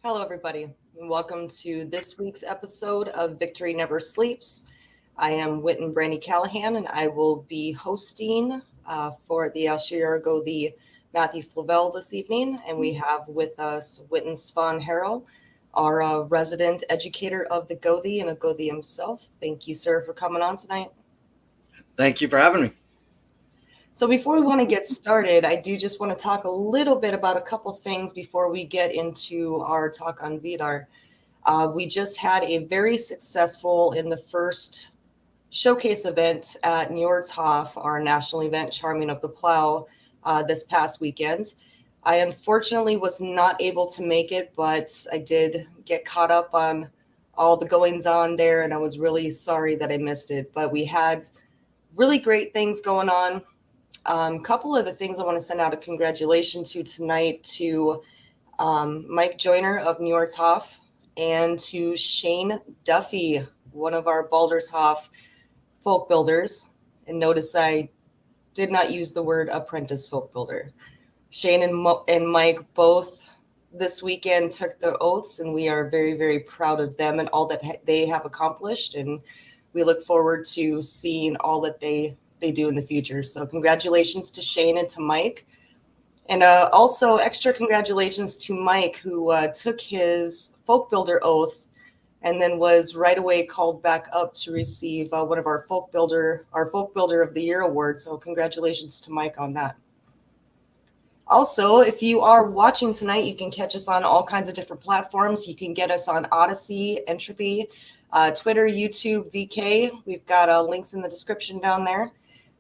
Hello, everybody, and welcome to this week's episode of Victory Never Sleeps. I am Witan Brandy Callahan, and I will be hosting for the Asatru the Matthew Flavel this evening. And we have with us Witan Svan Herul, our resident educator of the Gothi and a Gothi himself. Thank you, sir, for coming on tonight. Thank you for having me. So before we want to get started, I do just want to talk a little bit about a couple things before we get into our talk on Víðarr. We just had a very successful in the first showcase event at Njordshof, our national event, Charming of the Plow, this past weekend. I unfortunately was not able to make it, but I did get caught up on all the goings on there, and I was really sorry that I missed it. But we had really great things going on. Couple of the things I want to send out a congratulations to tonight to Mike Joyner of Njordshof and to Shane Duffy, one of our Baldershof folk builders. And notice I did not use the word apprentice folk builder. Shane and Mike both this weekend took the oaths, and we are very, very proud of them and all that they have accomplished. And we look forward to seeing all that they do in the future. So congratulations to Shane and to Mike. And also extra congratulations to Mike, who took his folk builder oath and then was right away called back up to receive one of our folk builder of the year award. So congratulations to Mike on that. Also, if you are watching tonight, you can catch us on all kinds of different platforms. You can get us on Odyssey, Entropy, Twitter, YouTube, VK. We've got links in the description down there.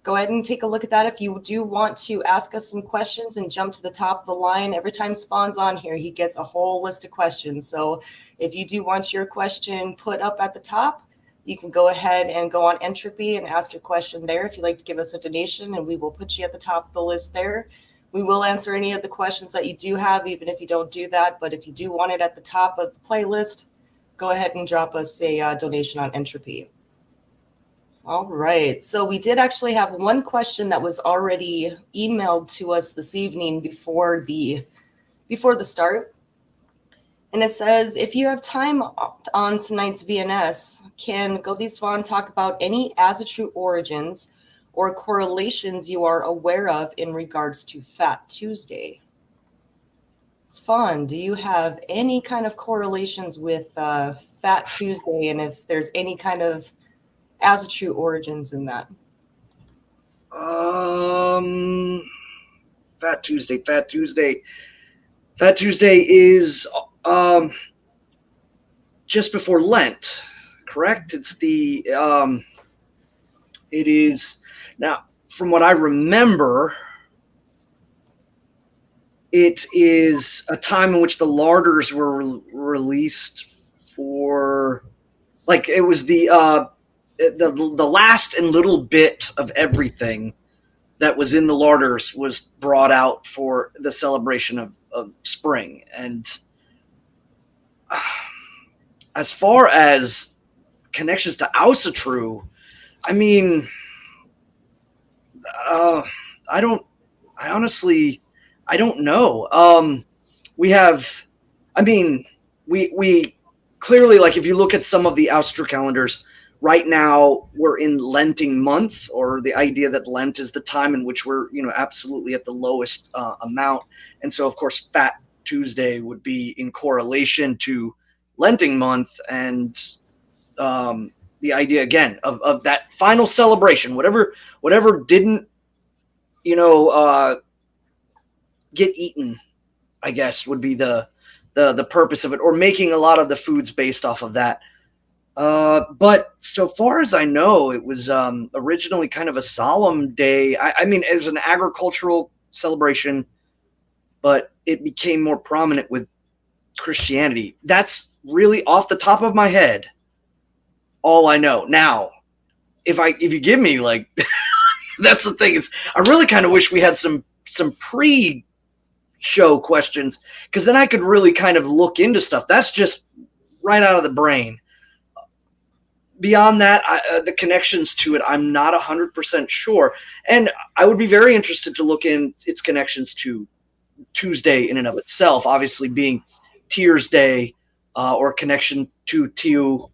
Go ahead and take a look at that. If you do want to ask us some questions and jump to the top of the line, every time Svan's on here, he gets a whole list of questions. So if you do want your question put up at the top, you can go ahead and go on Entropy and ask your question there if you'd like to give us a donation, and we will put you at the top of the list there. We will answer any of the questions that you do have, even if you don't do that. But if you do want it at the top of the playlist, go ahead and drop us a donation on Entropy. All right. So we did actually have one question that was already emailed to us this evening before the start. And it says, if you have time on tonight's VNS, can Gothi Svan talk about any Asatru origins or correlations you are aware of in regards to Fat Tuesday? Svan, do you have any kind of correlations with Fat Tuesday, and if there's any kind of Asatru origins in that? Fat Tuesday is just before Lent, correct? It's the it is now, from what I remember, it is a time in which the larders were released for, like, it was the last and little bit of everything that was in the larders was brought out for the celebration of spring. And as far as connections to Asatru, I mean, I honestly don't know. We clearly, like, if you look at some of the Asatru calendars, right now we're in Lenting month, or the idea that Lent is the time in which we're, absolutely at the lowest amount. And so, of course, Fat Tuesday would be in correlation to Lenting month, and the idea, again, of that final celebration, whatever didn't, get eaten, I guess, would be the purpose of it, or making a lot of the foods based off of that. But so far as I know, it was originally kind of a solemn day. I mean, it was an agricultural celebration, but it became more prominent with Christianity. That's really, off the top of my head, all I know. Now, if you give me, like, that's the thing, is I really kind of wish we had some pre-show questions, because then I could really kind of look into stuff. That's just right out of the brain. Beyond that, the connections to it, I'm not 100% sure. And I would be very interested to look in its connections to Tuesday in and of itself, obviously being Tyr's Day or connection to Tiu,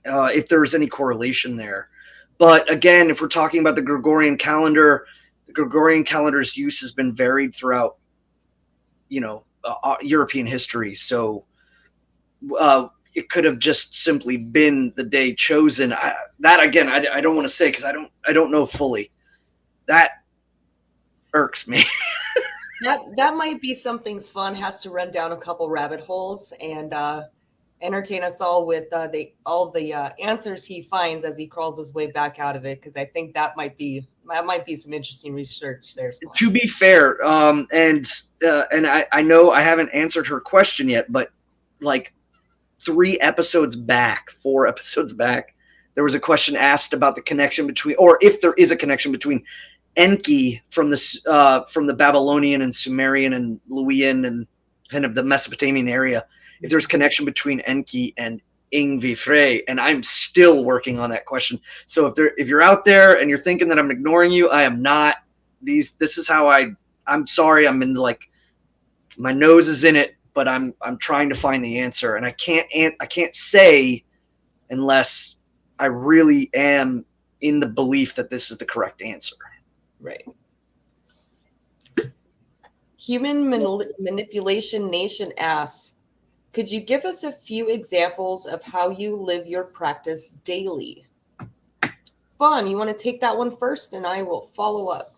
if there's any correlation there. But again, if we're talking about the Gregorian calendar's use has been varied throughout, European history. So it could have just simply been the day chosen. I don't want to say because I don't know fully. That irks me. That might be something Svan has to run down a couple rabbit holes and entertain us all with all the answers he finds as he crawls his way back out of it. Because I think that might be some interesting research there. Svan. To be fair, and I know I haven't answered her question yet, but like 4 episodes back, there was a question asked about the connection between, or if there is a connection between Enki from the Babylonian and Sumerian and Luwian and kind of the Mesopotamian area, if there's connection between Enki and Yngvi Frey, and I'm still working on that question. So if you're out there and you're thinking that I'm ignoring you, I am not. This is how I'm sorry, I'm in my nose is in it, but I'm trying to find the answer, and I can't say unless I really am in the belief that this is the correct answer. Right. Human Manipulation Nation asks, could you give us a few examples of how you live your practice daily? Svan, you want to take that one first, and I will follow up.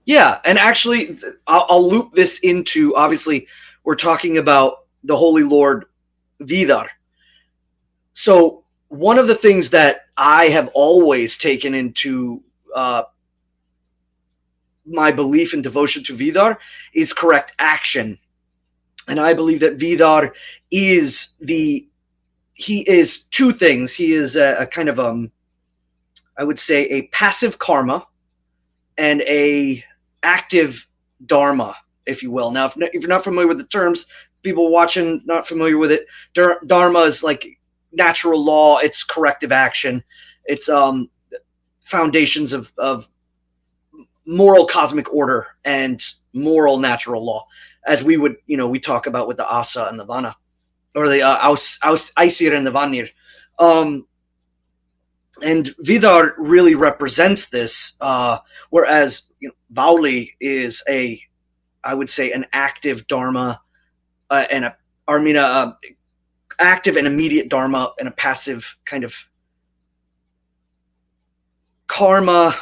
Yeah, and actually, I'll loop this into, obviously, we're talking about the Holy Lord Víðarr. So one of the things that I have always taken into my belief and devotion to Víðarr is correct action. And I believe that Víðarr is two things. He is a kind of, I would say, a passive karma and a active dharma, if you will. Now, if you're not familiar with the terms, people watching not familiar with it, dharma is like natural law. It's corrective action. It's foundations of moral cosmic order and moral natural law, as we would, we talk about with the Asa and the Vana, or the Aesir and the Vanir. And Víðarr really represents this, whereas Váli is I would say, an active dharma, and active and immediate dharma, and a passive kind of karma.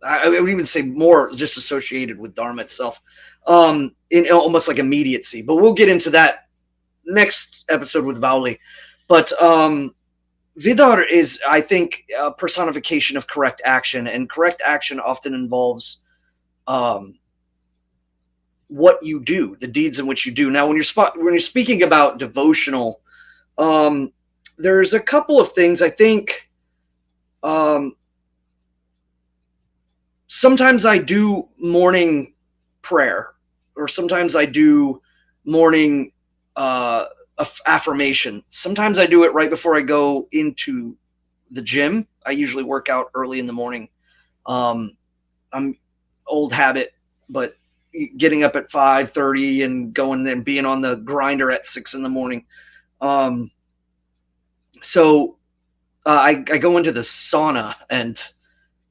I would even say more just associated with dharma itself, in almost like immediacy. But we'll get into that next episode with Váli. But Víðarr is, I think, a personification of correct action, and correct action often involves what you do, the deeds in which you do. Now, when you're speaking about devotional, there's a couple of things. I think sometimes I do morning prayer, or sometimes I do morning affirmation. Sometimes I do it right before I go into the gym. I usually work out early in the morning. I'm old habit, but getting up at 5:30 and going and being on the grinder at 6 in the morning. So I go into the sauna and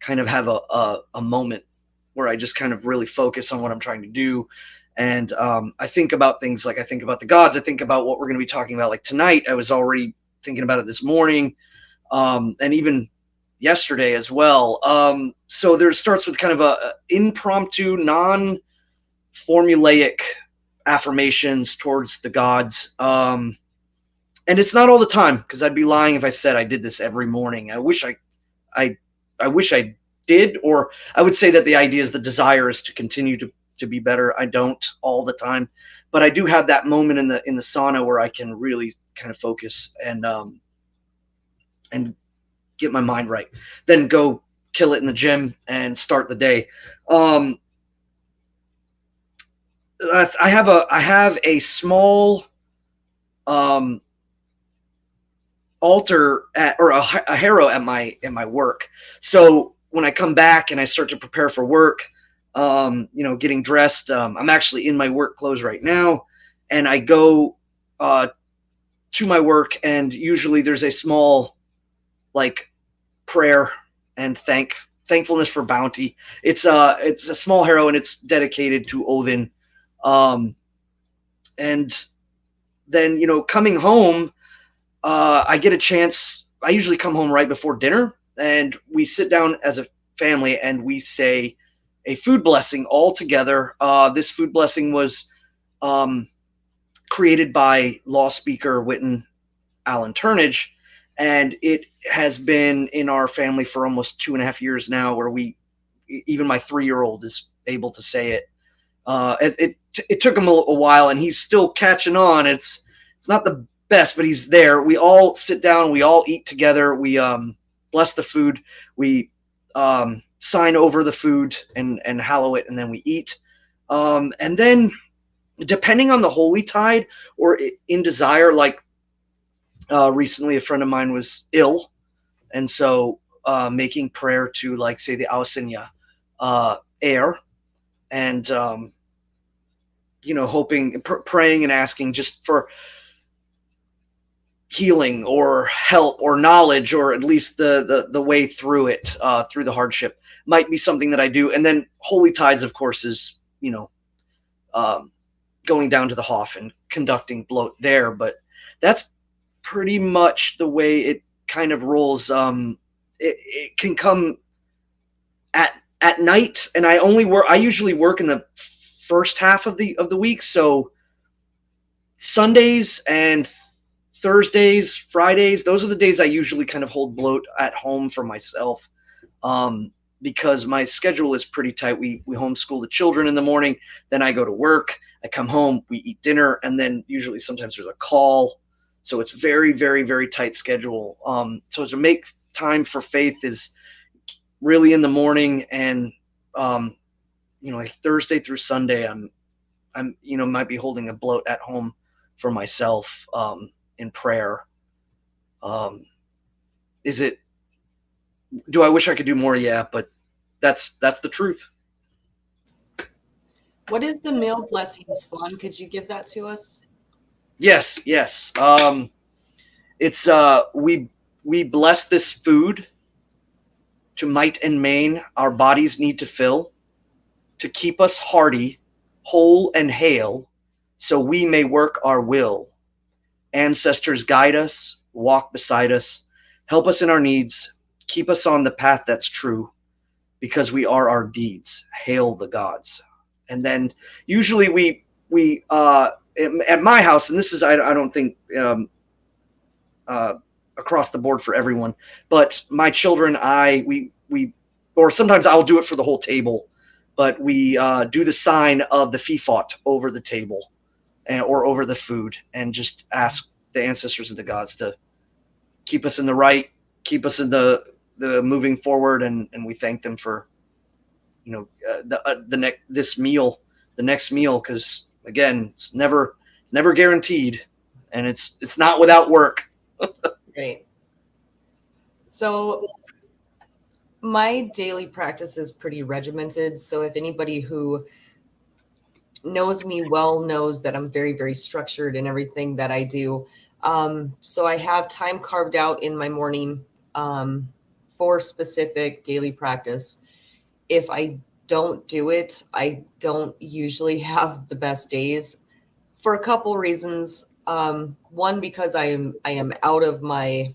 kind of have a moment where I just kind of really focus on what I'm trying to do. And I think about things like, I think about the gods. I think about what we're going to be talking about. Like tonight, I was already thinking about it this morning, and even yesterday as well. So there starts with kind of a impromptu, non-formulaic affirmations towards the gods. And it's not all the time, because I'd be lying if I said I did this every morning. I wish I did, or I would say that the idea is the desire is to continue to be better. I don't all the time, but I do have that moment in the sauna where I can really kind of focus and get my mind right, then go kill it in the gym and start the day. I have a small altar or a harrow at my work. So when I come back and I start to prepare for work, getting dressed, I'm actually in my work clothes right now, and I go to my work, and usually there's a small like prayer and thankfulness for bounty. It's a small harrow, and it's dedicated to Odin. And then coming home, I get a chance. I usually come home right before dinner, and we sit down as a family and we say a food blessing all together. This food blessing was created by law speaker Witan Alan Turnage, and it has been in our family for almost 2.5 years now, where even my 3-year-old is able to say it. It took him a while, and he's still catching on. It's not the best, but he's there. We all sit down, we all eat together, we bless the food, we sign over the food and hallow it, and then we eat. And then, depending on the holy tide or in desire, like recently a friend of mine was ill, and so making prayer to, like, say, the Ausinya air, and hoping, praying and asking just for healing or help or knowledge, or at least the way through it, through the hardship, might be something that I do. And then holy tides, of course, is going down to the Hof and conducting bloat there. But that's pretty much the way it kind of rolls. It can come at night, and I usually work in the first half of the week, so Sundays and Thursdays, Fridays, those are the days I usually kind of hold bloat at home for myself, because my schedule is pretty tight. We homeschool the children in the morning, then I go to work, I come home, we eat dinner, and then usually sometimes there's a call. So it's very, very, very tight schedule. So to make time for faith is really in the morning, and like Thursday through Sunday, I'm might be holding a bloat at home for myself in prayer. Do I wish I could do more? Yeah, but that's the truth. What is the meal blessing, Svan? Could you give that to us? Yes. It's we bless this food to might and main our bodies need to fill, to keep us hearty, whole and hale, so we may work our will. Ancestors guide us, walk beside us, help us in our needs, keep us on the path that's true, because we are our deeds. Hail the gods. And then usually we at my house, and this is I don't think across the board for everyone, but my children, we or sometimes I'll do it for the whole table, but we do the sign of the fifot over the table, or over the food, and just ask the ancestors and the gods to keep us in the right, keep us in the moving forward, and we thank them for the next meal, because again, it's never guaranteed, and it's not without work. Right. So my daily practice is pretty regimented. So if anybody who knows me well knows that I'm very, very structured in everything that I do. So I have time carved out in my morning for specific daily practice. If I don't do it, I don't usually have the best days, for a couple reasons. One, because I'm out of my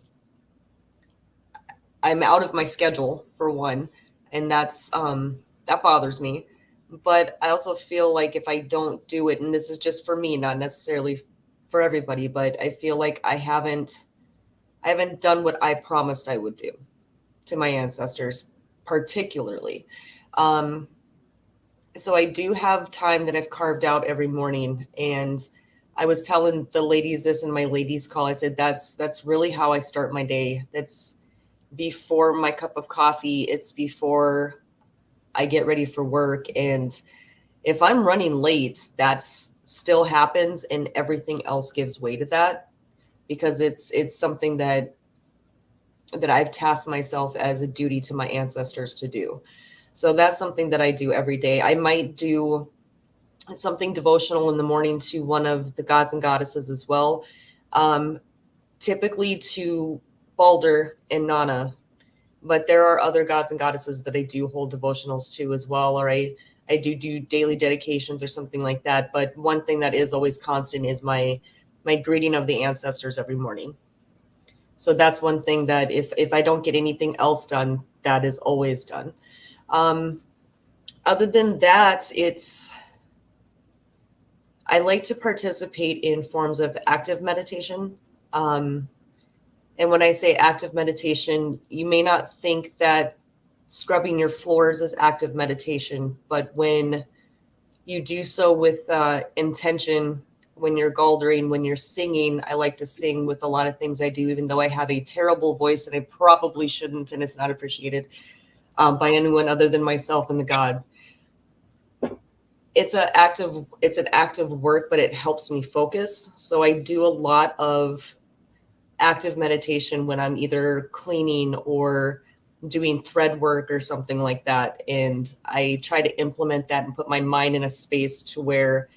schedule, for one, and that bothers me. But I also feel like if I don't do it, and this is just for me, not necessarily for everybody, but I feel like I haven't done what I promised I would do to my ancestors, particularly. So I do have time that I've carved out every morning, and I was telling the ladies this in my ladies call. I said that's really how I start my day. That's before my cup of coffee. It's before I get ready for work. And if I'm running late, that's still happens, and everything else gives way to that, because it's something that I've tasked myself as a duty to my ancestors to do. So that's something that I do every day. I might do something devotional in the morning to one of the gods and goddesses as well. Typically to Balder and Nana, but there are other gods and goddesses that I do hold devotionals to as well, or I do daily dedications or something like that. But one thing that is always constant is my greeting of the ancestors every morning. So that's one thing that if I don't get anything else done, that is always done. Other than that, I like to participate in forms of active meditation. And when I say active meditation, you may not think that scrubbing your floors is active meditation, but when you do so with intention, when you're galdering, when you're singing, I like to sing with a lot of things I do, even though I have a terrible voice and I probably shouldn't, and it's not appreciated by anyone other than myself and the gods. It's an active work, but it helps me focus. So I do a lot of active meditation when I'm either cleaning or doing thread work or something like that. And I try to implement that and put my mind in a space to where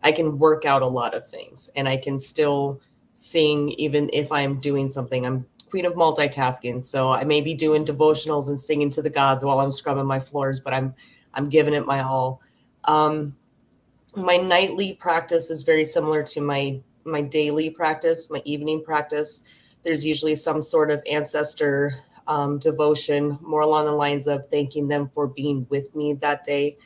I can work out a lot of things and I can still sing even if I'm doing something. I'm queen of multitasking. So I may be doing devotionals and singing to the gods while I'm scrubbing my floors, but I'm giving it my all. My nightly practice is very similar to my daily practice, my evening practice. There's usually some sort of ancestor devotion, more along the lines of thanking them for being with me that day,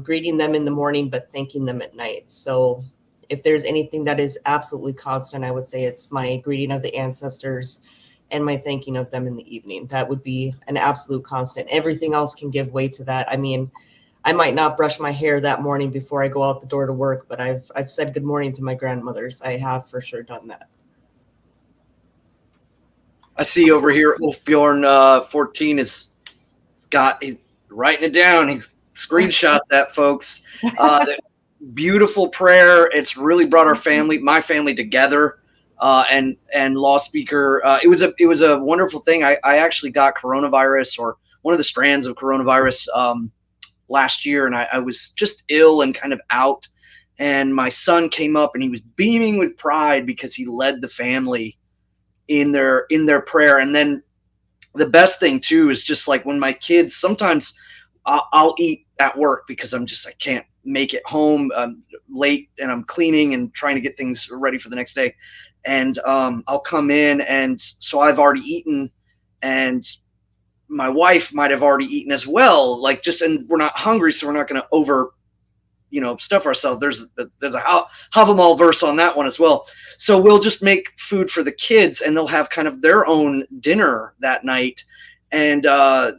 greeting them in the morning, but thanking them at night. So if there's anything that is absolutely constant, I would say it's my greeting of the ancestors and my thanking of them in the evening. That would be an absolute constant. Everything else can give way to that. I mean, I might not brush my hair that morning before I go out the door to work, but I've said good morning to my grandmothers. I have for sure done that. I see over here, Ulfbjorn 14 he's writing it down. He's screenshot that, folks. Beautiful prayer. It's really brought my family together. And Law Speaker, it was a wonderful thing. I actually got coronavirus, or one of the strands of coronavirus, last year, and I was just ill and kind of out. And my son came up and he was beaming with pride because he led the family in their prayer. And then the best thing too is just like when my kids, sometimes I'll eat at work because I can't make it home late, and I'm cleaning and trying to get things ready for the next day. And I'll come in, and so I've already eaten, and my wife might have already eaten as well. And we're not hungry, so we're not going to over, stuff ourselves. There's a Havamal verse on that one as well. So we'll just make food for the kids, and they'll have kind of their own dinner that night, and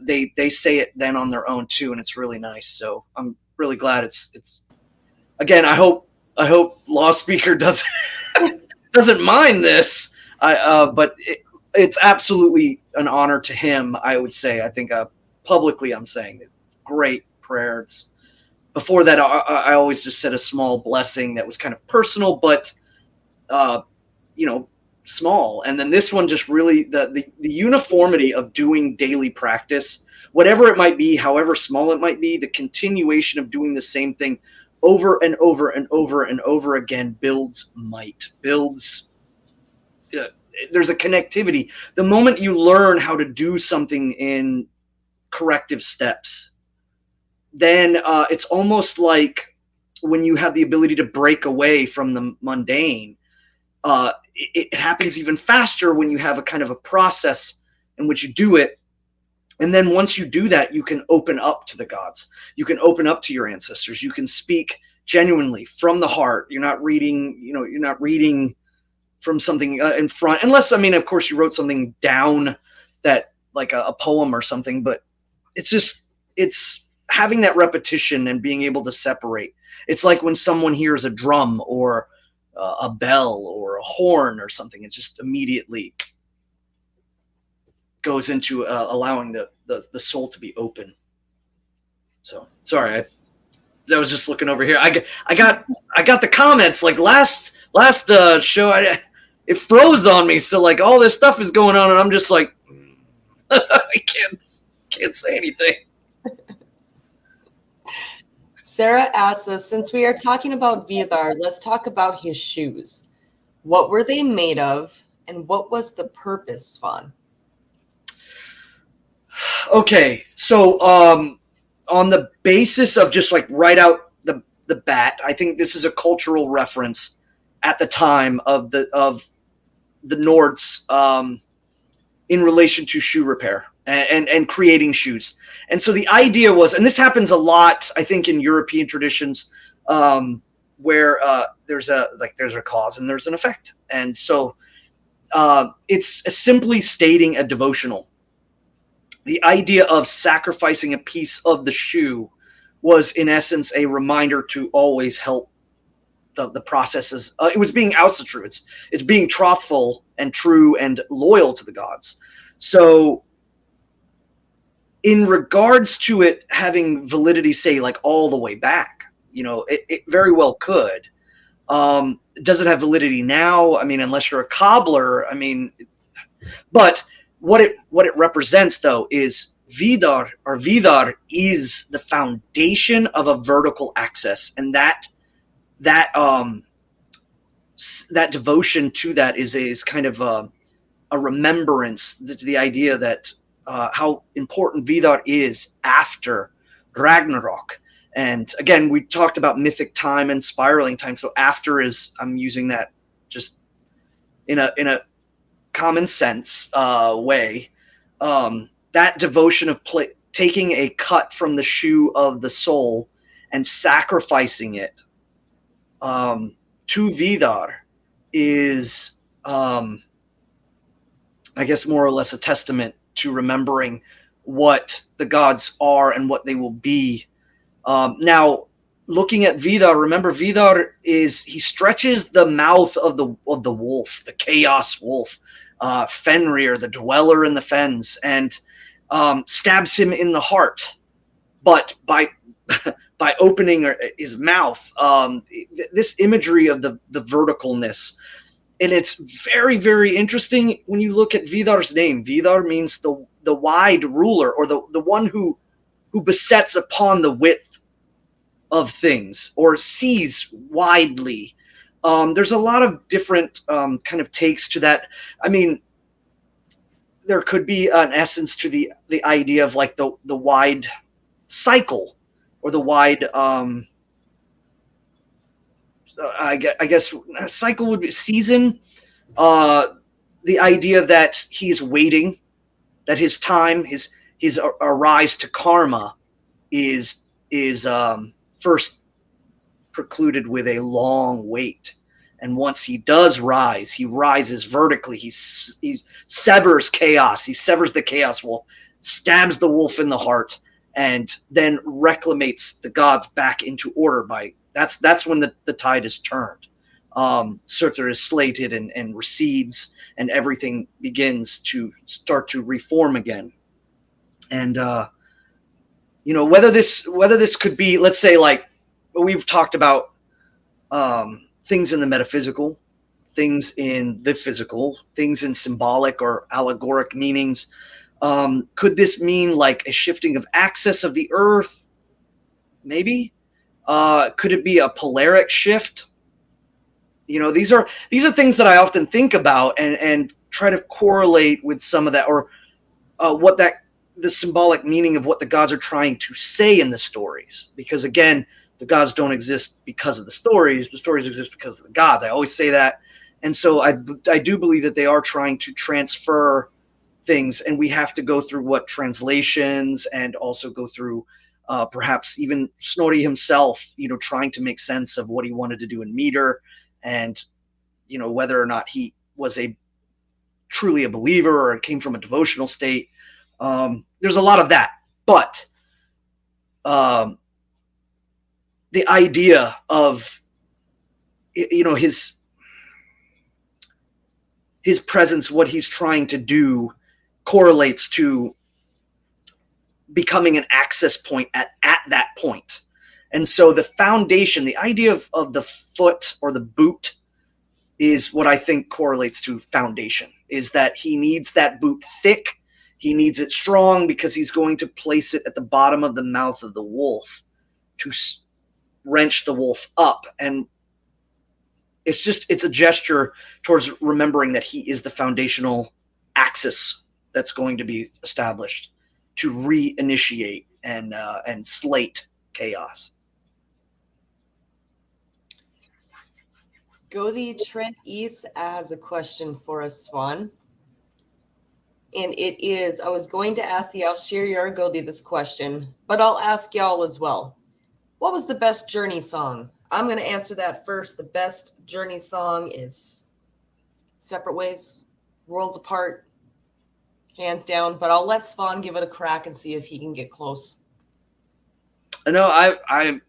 they say it then on their own too, and it's really nice. So I'm really glad it's again. I hope Law Speaker doesn't mind this. But it's absolutely an honor to him, I would say. I think publicly I'm saying that. Great prayer. Before that, I always just said a small blessing that was kind of personal, but small. And then this one just really, the uniformity of doing daily practice, whatever it might be, however small it might be, the continuation of doing the same thing over and over and over and over again builds might, there's a connectivity. The moment you learn how to do something in corrective steps, then it's almost like when you have the ability to break away from the mundane, it happens even faster when you have a kind of a process in which you do it. And then once you do that, you can open up to the gods. You can open up to your ancestors. You can speak genuinely from the heart. You're not reading from something in front, unless, of course you wrote something down, that like a poem or something, but it's having that repetition and being able to separate. It's like when someone hears a drum or a bell or a horn or something, it just immediately goes into allowing the soul to be open. So sorry, I was just looking over here. I got the comments like last show. It froze on me, so like all this stuff is going on, and I'm just like, I can't say anything. Sarah asks us, since we are talking about Víðarr, let's talk about his shoes. What were they made of, and what was the purpose, Svan? Okay, so on the basis of just like right out the bat, I think this is a cultural reference at the time of the Nords in relation to shoe repair and creating shoes. And so the idea was, and this happens a lot, I think, in European traditions, where there's a cause and there's an effect. And so it's simply stating a devotional. The idea of sacrificing a piece of the shoe was, in essence, a reminder to always help the processes. It was being Asatru. It's being truthful and true and loyal to the gods. So in regards to it having validity, say, like all the way back, it very well could. Does it have validity now? I mean, unless you're a cobbler, but what it represents, though, is Víðarr is the foundation of a vertical access, and that devotion to that is kind of a remembrance to the idea that how important Víðarr is after Ragnarok. And again, we talked about mythic time and spiraling time. So after is, I'm using that just in a common sense way. That devotion of taking a cut from the shoe of the soul and sacrificing it to Víðarr is, I guess, more or less a testament to remembering what the gods are and what they will be. Now, looking at Víðarr, remember Víðarr he stretches the mouth of the wolf, the chaos wolf, Fenrir, the dweller in the fens, and stabs him in the heart. But by opening his mouth, this imagery of the verticalness, and it's very, very interesting when you look at Víðarr's name. Víðarr means the wide ruler, or the one who besets upon the width of things or sees widely. There's a lot of different kind of takes to that. I mean, there could be an essence to the idea of like the wide cycle, or the wide I guess cycle would be season. The idea that he's waiting, that his time, his arise to karma is first precluded with a long wait. And once he does rise, he rises vertically. He severs chaos. He severs the chaos wolf, stabs the wolf in the heart, and then reclamates the gods back into order. That's when the tide is turned. Surtur is slated and recedes, and everything begins to start to reform again. And whether this could be, let's say, like we've talked about, things in the metaphysical, things in the physical, things in symbolic or allegoric meanings. Could this mean like a shifting of axis of the earth? Maybe. Could it be a polaric shift? These are things that I often think about and try to correlate with some of that, or the symbolic meaning of what the gods are trying to say in the stories. Because again, the gods don't exist because of the stories exist because of the gods. I always say that. And so I do believe that they are trying to transfer things, and we have to go through translations, and also go through perhaps even Snorri himself, trying to make sense of what he wanted to do in meter, and whether or not he was truly a believer or came from a devotional state. There's a lot of that, but the idea of his presence, what he's trying to do, correlates to becoming an access point at that point. And so the foundation, the idea of the foot or the boot, is what I think correlates to foundation, is that he needs that boot thick. He needs it strong, because he's going to place it at the bottom of the mouth of the wolf wrench the wolf up. And it's a gesture towards remembering that he is the foundational axis that's going to be established to reinitiate and slate chaos. Gothi Trent East has a question for us, Svan. And it is, I was going to ask the Alshir Gothi this question, but I'll ask y'all as well. What was the best Journey song? I'm going to answer that first. The best Journey song is Separate Ways, Worlds Apart, hands down. But I'll let Svan give it a crack and see if he can get close. No, I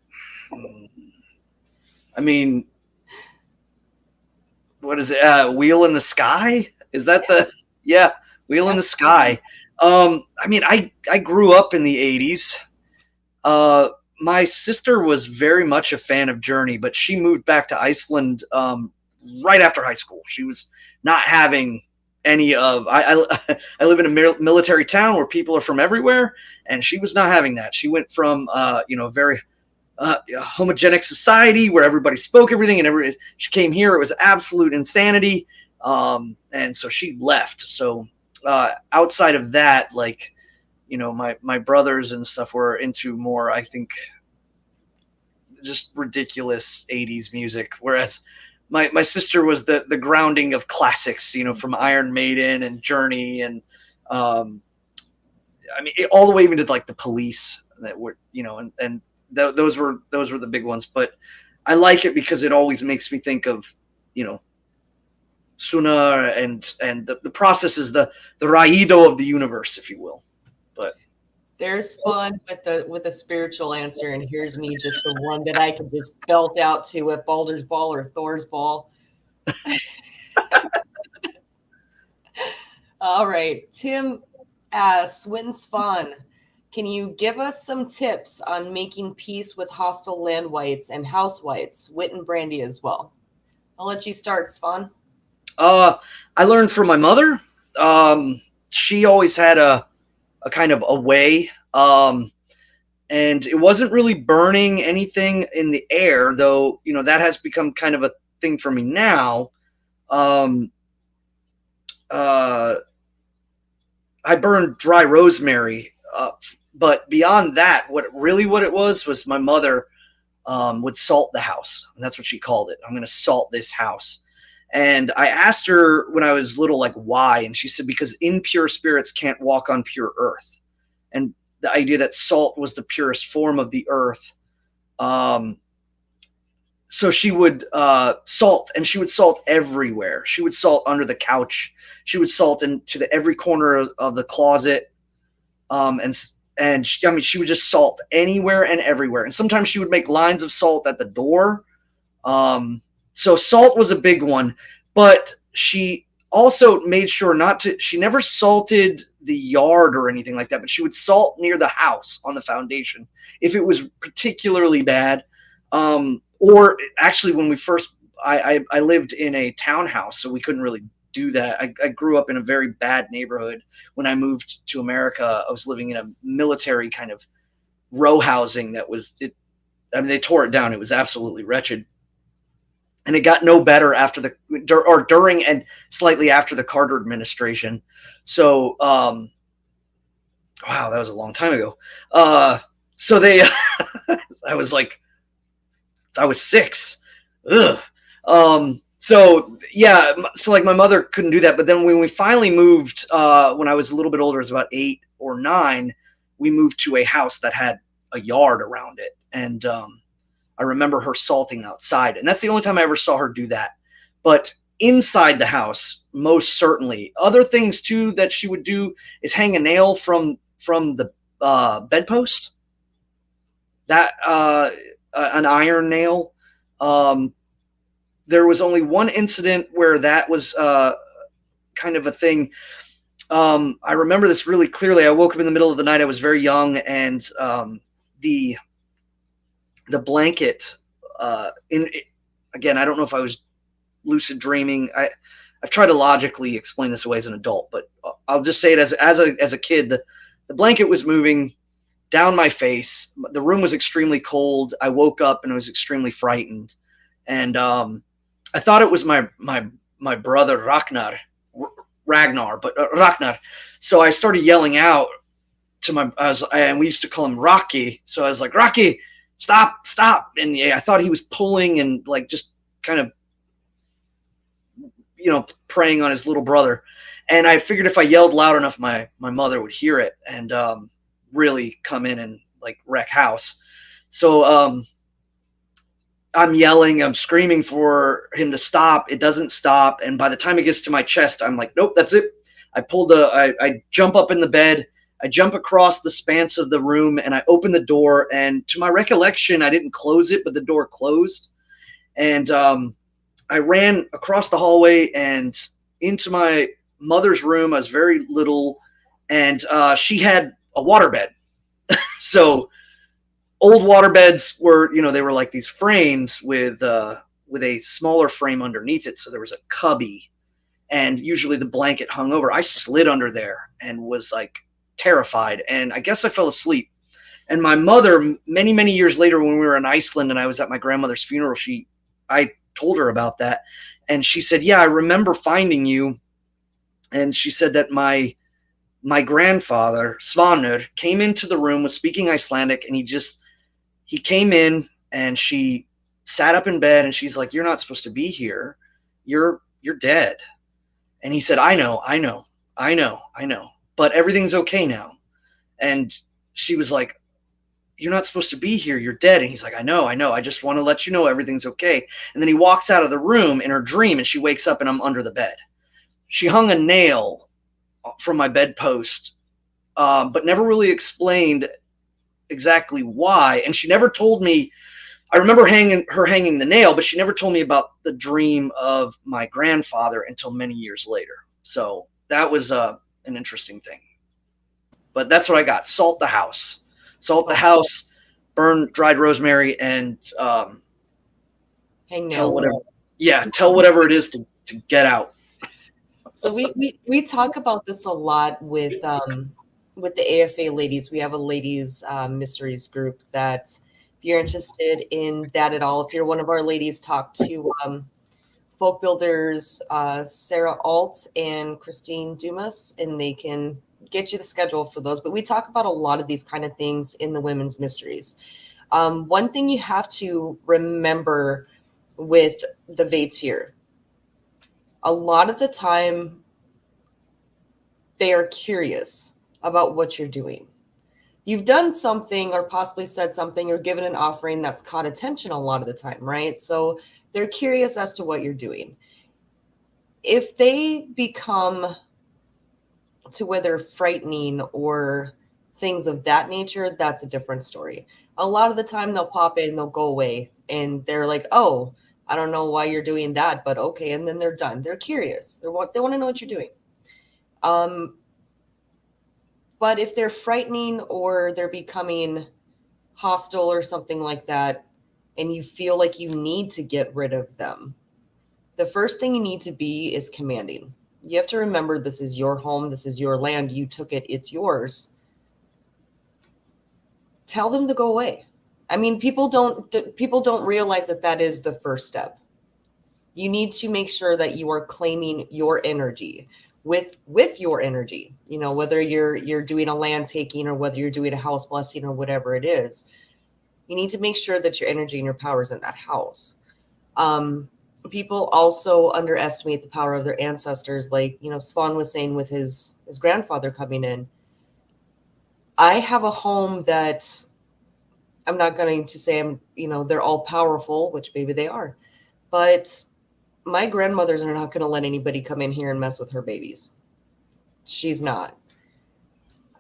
mean, what is it? Wheel in the Sky? Is that Wheel in the Sky? I mean, I grew up in the 80s. My sister was very much a fan of Journey, but she moved back to Iceland right after high school. She was not having any of. I live in a military town where people are from everywhere, and she was not having that. She went from very homogenic society where everybody spoke everything, and she came here. It was absolute insanity, and so she left. So outside of that, like, my brothers and stuff were into more, I think, just ridiculous 80s music, whereas my sister was the grounding of classics, from Iron Maiden and Journey, and I mean, all the way even to like the Police that were, and those were the big ones. But I like it because it always makes me think of, Suna and the process is the Raido of the universe, if you will. But there's fun with a spiritual answer, and here's me, just the one that I can just belt out to at Baldur's Ball or Thor's Ball. All right, Tim asks, Witan Svan, can you give us some tips on making peace with hostile land wights and house wights, Witan Brandy as well? I'll let you start, Svan. I learned from my mother. She always had a kind of a way, and it wasn't really burning anything in the air, though, that has become kind of a thing for me now. I burned dry rosemary, but beyond that, what it was my mother would salt the house, and that's what she called it. I'm going to salt this house. And I asked her when I was little, like, why? And she said, because impure spirits can't walk on pure earth. And the idea that salt was the purest form of the earth. So she would salt, and she would salt everywhere. She would salt under the couch. She would salt into every corner of the closet. And she would just salt anywhere and everywhere. And sometimes she would make lines of salt at the door. So salt was a big one, but she also made sure she never salted the yard or anything like that, but she would salt near the house on the foundation if it was particularly bad. Or actually, when I lived in a townhouse, so we couldn't really do that. I grew up in a very bad neighborhood. When I moved to America, I was living in a military kind of row housing they tore it down. It was absolutely wretched. And it got no better during and slightly after the Carter administration. So, wow, that was a long time ago. So they, I was 6. Ugh. So like my mother couldn't do that. But then when we finally moved, when I was a little bit older, it was about 8 or 9, we moved to a house that had a yard around it. And, I remember her salting outside, and that's the only time I ever saw her do that. But inside the house, most certainly. Other things too that she would do is hang a nail from the bedpost. That an iron nail. There was only one incident where that was kind of a thing. I remember this really clearly. I woke up in the middle of the night. I was very young, and the blanket, again, I don't know if I was lucid dreaming. I've tried to logically explain this away as an adult, but I'll just say it as a kid. The blanket was moving, down my face. The room was extremely cold. I woke up and I was extremely frightened. And I thought it was my brother Ragnar, but Ragnar. So I started yelling out to and we used to call him Rocky. So I was like, Rocky, stop, stop. And yeah, I thought he was pulling and like just kind of, preying on his little brother. And I figured if I yelled loud enough, my mother would hear it and really come in and like wreck house. So I'm yelling, I'm screaming for him to stop. It doesn't stop. And by the time it gets to my chest, I'm like, nope, that's it. I jump up in the bed. I jump across the span of the room and I open the door. And to my recollection, I didn't close it, but the door closed. And I ran across the hallway and into my mother's room. I was very little, and she had a waterbed. So old waterbeds were, they were like these frames with a smaller frame underneath it. So there was a cubby, and usually the blanket hung over. I slid under there and was like terrified, and I guess I fell asleep. And my mother, many, many years later, when we were in Iceland and I was at my grandmother's funeral, I told her about that, and she said, yeah, I remember finding you. And she said that my grandfather Svanur came into the room, was speaking Icelandic, and he came in and she sat up in bed and she's like, you're not supposed to be here, you're dead. And he said, I know, but everything's okay now. And she was like, you're not supposed to be here, you're dead. And he's like, I know, I just want to let you know everything's okay. And then he walks out of the room in her dream, and she wakes up and I'm under the bed. She hung a nail from my bedpost, but never really explained exactly why. And she never told me. I remember her hanging the nail, but she never told me about the dream of my grandfather until many years later. So that was an interesting thing. But that's what I got. Salt the house. Salt the house, burn dried rosemary, and hang tell nails. tell whatever it is to get out. So we talk about this a lot with the AFA ladies. We have a ladies mysteries group that, if you're interested in that at all, if you're one of our ladies, talk to folk builders Sarah Alt and Christine Dumas, and they can get you the schedule for those. But we talk about a lot of these kind of things in the women's mysteries. One thing you have to remember with the Víðarr, a lot of the time they are curious about what you're doing. You've done something or possibly said something or given an offering that's caught attention a lot of the time, right? So they're curious as to what you're doing. If they become to where they're frightening or things of that nature, that's a different story. A lot of the time they'll pop in and they'll go away and they're like, oh, I don't know why you're doing that, but okay. And then they're done. They're curious. They want to know what you're doing. But if they're frightening or they're becoming hostile or something like that, and you feel like you need to get rid of them, the first thing you need to be is commanding. You have to remember, this is your home. This is your land. You took it. It's yours. Tell them to go away. I mean, people don't realize that is the first step. You need to make sure that you are claiming your energy with your energy, whether you're doing a land taking or whether you're doing a house blessing or whatever it is. You need to make sure that your energy and your power is in that house. People also underestimate the power of their ancestors. Like, Svan was saying with his grandfather coming in. I have a home that I'm not going to say they're all powerful, which maybe they are, but my grandmothers are not going to let anybody come in here and mess with her babies. She's not.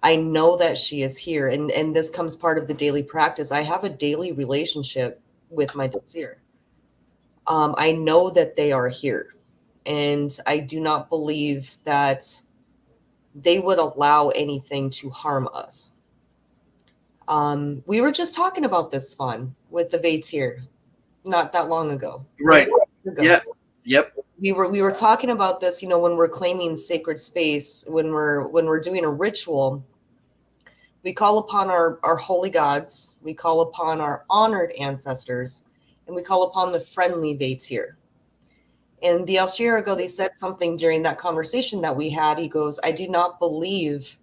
I know that she is here. And this comes part of the daily practice. I have a daily relationship with my Víðarr. I know that they are here. And I do not believe that they would allow anything to harm us. We were just talking about this fun with the Víðarr not that long ago. Right. Yeah. Yep. We were talking about this, when we're claiming sacred space, when we're doing a ritual, We call upon our holy gods, we call upon our honored ancestors, and we call upon the friendly Víðarr. And the Alshirago, they said something during that conversation that we had. He goes, I do not believe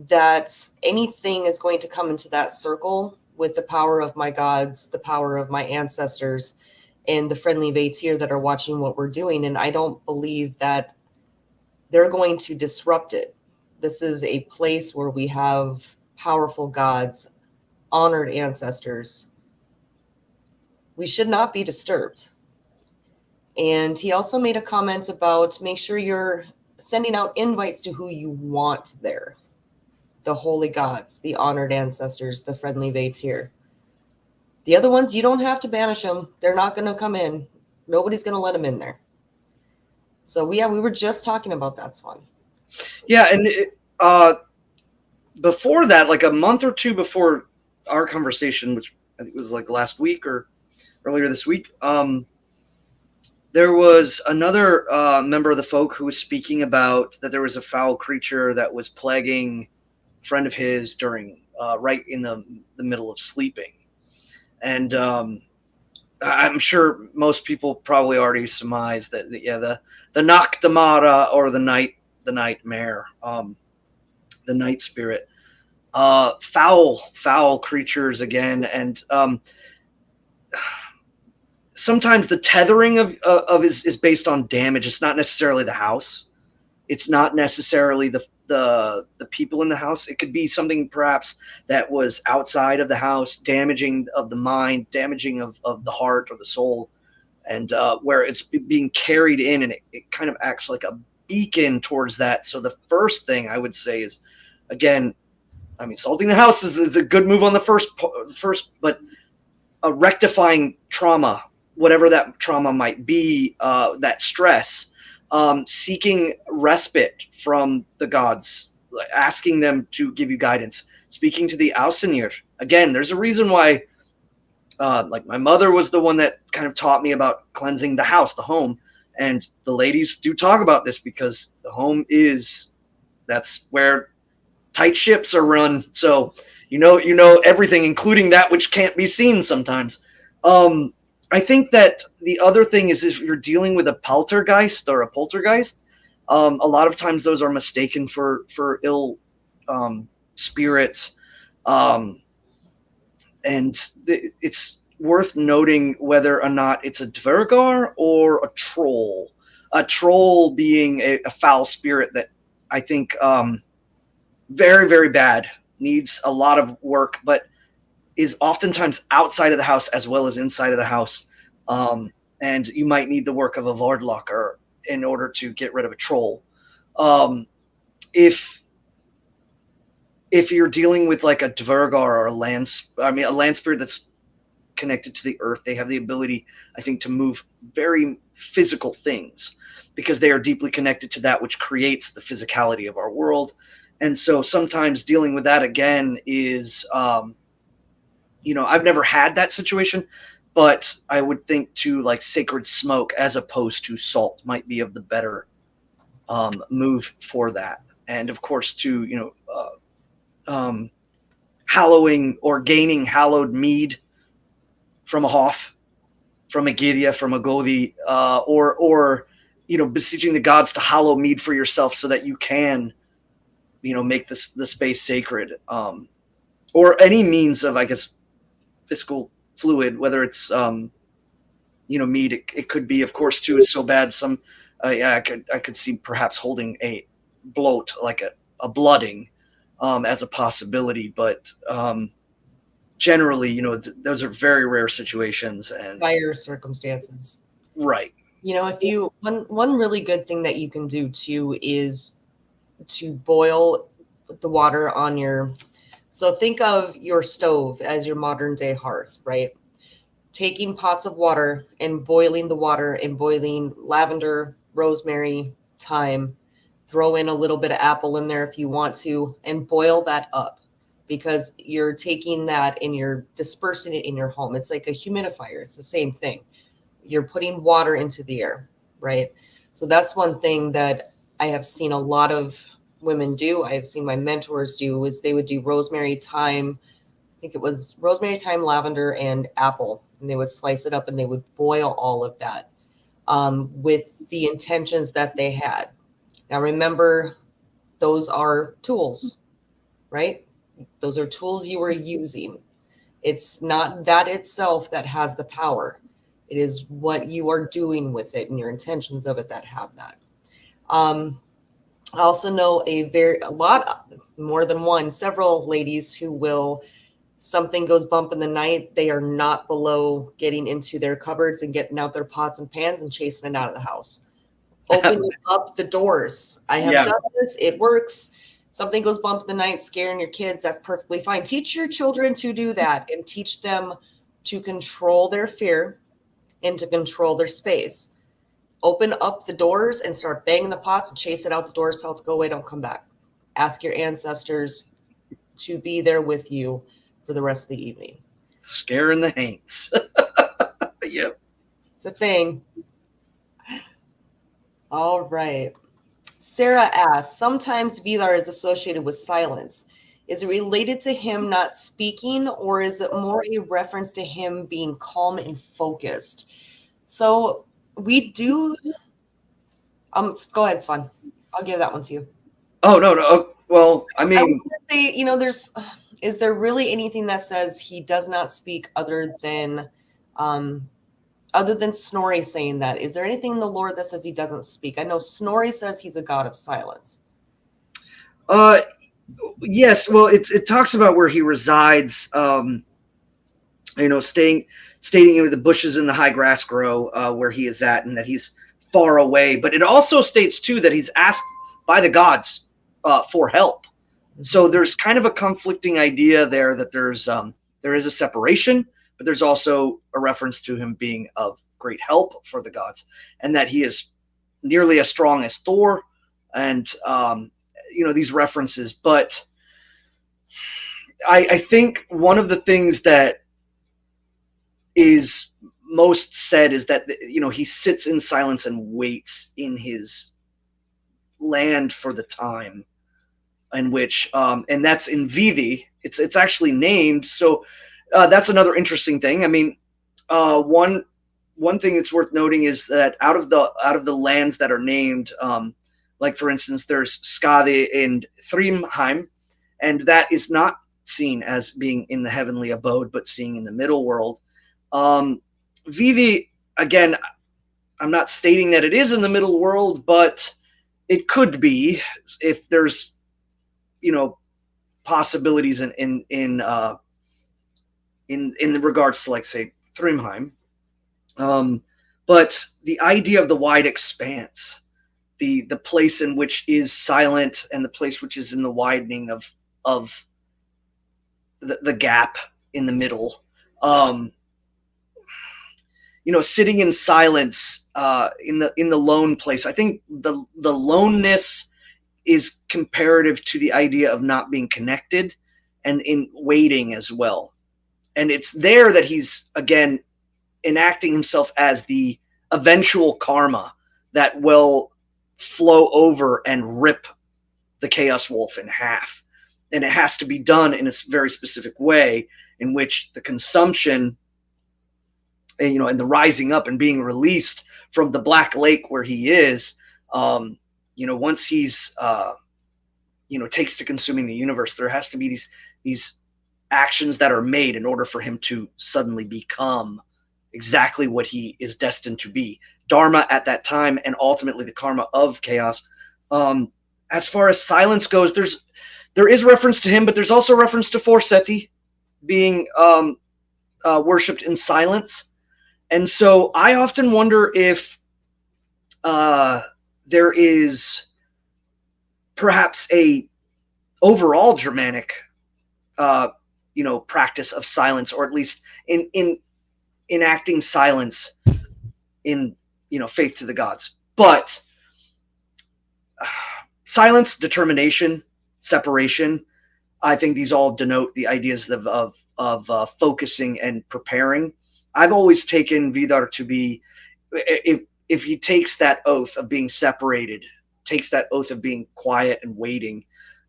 that anything is going to come into that circle with the power of my gods, the power of my ancestors, and the friendly Víðarr that are watching what we're doing. And I don't believe that they're going to disrupt it. This is a place where we have powerful gods, honored ancestors. We should not be disturbed. And he also made a comment about make sure you're sending out invites to who you want there. The holy gods, the honored ancestors, the friendly Víðarr. The other ones, you don't have to banish them. They're not going to come in. Nobody's going to let them in there. So, yeah, we were just talking about that, Swan. Yeah, and before that, like a month or two before our conversation, which I think was like last week or earlier this week, there was another member of the folk who was speaking about that there was a foul creature that was plaguing a friend of his during right in the middle of sleeping. And I'm sure most people probably already surmise that the Nakdamara, or the nightmare, the night spirit, foul creatures again. And sometimes the tethering of is based on damage. It's not necessarily the house. It's not necessarily the people in the house. It could be something perhaps that was outside of the house, damaging of the mind, damaging of the heart or the soul, and where it's being carried in, and it kind of acts like a beacon towards that. So the first thing I would say is, again, I mean, salting the house is a good move on the first, but rectifying trauma, whatever that trauma might be, that stress, seeking respite from the gods, asking them to give you guidance, speaking to the Ausinir. Again, there's a reason why, like my mother was the one that kind of taught me about cleansing the house, the home, and the ladies do talk about this because the home that's where tight ships are run. So you know everything, including that which can't be seen sometimes. I think that the other thing is if you're dealing with a poltergeist or a poltergeist, a lot of times those are mistaken for ill spirits, and it's worth noting whether or not it's a dvergar or a troll. A troll being a foul spirit that I think very, very bad, needs a lot of work, but is oftentimes outside of the house as well as inside of the house. And you might need the work of a Vardlocker in order to get rid of a troll. If you're dealing with like a Dvergar or a land spirit that's connected to the earth, they have the ability, I think, to move very physical things because they are deeply connected to that which creates the physicality of our world. And so sometimes dealing with that again is, I've never had that situation, but I would think to like sacred smoke as opposed to salt might be of the better move for that. And of course, to hallowing or gaining hallowed mead from a Hoff, from a Giria, from a Godi, or beseeching the gods to hallow mead for yourself so that you can, make the space sacred, or any means of, I guess, fiscal fluid, whether it's mead. It could be, of course, too, is so bad. I could see perhaps holding a bloat, like a blooding, as a possibility, but generally, those are very rare situations and dire circumstances. Right. If you one really good thing that you can do too is to boil the water on your. So think of your stove as your modern day hearth, right? Taking pots of water and boiling the water and boiling lavender, rosemary, thyme, throw in a little bit of apple in there if you want to, and boil that up because you're taking that and you're dispersing it in your home. It's like a humidifier. It's the same thing. You're putting water into the air, right? So that's one thing that I have seen a lot of women do, I have seen my mentors do, is they would do rosemary, thyme. I think it was rosemary, thyme, lavender, and apple. And they would slice it up and they would boil all of that with the intentions that they had. Now, remember, those are tools, right? Those are tools you are using. It's not that itself that has the power. It is what you are doing with it and your intentions of it that have that. I also know a lot, more than one, several ladies who will, something goes bump in the night, they are not below getting into their cupboards and getting out their pots and pans and chasing it out of the house. Opening up the doors. I have done this. It works. Something goes bump in the night, scaring your kids. That's perfectly fine. Teach your children to do that and teach them to control their fear and to control their space. Open up the doors and start banging the pots and chase it out the doors. Tell it to go away. Don't come back. Ask your ancestors to be there with you for the rest of the evening. Scaring the haints. Yep. It's a thing. All right. Sarah asks, sometimes Víðarr is associated with silence. Is it related to him not speaking, or is it more a reference to him being calm and focused? So we do. Go ahead, Svan. I'll give that one to you. Oh, no. Well, I mean, I would say, is there really anything that says he does not speak other than Snorri saying that? Is there anything in the Lord that says he doesn't speak? I know Snorri says he's a god of silence. Yes. Well, it talks about where he resides. Stating where the bushes and the high grass grow, where he is at, and that he's far away. But it also states too that he's asked by the gods for help. So there's kind of a conflicting idea there that there is a separation, but there's also a reference to him being of great help for the gods, and that he is nearly as strong as Thor, and these references. But I think one of the things that is most said is that he sits in silence and waits in his land for the time in which and that's in Víði. It's actually named. So that's another interesting thing. I mean, one thing that's worth noting is that out of the lands that are named, like for instance, there's Skadi and Thrymheim, and that is not seen as being in the heavenly abode, but seeing in the middle world. Víði, again, I'm not stating that it is in the middle world, but it could be if there's possibilities in regards to, like, say, Thrymheim. But the idea of the wide expanse, the place in which is silent, and the place which is in the widening of the gap in the middle, sitting in silence, in the lone place. I think the loneness is comparative to the idea of not being connected, and in waiting as well. And it's there that he's, again, enacting himself as the eventual karma that will flow over and rip the Chaos Wolf in half. And it has to be done in a very specific way, in which the consumption, and the rising up and being released from the Black Lake where he is, once he's, takes to consuming the universe, there has to be these actions that are made in order for him to suddenly become exactly what he is destined to be, Dharma at that time, and ultimately the karma of chaos. As far as silence goes, there is reference to him, but there's also reference to Forseti being worshipped in silence. And so I often wonder if there is perhaps a overall Germanic practice of silence, or at least in enacting silence in faith to the gods. But silence, determination, separation, I think these all denote the ideas of focusing and preparing. I've always taken Víðarr to be, if he takes that oath of being separated takes that oath of being quiet and waiting.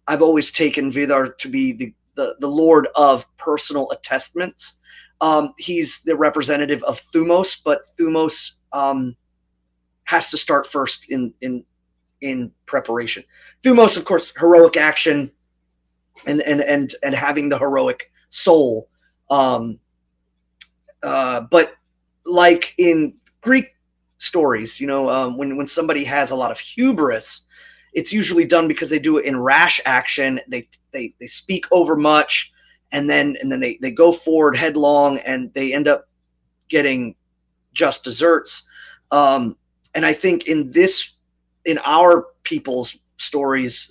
I've always taken Víðarr to be the lord of personal attestments. He's the representative of Thumos, but Thumos has to start first in preparation. Thumos, of course, heroic action and having the heroic soul. But like in Greek stories, when somebody has a lot of hubris, it's usually done because they do it in rash action. They speak over much, and then they go forward headlong, and they end up getting just desserts. And I think in our people's stories,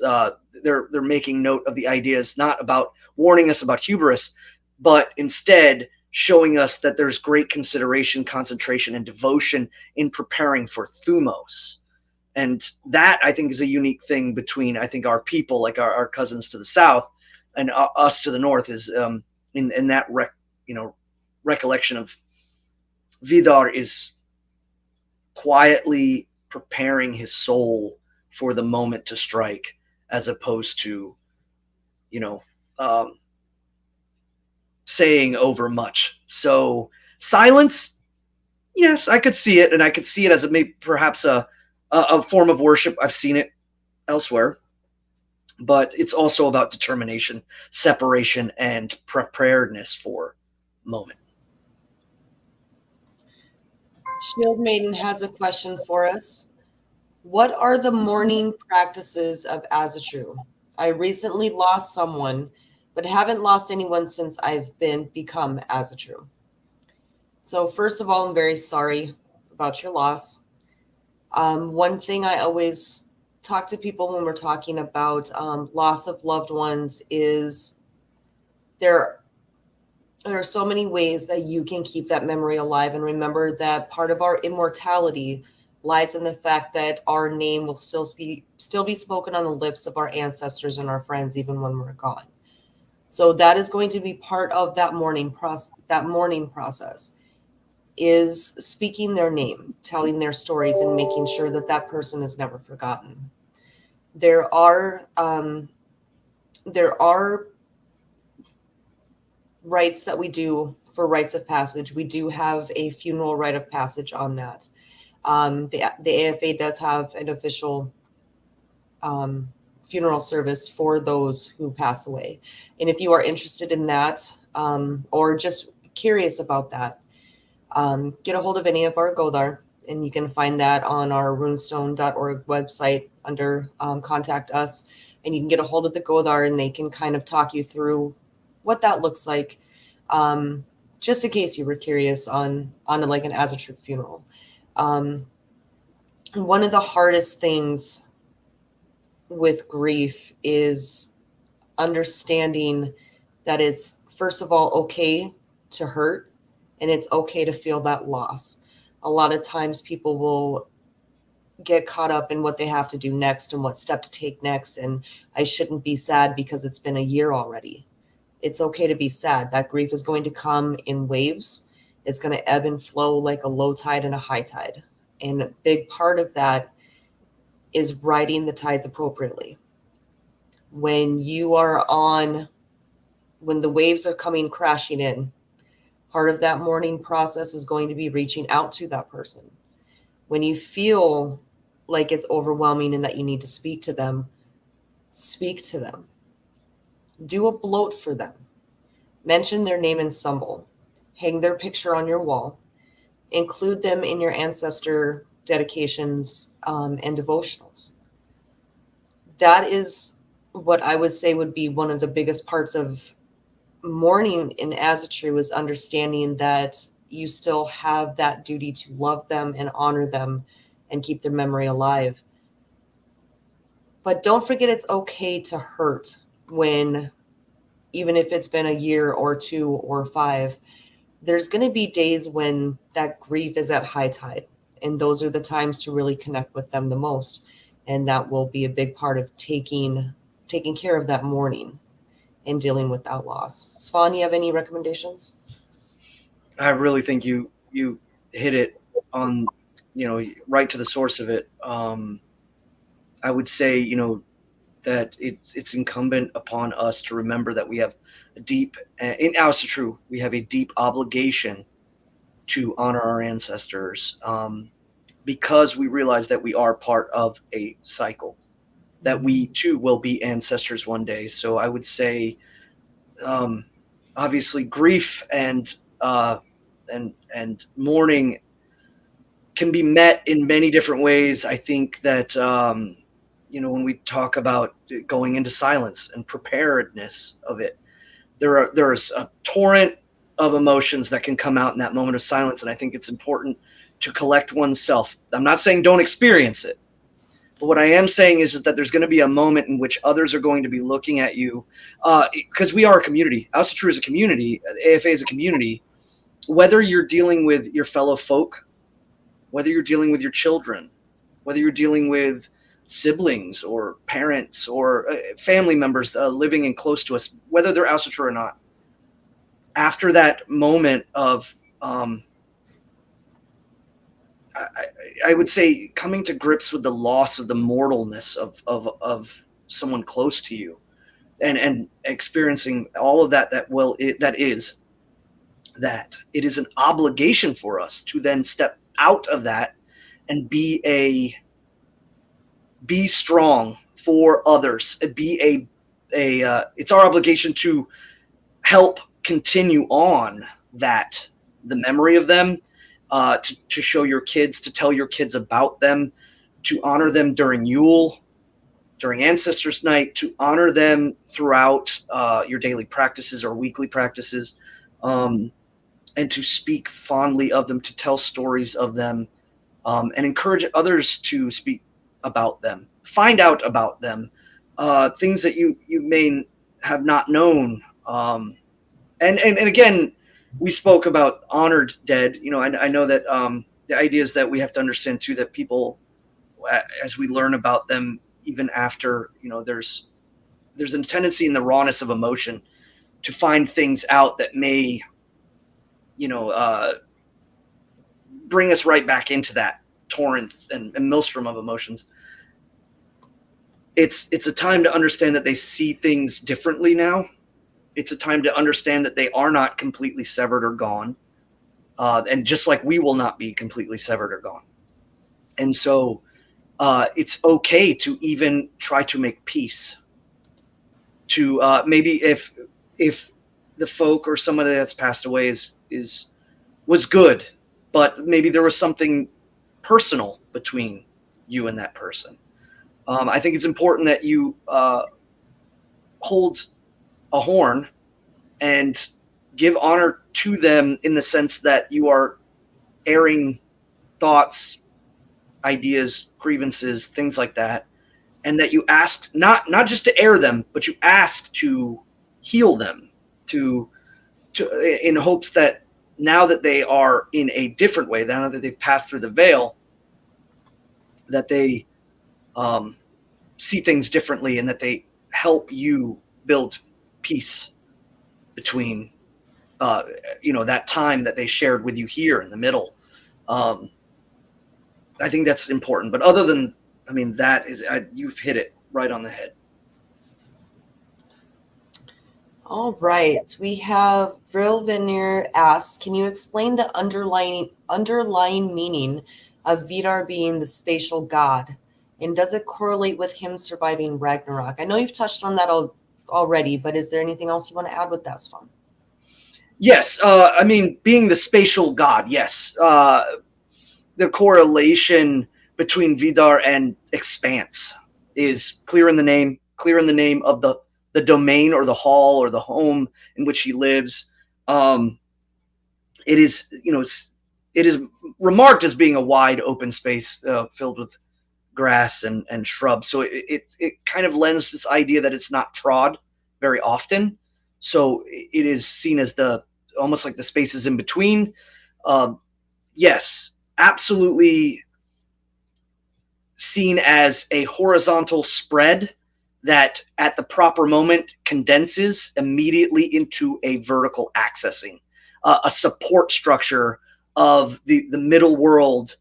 they're making note of the ideas, not about warning us about hubris, but instead showing us that there's great consideration, concentration, and devotion in preparing for Thumos. And that, I think, is a unique thing between, I think, our people, like our cousins to the south, and us to the north, is in that recollection of Víðarr is quietly preparing his soul for the moment to strike, as opposed to, saying over much. So silence, yes, I could see it, and I could see it as perhaps a form of worship. I've seen it elsewhere, but it's also about determination, separation, and preparedness for moment. Shield Maiden has a question for us. What are the mourning practices of Asatru? I recently lost someone, but haven't lost anyone since I've become Asatru. So first of all, I'm very sorry about your loss. One thing I always talk to people when we're talking about loss of loved ones is there are so many ways that you can keep that memory alive, and remember that part of our immortality lies in the fact that our name will still be spoken on the lips of our ancestors and our friends even when we're gone. So that is going to be part of that mourning process, is speaking their name, telling their stories, and making sure that that person is never forgotten. There are rites that we do for rites of passage. We do have a funeral rite of passage on that. The AFA does have an official funeral service for those who pass away. And if you are interested in that, or just curious about that, get a hold of any of our Godar, and you can find that on our runestone.org website under Contact Us, and you can get a hold of the Godar, and they can kind of talk you through what that looks like, just in case you were curious on like an Asatru funeral. One of the hardest things with grief is understanding that it's, first of all, okay to hurt, and it's okay to feel that loss. A lot of times people will get caught up in what they have to do next and what step to take next. And I shouldn't be sad because it's been a year already. It's okay to be sad. That grief is going to come in waves. It's going to ebb and flow like a low tide and a high tide. And a big part of that is riding the tides appropriately. When the waves are coming crashing in, part of that mourning process is going to be reaching out to that person. When you feel like it's overwhelming and that you need to speak to them, speak to them. Do a bloat for them. Mention their name and symbol. Hang their picture on your wall. Include them in your ancestor dedications and devotionals. That is what I would say would be one of the biggest parts of mourning in Asatru, is understanding that you still have that duty to love them and honor them and keep their memory alive. But don't forget, it's okay to hurt even if it's been a year or 2 or 5, there's going to be days when that grief is at high tide. And those are the times to really connect with them the most. And that will be a big part of taking care of that mourning and dealing with that loss. Svan, you have any recommendations? I really think you hit it on, right to the source of it. I would say, that it's incumbent upon us to remember that we have a deep, in Asatru, we have a deep obligation to honor our ancestors, because we realize that we are part of a cycle, that we too will be ancestors one day. So I would say, obviously, grief and mourning can be met in many different ways. I think that when we talk about going into silence and preparedness of it, there's a torrent of emotions that can come out in that moment of silence, and I think it's important to collect oneself. I'm not saying don't experience it, but what I am saying is that there's going to be a moment in which others are going to be looking at you, because we are a community. Asatru is a community. AFA is a community. Whether you're dealing with your fellow folk, whether you're dealing with your children, whether you're dealing with siblings or parents or family members living in close to us, whether they're Asatru or not, after that moment of, I would say, coming to grips with the loss of the mortalness of someone close to you, and experiencing all of that, that it is an obligation for us to then step out of that and be strong for others. It's our obligation to help continue on the memory of them, to show your kids, to tell your kids about them, to honor them during Yule, during Ancestors Night, to honor them throughout your daily practices or weekly practices, and to speak fondly of them, to tell stories of them, and encourage others to speak about them, find out about them, things that you may have not known. And again, we spoke about honored dead. I know that the idea is that we have to understand too that people, as we learn about them, even after, there's a tendency in the rawness of emotion to find things out that may, bring us right back into that torrent and maelstrom of emotions. It's a time to understand that they see things differently now. It's a time to understand that they are not completely severed or gone. And just like we will not be completely severed or gone. And so it's okay to even try to make peace. To maybe if the folk or somebody that's passed away was good, but maybe there was something personal between you and that person. I think it's important that you hold a horn and give honor to them in the sense that you are airing thoughts, ideas, grievances, things like that, and that you ask not just to air them, but you ask to heal them, to in hopes that now that they are in a different way, now that they've passed through the veil, that they see things differently, and that they help you build peace between that time that they shared with you here in the middle. I think that's important. But other than, that is, you've hit it right on the head. All right. We have Vilvenir asks, can you explain the underlying meaning of Víðarr being the spatial god? And does it correlate with him surviving Ragnarok? I know you've touched on that already, but is there anything else you want to add with that, Svan? Yes. Being the spatial god, yes. The correlation between Víðarr and expanse is clear in the name of the domain or the hall or the home in which he lives. It is remarked as being a wide open space filled with grass and shrubs. So it kind of lends this idea that it's not trod very often. So it is seen as almost like the spaces in between. Yes, absolutely seen as a horizontal spread that at the proper moment condenses immediately into a vertical accessing, a support structure of the middle world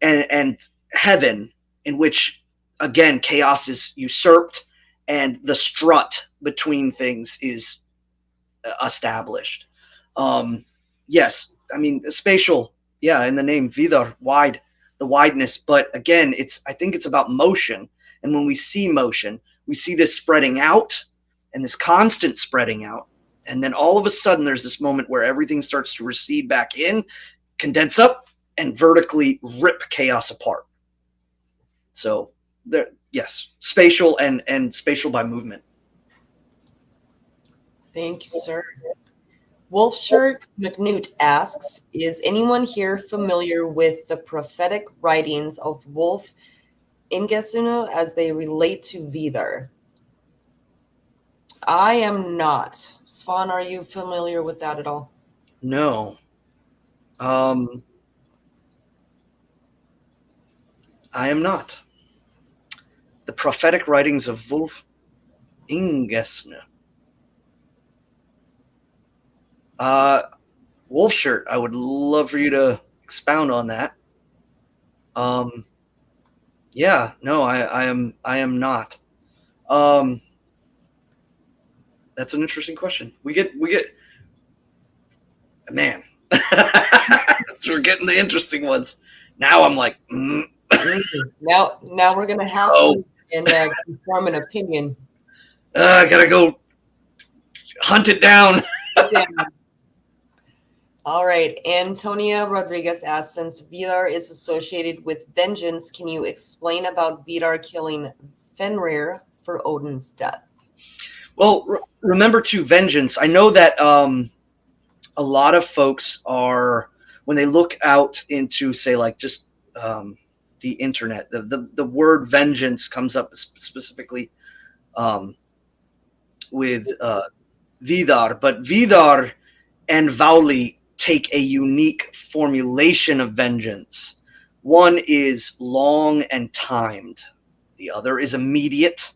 and heaven, in which again, chaos is usurped, and the strut between things is established. Yes, I mean, spatial, yeah, in the name, Víðarr, wide, the wideness. But again, I think it's about motion. And when we see motion, we see this spreading out and this constant spreading out. And then all of a sudden, there's this moment where everything starts to recede back in, condense up, and vertically rip chaos apart. So there, yes, spatial and spatial by movement. Thank you, sir. Wolfshirt McNewt asks, is anyone here familiar with the prophetic writings of Wolf Ingesunu as they relate to Víðarr? I am not. Svan, are you familiar with that at all? No. I am not. The prophetic writings of Wolf Ingesunu. Wolfshirt, I would love for you to expound on that. Yeah, no, I am not. That's an interesting question. We get, man, we're getting the interesting ones. Now I'm like, Now we're gonna have to and form an opinion. I gotta go hunt it down. Yeah. All right. Antonia Rodriguez asks, since Víðarr is associated with vengeance, can you explain about Víðarr killing Fenrir for Odin's death? Well, remember too, vengeance. I know that a lot of folks are, when they look out into, say, like just the internet, the word vengeance comes up specifically with Víðarr, but Víðarr and Váli take a unique formulation of vengeance. One is long and timed. The other is immediate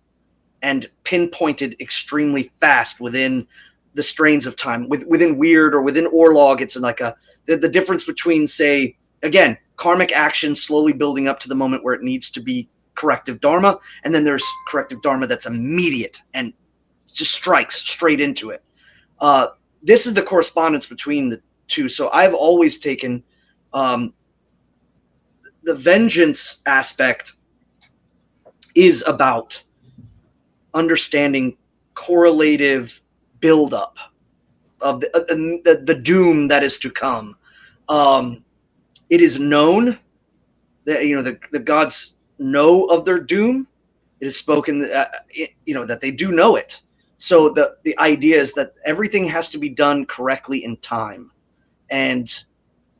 and pinpointed extremely fast within the strains of time. Within Weird or within Orlog, it's like the difference between, say, again, karmic action slowly building up to the moment where it needs to be corrective dharma, and then there's corrective dharma that's immediate and just strikes straight into it. This is the correspondence between the two. So I've always taken the vengeance aspect is about understanding correlative buildup of the doom that is to come. It is known that the gods know of their doom. It is spoken that they do know it. So the idea is that everything has to be done correctly in time, and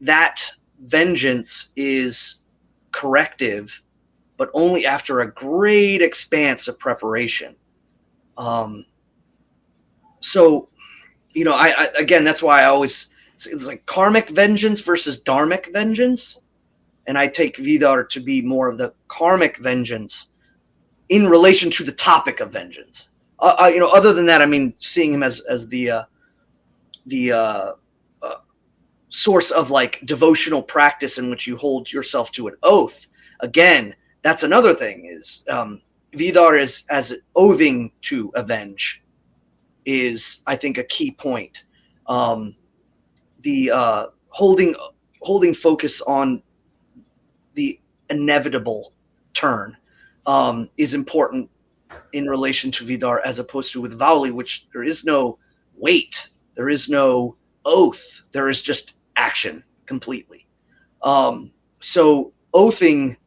that vengeance is corrective, but only after a great expanse of preparation. So, I again, that's why I always, it's like karmic vengeance versus dharmic vengeance, and I take Víðarr to be more of the karmic vengeance in relation to the topic of vengeance. Other than that, I mean, seeing him as the source of like devotional practice in which you hold yourself to an oath. Again, that's another thing is Víðarr is as oathing to avenge is, I think, a key point. The holding focus on the inevitable turn is important in relation to Víðarr, as opposed to with Váli, which there is no weight, there is no oath, there is just action completely. So oathing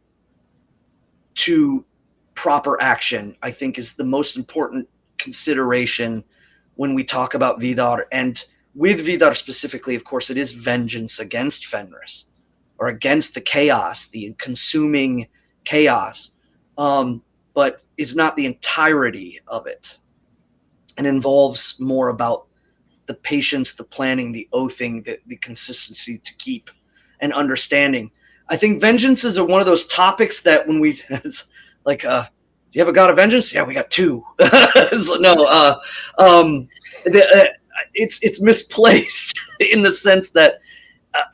to proper action, I think, is the most important consideration when we talk about Víðarr. And with Víðarr specifically, of course, it is vengeance against Fenris, or against the chaos, the consuming chaos, but is not the entirety of it, and involves more about the patience, the planning, the oathing, the consistency to keep, and understanding. I think vengeance is one of those topics that when we, it's like, do you have a god of vengeance? Yeah, we got two. So, no, it's misplaced in the sense that,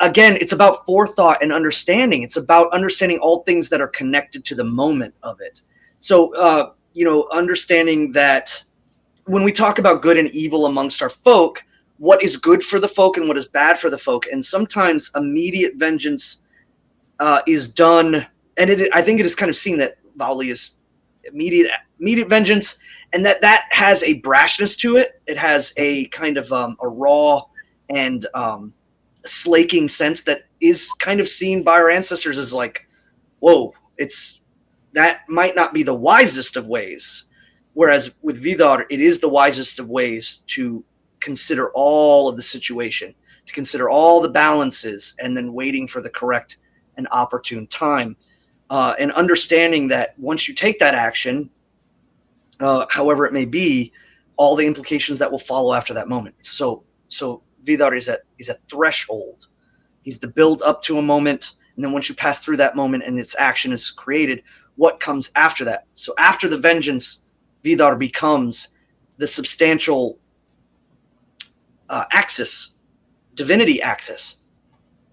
again, it's about forethought and understanding. It's about understanding all things that are connected to the moment of it. So, understanding that when we talk about good and evil amongst our folk, what is good for the folk and what is bad for the folk, and sometimes immediate vengeance is done, and I think it is kind of seen that Vowley is immediate vengeance, and that has a brashness to it. It has a kind of a raw and slaking sense that is kind of seen by our ancestors as like, whoa, that might not be the wisest of ways. Whereas with Víðarr, it is the wisest of ways to consider all of the situation, to consider all the balances, and then waiting for the correct and opportune time. And understanding that once you take that action, however it may be, all the implications that will follow after that moment. So Víðarr is a threshold. He's the build up to a moment, and then once you pass through that moment and its action is created, what comes after that? So after the vengeance, Víðarr becomes the substantial axis, divinity axis,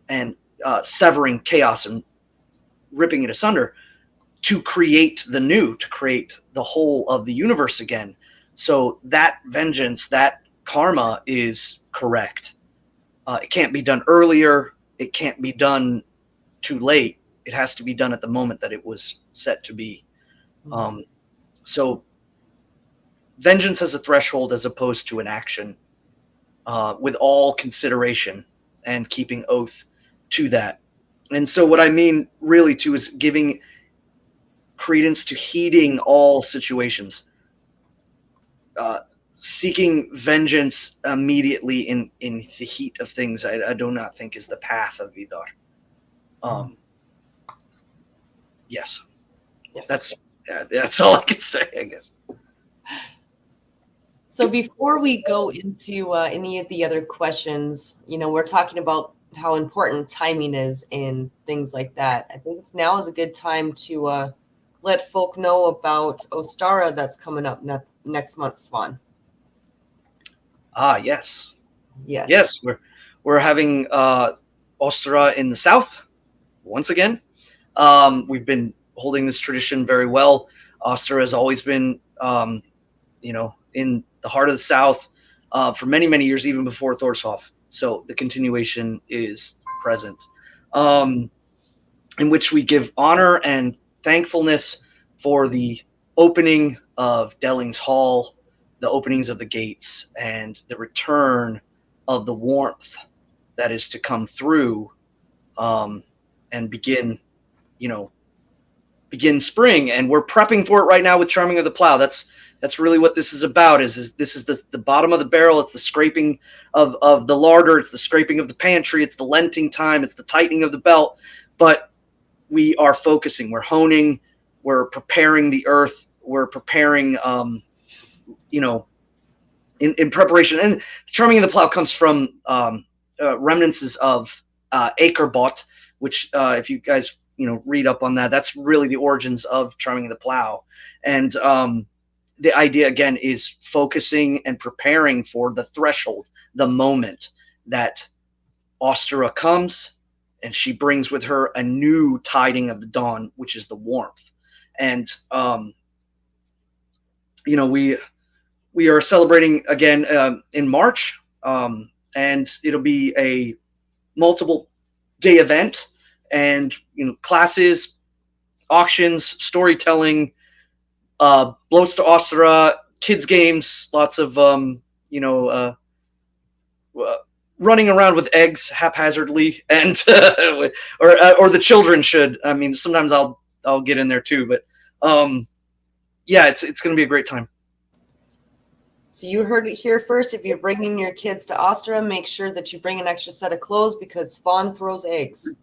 and severing chaos and ripping it asunder to create the new, to create the whole of the universe again. So that vengeance, that karma is correct. It can't be done earlier. It can't be done too late. It has to be done at the moment that it was set to be. So vengeance as a threshold as opposed to an action, with all consideration and keeping oath to that. And so what I mean really too is giving credence to heeding all situations, seeking vengeance immediately in the heat of things. I do not think is the path of Víðarr. Yes. That's all I can say, I guess. So before we go into any of the other questions, we're talking about how important timing is and things like that. I think now is a good time to let folk know about Ostara that's coming up next month, Svan. Yes. Yes. Yes, we're having Ostara in the south once again. We've been holding this tradition very well. Ostara has always been, in the heart of the south for many, many years, even before Thorshof. So the continuation is present, in which we give honor and thankfulness for the opening of Delling's Hall, the openings of the gates, and the return of the warmth that is to come through and begin spring. And we're prepping for it right now with Charming of the Plow. That's really what this is about. Is this is the bottom of the barrel. It's the scraping of the larder. It's the scraping of the pantry. It's the lenting time. It's the tightening of the belt. But we are focusing. We're honing. We're preparing the earth. We're preparing, in preparation. And Charming of the Plow comes from remnants of Acrebot, which if you guys read up on that, that's really the origins of Charming of the Plow. And the idea, again, is focusing and preparing for the threshold, the moment that Ostara comes, and she brings with her a new tiding of the dawn, which is the warmth. And, we are celebrating again in March, and it'll be a multiple day event, and classes, auctions, storytelling, blows to Ostara, kids games, lots of running around with eggs haphazardly, and or the children should. I mean, sometimes I'll get in there too, but it's going to be a great time. So you heard it here first. If you're bringing your kids to Ostara, make sure that you bring an extra set of clothes because Svan throws eggs.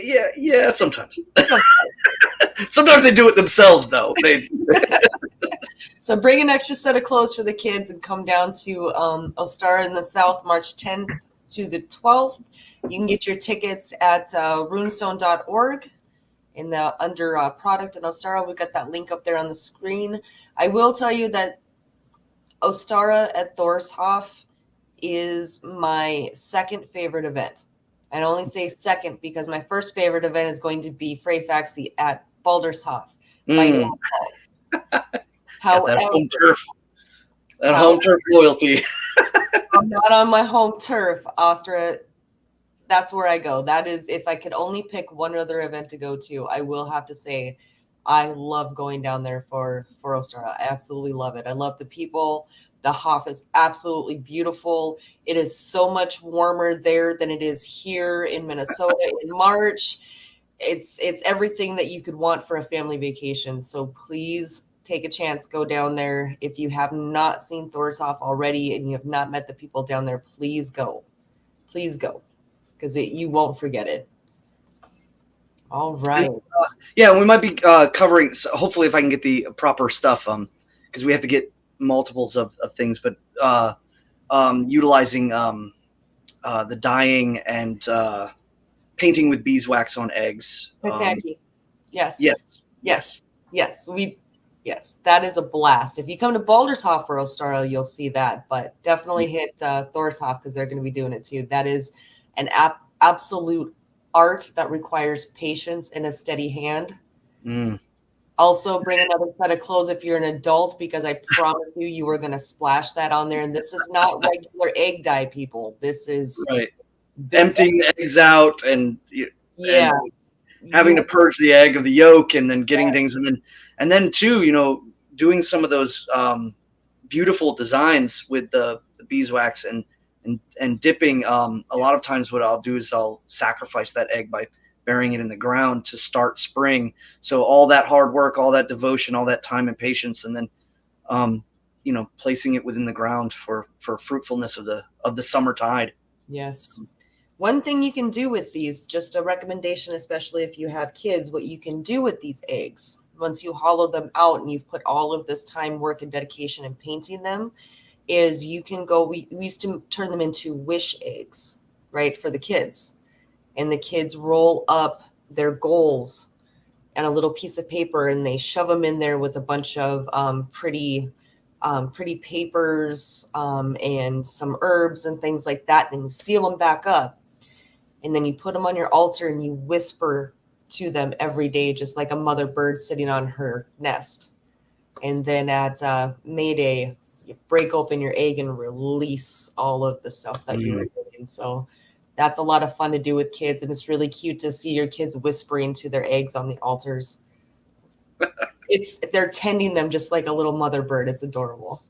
Yeah, sometimes. Sometimes they do it themselves, though. So bring an extra set of clothes for the kids and come down to Ostara in the South, March 10th to the 12th. You can get your tickets at runestone.org under product in Ostara. We've got that link up there on the screen. I will tell you that Ostara at Thorshof is my second favorite event. I only say second because my first favorite event is going to be Freyfaxi at Baldershof. by Mm. default. Got that However, home turf. That how, home turf loyalty. I'm not on my home turf, Astra. That's where I go. That is, if I could only pick one other event to go to, I will have to say I love going down there for Ostara. I absolutely love it. I love the people. The Hof is absolutely beautiful. It is so much warmer there than it is here in Minnesota in March. It's everything that you could want for a family vacation. So please take a chance, go down there. If you have not seen Thorshof already and you have not met the people down there, please go. Please go, because you won't forget it. All right. Yeah, we might be covering. So hopefully, if I can get the proper stuff, because we have to get multiples of things, but utilizing the dyeing and painting with beeswax on eggs. Yes. Yes, Yes. Yes. Yes, that is a blast. If you come to Baldershof for Ostara, you'll see that, but definitely hit Thorshof because they're going to be doing it too. That is an absolute art that requires patience and a steady hand. Mm. Also, bring another set of clothes if you're an adult, because I promise you are going to splash that on there. And this is not regular egg dye, people. This is Right. Emptying the eggs out and yeah, having to purge the egg of the yolk and then getting things and then too, doing some of those beautiful designs with the beeswax and dipping. A lot of times what I'll do is I'll sacrifice that egg by burying it in the ground to start spring. So all that hard work, all that devotion, all that time and patience, and then placing it within the ground for fruitfulness of the summer tide. Yes. One thing you can do with these, just a recommendation, especially if you have kids, what you can do with these eggs, once you hollow them out and you've put all of this time, work, and dedication in painting them, is you can go, we used to turn them into wish eggs, right, for the kids. And the kids roll up their goals and a little piece of paper and they shove them in there with a bunch of pretty papers and some herbs and things like that. And you seal them back up. And then you put them on your altar and you whisper to them every day, just like a mother bird sitting on her nest. And then at May Day, you break open your egg and release all of the stuff that you were doing. So that's a lot of fun to do with kids. And it's really cute to see your kids whispering to their eggs on the altars. They're tending them just like a little mother bird. It's adorable.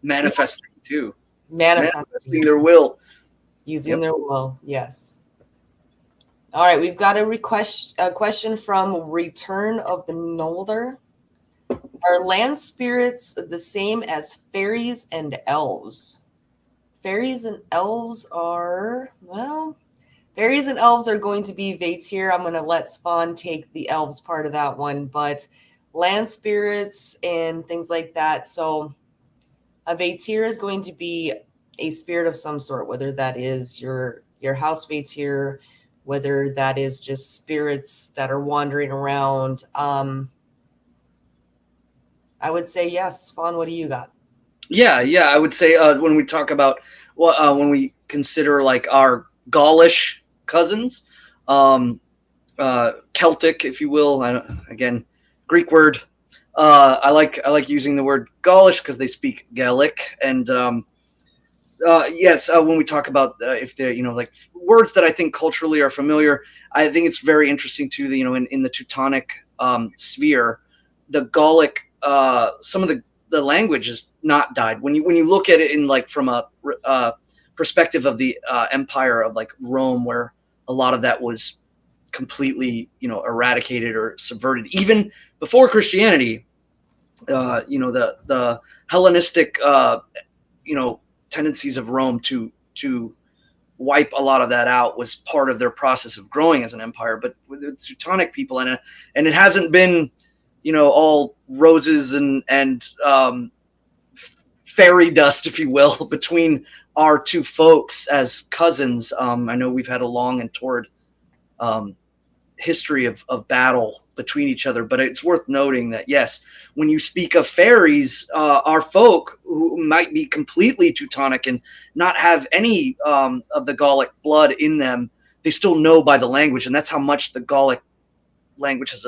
Manifesting too. Manifesting their will. Using their will, yes. All right, we've got a question from Return of the Nolder. Are land spirits the same as fairies and elves? Fairies and elves are going to be Vatir. I'm going to let Svan take the elves part of that one, but land spirits and things like that. So a Vatir is going to be a spirit of some sort, whether that is your house Vatir, whether that is just spirits that are wandering around. I would say yes. Fawn, what do you got? Yeah, I would say when we talk about when we consider like our Gaulish cousins, Celtic, if you will. Again, Greek word. I like using the word Gaulish because they speak Gaelic, and yes, when we talk about if they're like words that I think culturally are familiar, I think it's very interesting too. That in the Teutonic sphere, the Gallic some of the language is not died. When you look at it in like from a perspective of the empire of like Rome, where a lot of that was completely eradicated or subverted, even before Christianity. The Hellenistic tendencies of Rome to wipe a lot of that out was part of their process of growing as an empire. But with the Teutonic people, and it hasn't been all roses and fairy dust, if you will, between our two folks as cousins. I know we've had a long and torrid history of battle between each other, but it's worth noting that yes, when you speak of fairies, our folk who might be completely Teutonic and not have any of the Gallic blood in them, they still know by the language, and that's how much the Gallic language has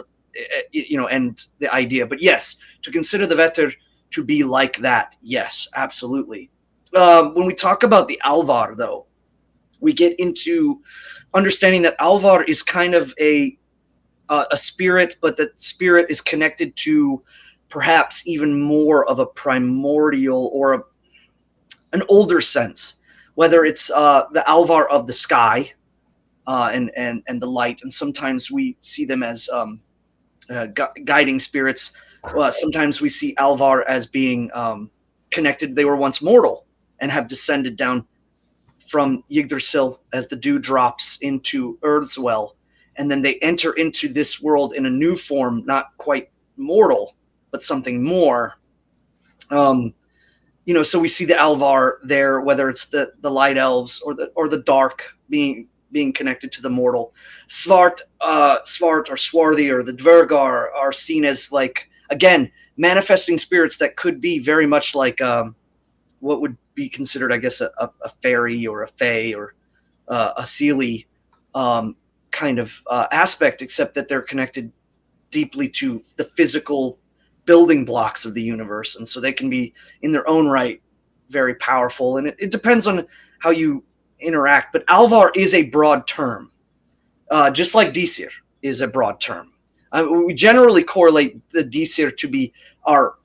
and the idea. But yes, to consider the Víðarr to be like that, yes, absolutely. When we talk about the Alvar, though, we get into understanding that Alvar is kind of a spirit, but that spirit is connected to perhaps even more of a primordial or an older sense, whether it's the Alvar of the sky and the light, and sometimes we see them as guiding spirits. Sometimes we see Alvar as being connected. They were once mortal and have descended down from Yggdrasil as the dew drops into Earth's well, and then they enter into this world in a new form, not quite mortal, but something more. So we see the Alvar there, whether it's the light elves or the dark being connected to the mortal. Svart or Swarthy or the Dvergar are seen as, like, again, manifesting spirits that could be very much like what would be considered, I guess, a fairy or a fae or a Seelie kind of aspect, except that they're connected deeply to the physical building blocks of the universe, and so they can be in their own right very powerful, and it depends on how you interact. But Alvar is a broad term, just like Disir is a broad term. We generally correlate the Disir to be our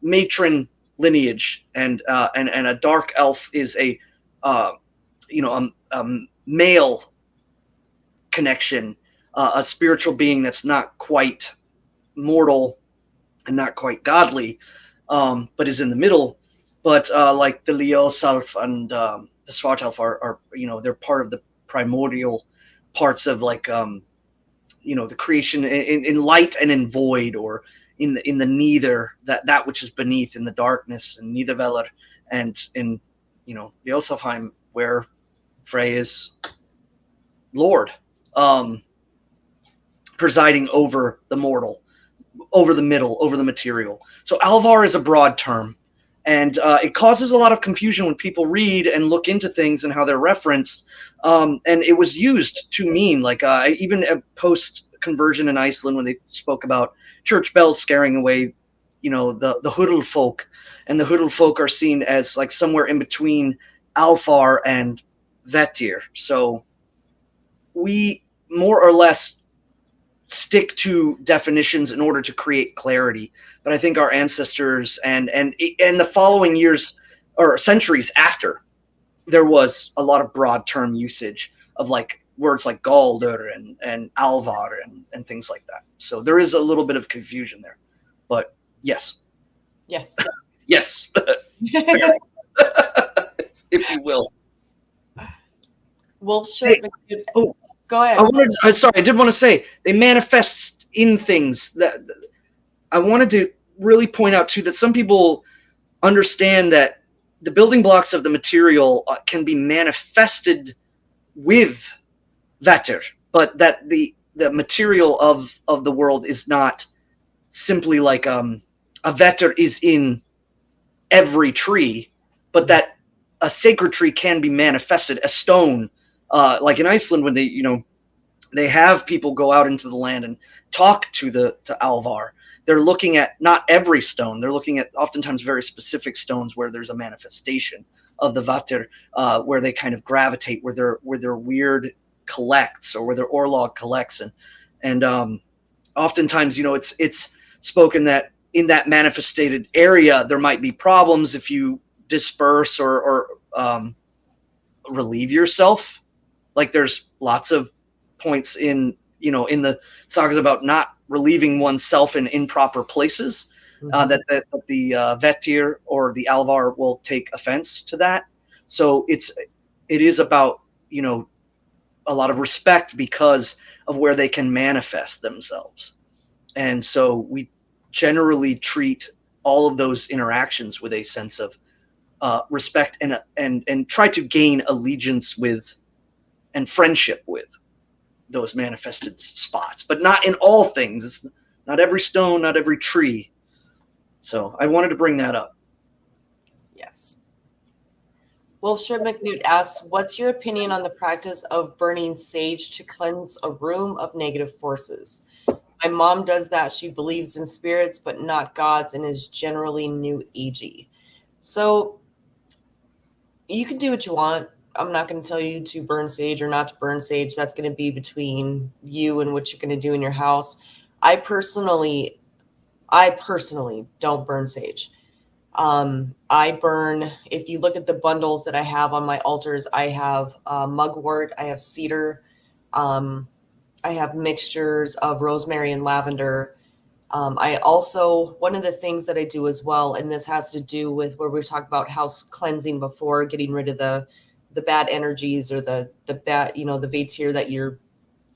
matron lineage, and a dark elf is a male connection, a spiritual being that's not quite mortal and not quite godly, but is in the middle. But like the Leosalf and the Svartalf are they're part of the primordial parts of, like, the creation in light and in void, or in the neither, that which is beneath, in the darkness, and Niederveller, and in Leosalfheim, where Frey is Lord, presiding over the mortal, over the middle, over the material. So Alvar is a broad term, and it causes a lot of confusion when people read and look into things and how they're referenced. And it was used to mean, like, even post-conversion in Iceland, when they spoke about church bells scaring away, the Hurul folk, and the Hurul folk are seen as, like, somewhere in between Alfar and Vettir. So we more or less stick to definitions in order to create clarity. But I think our ancestors and the following years or centuries after, there was a lot of broad term usage of, like, words like Galdur and Alvar and things like that. So there is a little bit of confusion there. But yes. Yes. Yes. If you will. Well, sure. Hey, go ahead. I did want to say they manifest in things. That I wanted to really point out too, that some people understand that the building blocks of the material can be manifested with Víðarr, but that the material of the world is not simply like a Víðarr is in every tree, but that a sacred tree can be manifested. A stone, like in Iceland, when they have people go out into the land and talk to Alvar. They're looking at not every stone. They're looking at oftentimes very specific stones where there's a manifestation of the Víðarr, where they kind of gravitate, where their weird collects, or where their Orlog collects, and oftentimes it's spoken that in that manifested area there might be problems if you disperse or relieve yourself. Like, there's lots of points in the sagas about not relieving oneself in improper places, that the Vettir or the Alvar will take offense to that. So it is about a lot of respect because of where they can manifest themselves, and so we generally treat all of those interactions with a sense of respect and try to gain allegiance with and friendship with those manifested spots, but not in all things. It's not every stone, not every tree. So I wanted to bring that up. Yes. Wolfshire McNewt asks, what's your opinion on the practice of burning sage to cleanse a room of negative forces? My mom does that. She believes in spirits, but not gods, and is generally new agey. So you can do what you want. I'm not going to tell you to burn sage or not to burn sage. That's going to be between you and what you're going to do in your house. I personally, I personally don't burn sage. I burn, if you look at the bundles that I have on my altars, I have mugwort, I have cedar, um, I have mixtures of rosemary and lavender. I also, one of the things that I do as well, and this has to do with where we talked about house cleansing before, getting rid of the bad energies or the bad, the vatir that you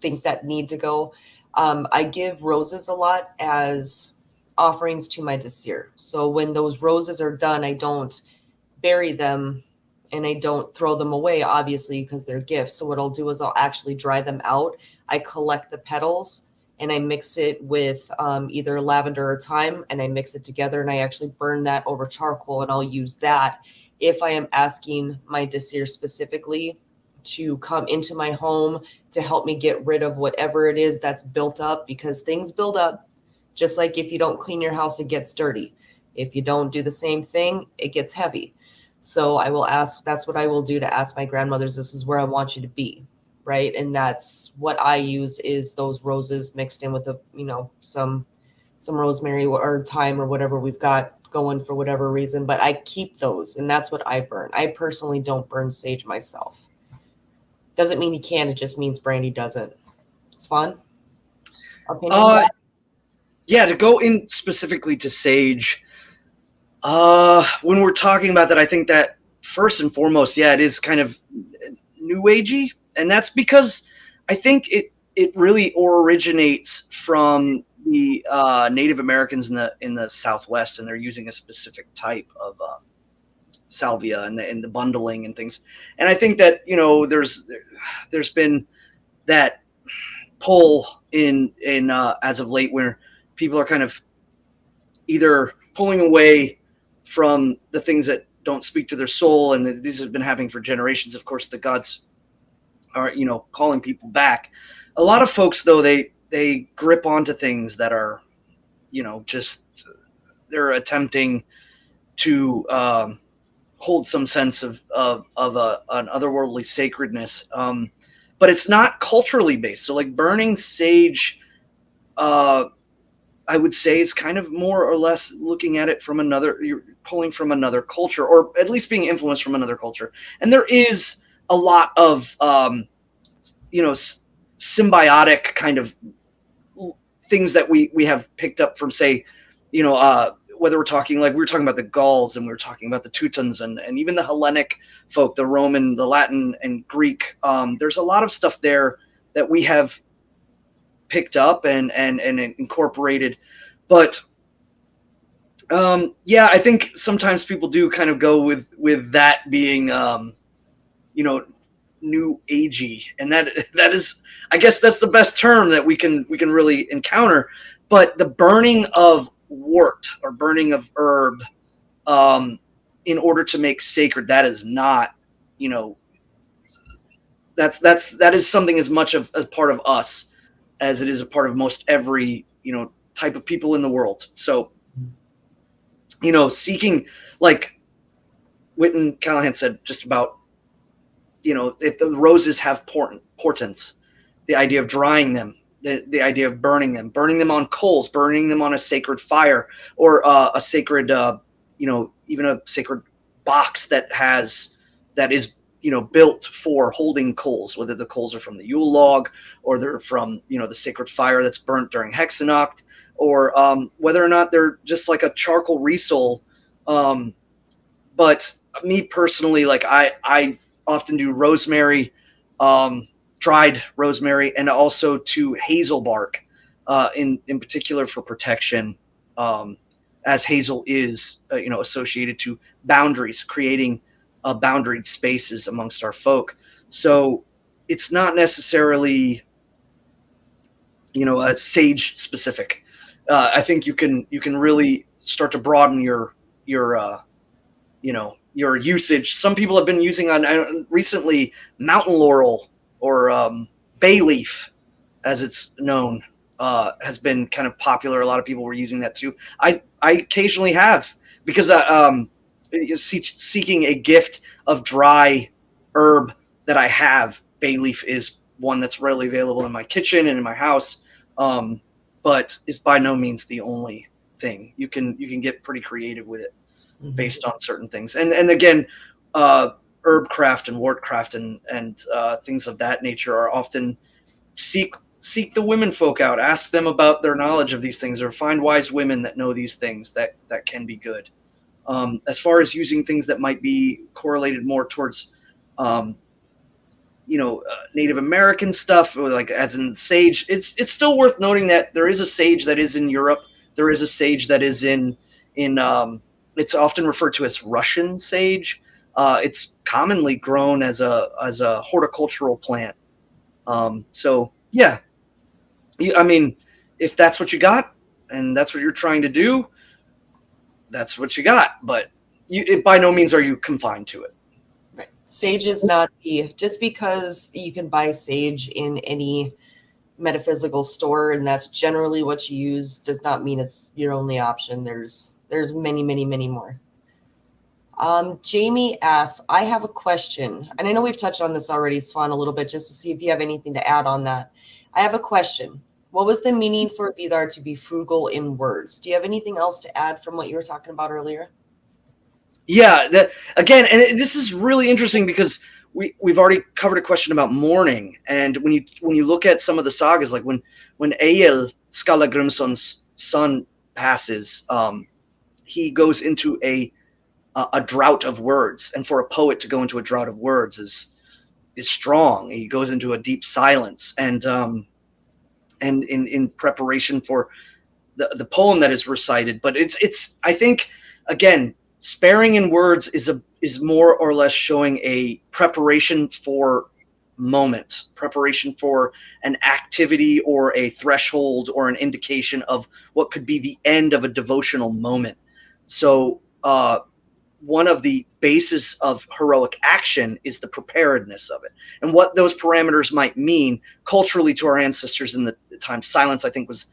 think that need to go. I give roses a lot as offerings to my desir. So when those roses are done, I don't bury them and I don't throw them away, obviously, because they're gifts. So what I'll do is I'll actually dry them out. I collect the petals and I mix it with either lavender or thyme, and I mix it together and I actually burn that over charcoal, and I'll use that if I am asking my desir specifically to come into my home to help me get rid of whatever it is that's built up, because things build up. Just like if you don't clean your house, it gets dirty. If you don't do the same thing, it gets heavy. So I will ask, that's what I will do to ask my grandmothers, this is where I want you to be, right? And that's what I use, is those roses mixed in with some rosemary or thyme or whatever we've got going for whatever reason. But I keep those, and that's what I burn. I personally don't burn sage myself. Doesn't mean you can, it just means Brandy doesn't. It's fun. Opinion? Uh, yeah, to go in specifically to sage, when we're talking about that, I think that first and foremost, yeah, it is kind of new agey, and that's because I think it really originates from the Native Americans in the Southwest, and they're using a specific type of salvia and the bundling and things. And I think that there's been that pull in as of late where people are kind of either pulling away from the things that don't speak to their soul, and these have been happening for generations. Of course, the gods are calling people back. A lot of folks, though, they grip onto things that are just they're attempting to hold some sense of an otherworldly sacredness, but it's not culturally based. So like burning sage, I would say, is kind of more or less looking at it from you're pulling from another culture, or at least being influenced from another culture. And there is a lot of symbiotic kind of things that we have picked up from, say, whether we're talking, like we were talking about the Gauls, and we were talking about the Teutons, and even the Hellenic folk, the Roman, the Latin, and Greek. There's a lot of stuff there that we have picked up and incorporated. But yeah, I think sometimes people do kind of go with that being new agey, and that is, I guess that's the best term that we can really encounter. But the burning of wort or burning of herb in order to make sacred, that is not, that is something as much of a part of us as it is a part of most every type of people in the world. So seeking, like Witan Callahan said, just about if the roses have portents, the idea of drying them, the idea of burning them on coals, burning them on a sacred fire, or a sacred even a sacred box that is built for holding coals, whether the coals are from the Yule log, or they're from the sacred fire that's burnt during Hexanacht, or whether or not they're just like a charcoal resole. But me personally, like I often do rosemary, dried rosemary, and also to hazel bark, in particular for protection, as hazel is associated to boundaries, creating boundaried spaces amongst our folk. So it's not necessarily a sage specific. I think you can really start to broaden your your usage. Some people have been using on recently mountain laurel, or bay leaf, as it's known. has been kind of popular. A lot of people were using that too. I occasionally have, because seeking a gift of dry herb that I have. Bay leaf is one that's readily available in my kitchen and in my house, but is by no means the only thing. You can get pretty creative with it based on certain things. And again, herb craft and wort craft and things of that nature are often seek the women folk out, ask them about their knowledge of these things, or find wise women that know these things that can be good. As far as using things that might be correlated more towards Native American stuff, or like as in sage, it's still worth noting that there is a sage that is in Europe. There is a sage that is in it's often referred to as Russian sage. It's commonly grown as a horticultural plant. So yeah, I mean, if that's what you got and that's what you're trying to do, that's what you got. But by no means are you confined to it. Right. Sage is not just because you can buy sage in any metaphysical store and that's generally what you use does not mean it's your only option. There's many, many, many more. Jamie asks, I have a question, and I know we've touched on this already, Svan, a little bit, just to see if you have anything to add on that. I have a question. What was the meaning for Víðarr to be frugal in words? Do you have anything else to add from what you were talking about earlier? Yeah, again, and this is really interesting because we've already covered a question about mourning, and when you look at some of the sagas, like when Egil, Skallagrimsson's son, passes, he goes into a drought of words, and for a poet to go into a drought of words is strong. He goes into a deep silence, and in preparation for the poem that is recited. But it's I think, again, sparing in words is more or less showing a preparation for moment, preparation for an activity or a threshold or an indication of what could be the end of a devotional moment. So one of the bases of heroic action is the preparedness of it, and what those parameters might mean culturally to our ancestors in the time. Silence, I think, was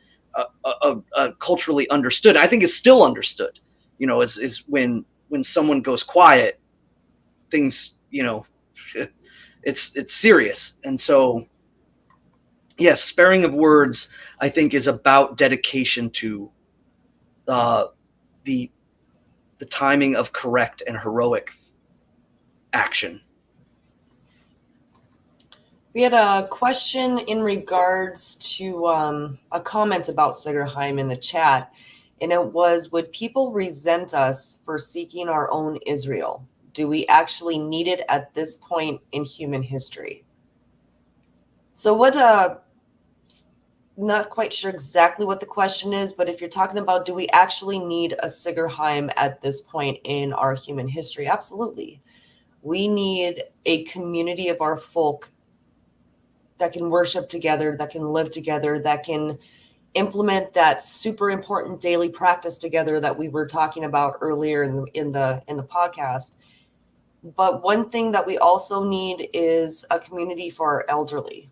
culturally understood. I think is still understood. Is when someone goes quiet, things, it's serious. And so, yes, sparing of words, I think, is about dedication to the timing of correct and heroic action. We had a question in regards to a comment about Sigerheim in the chat, and it was, would people resent us for seeking our own Israel? Do we actually need it at this point in human history? So not quite sure exactly what the question is, but if you're talking about, do we actually need a Sigerheim at this point in our human history? Absolutely. We need a community of our folk that can worship together, that can live together, that can implement that super important daily practice together that we were talking about earlier in the podcast. But one thing that we also need is a community for our elderly,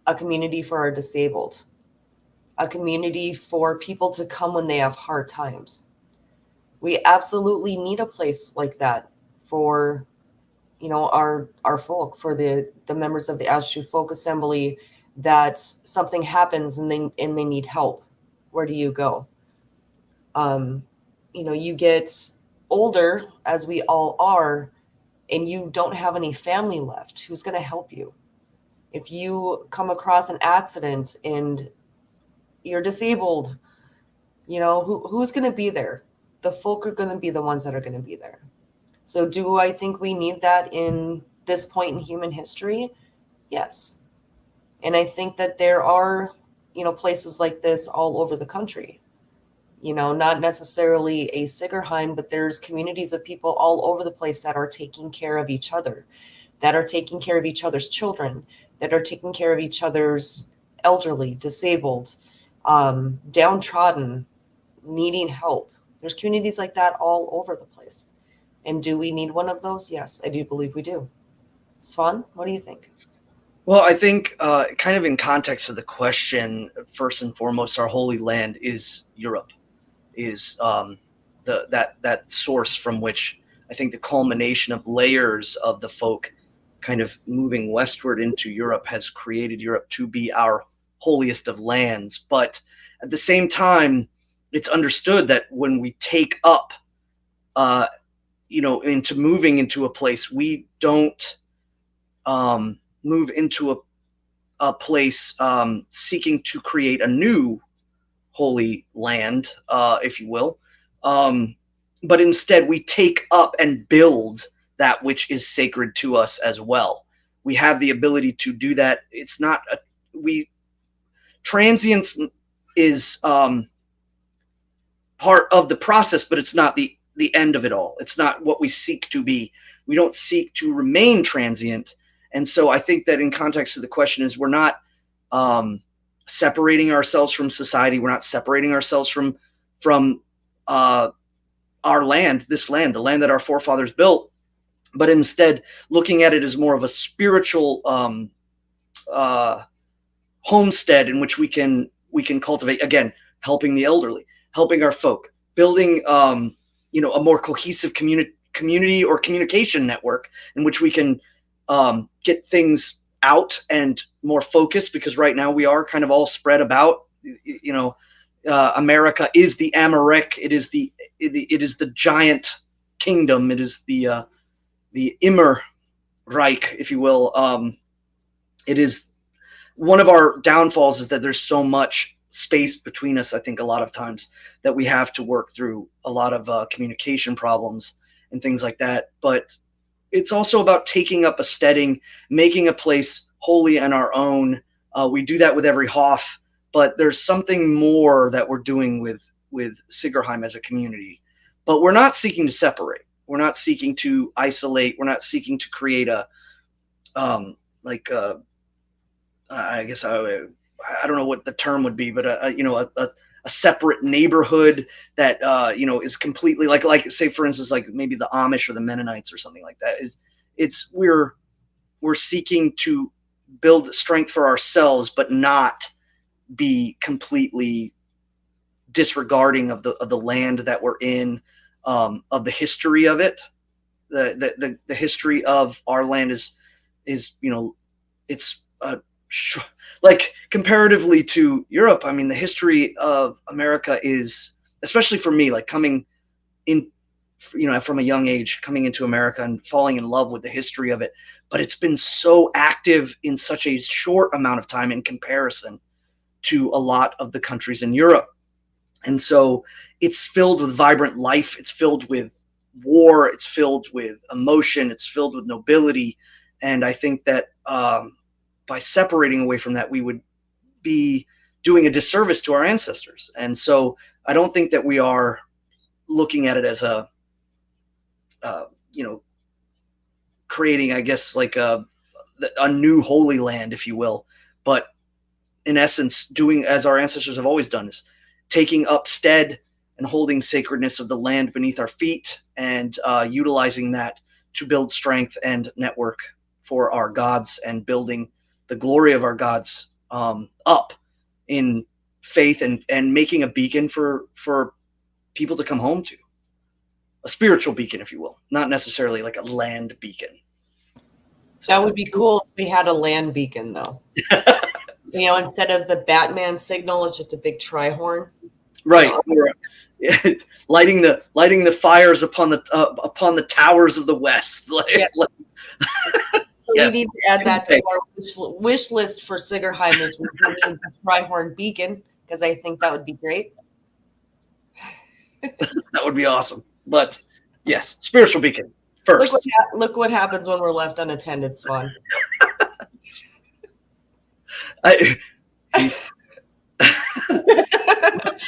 a community for our disabled, a community for people to come when they have hard times. We absolutely need a place like that for our folk, for the members of the Asatru Folk Assembly, that something happens and they need help. Where do you go? You get older, as we all are, and you don't have any family left. Who's going to help you? If you come across an accident and you're disabled, who's going to be there? The folk are going to be the ones that are going to be there. So do I think we need that in this point in human history? Yes. And I think that there are, places like this all over the country. Not necessarily a Sigerheim, but there's communities of people all over the place that are taking care of each other, that are taking care of each other's children, that are taking care of each other's elderly, disabled, downtrodden, needing help. There's communities like that all over the place. And do we need one of those? Yes, I do believe we do. Svan, what do you think? Well, I think kind of in context of the question, first and foremost, our Holy Land is Europe, is that source from which I think the culmination of layers of the folk kind of moving westward into Europe has created Europe to be our holiest of lands. But at the same time, it's understood that when we take up, uh, into moving into a place, we don't move into a place seeking to create a new holy land, if you will. But instead, we take up and build that which is sacred to us as well. We have the ability to do that. It's not a, we transience is part of the process, but it's not the end of it all. It's not what we seek to be. We don't seek to remain transient. And so I think that in context of the question is we're not separating ourselves from society. We're not separating ourselves from our land, this land, the land that our forefathers built, but instead looking at it as more of a spiritual homestead in which we can cultivate, again, helping the elderly, helping our folk, building a more cohesive community or communication network in which we can get things out and more focused, because right now we are kind of all spread about. America is the Amérique. It is the giant kingdom. It is the Immer Reich, if you will. It is one of our downfalls is that there's so much space between us. I think a lot of times that we have to work through a lot of communication problems and things like that. But it's also about taking up a steading, making a place holy on our own. We do that with every Hof, but there's something more that we're doing with Sigerheim as a community. But we're not seeking to separate. We're not seeking to isolate. We're not seeking to create I guess I don't know what the term would be, but a separate neighborhood that is completely like say for instance like maybe the Amish or the Mennonites or something like that. We're seeking to build strength for ourselves, but not be completely disregarding of the land that we're in, of the history of it. The history of our land is it's like comparatively to Europe. I mean, the history of America is, especially for me, like coming in, from a young age, coming into America and falling in love with the history of it. But it's been so active in such a short amount of time in comparison to a lot of the countries in Europe. And so it's filled with vibrant life. It's filled with war. It's filled with emotion. It's filled with nobility. And I think that by separating away from that, we would be doing a disservice to our ancestors. And so I don't think that we are looking at it as creating, I guess, like a new holy land, if you will. But in essence, doing as our ancestors have always done, is taking up stead and holding sacredness of the land beneath our feet, and utilizing that to build strength and network for our gods, and building the glory of our gods up in faith, and making a beacon for people to come home to. A spiritual beacon, if you will, not necessarily like a land beacon. So that would be cool if we had a land beacon, though. Instead of the Batman signal, it's just a big tri-horn. Right. Lighting the fires upon the towers of the west. So yes. We need to add that to our wish list for Sigerheim, is we need the tri-horn beacon, because I think that would be great. That would be awesome. But yes, spiritual beacon first. Look what happens when we're left unattended, Svan.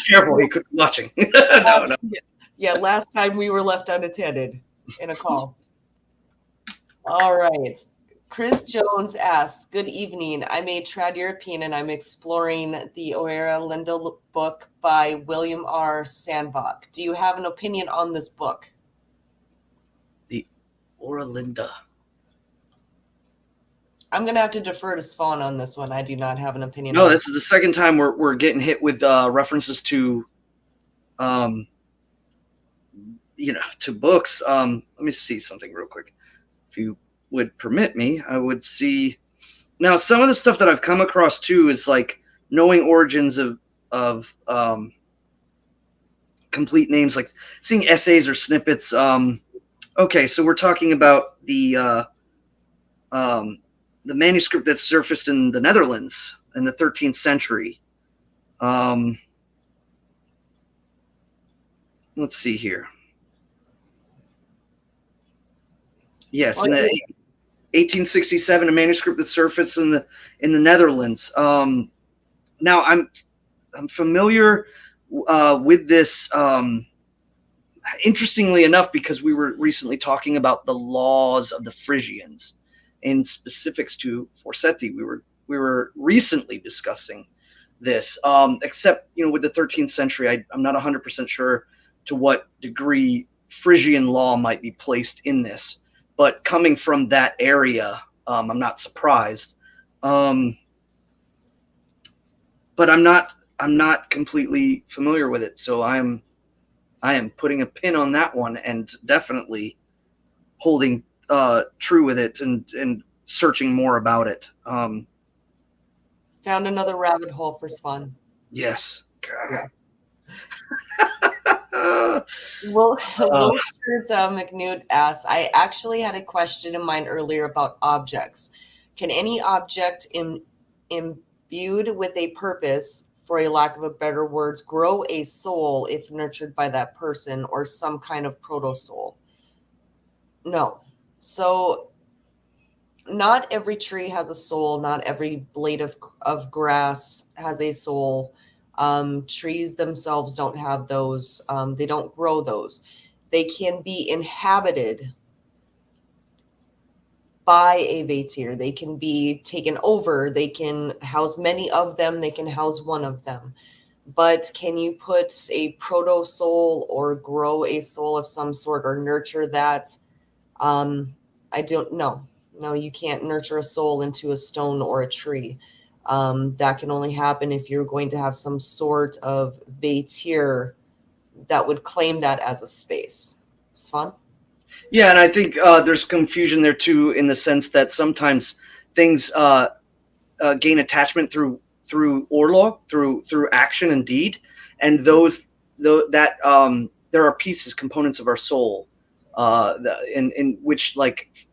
Careful, he could be watching. No. Yeah, last time we were left unattended in a call. All right. Chris Jones asks, good evening. I'm a trad European and I'm exploring the Oera Linda book by William R. Sandbach. Do you have an opinion on this book? The Oera Linda. I'm going to have to defer to Svan on this one. I do not have an opinion No, on this is the second time we're getting hit with references to, to books. Let me see something real quick. If you would permit me, I would see. Now, some of the stuff that I've come across too is like knowing origins of complete names, like seeing essays or snippets. Okay, so we're talking about the manuscript that surfaced in the Netherlands in the 13th century. Let's see here. Yes, in the 1867, a manuscript that surfaced in the Netherlands. Now I'm familiar with this. Interestingly enough, because we were recently talking about the laws of the Frisians, in specifics to Forseti, we were recently discussing this. Except with the 13th century, I'm not 100% sure to what degree Frisian law might be placed in this. But coming from that area, I'm not surprised. But I'm not completely familiar with it, so I am putting a pin on that one and definitely holding true with it and searching more about it. Found another rabbit hole for Svan. Yes. Yeah. Wilford McNewt asks, I actually had a question in mind earlier about objects. Can any object imbued with a purpose, for a lack of a better words, grow a soul if nurtured by that person or some kind of proto-soul? No. So not every tree has a soul. Not every blade of grass has a soul. Trees themselves don't have those. They don't grow those. They can be inhabited by a Víðarr. They can be taken over. They can house many of them. They can house one of them. But can you put a proto soul or grow a soul of some sort or nurture that? I don't know. No, you can't nurture a soul into a stone or a tree. That can only happen if you're going to have some sort of Víðarr that would claim that as a space. Svan? Yeah, and I think there's confusion there too, in the sense that sometimes things gain attachment through orlo, through action and deed, and there are pieces, components of our soul, in which like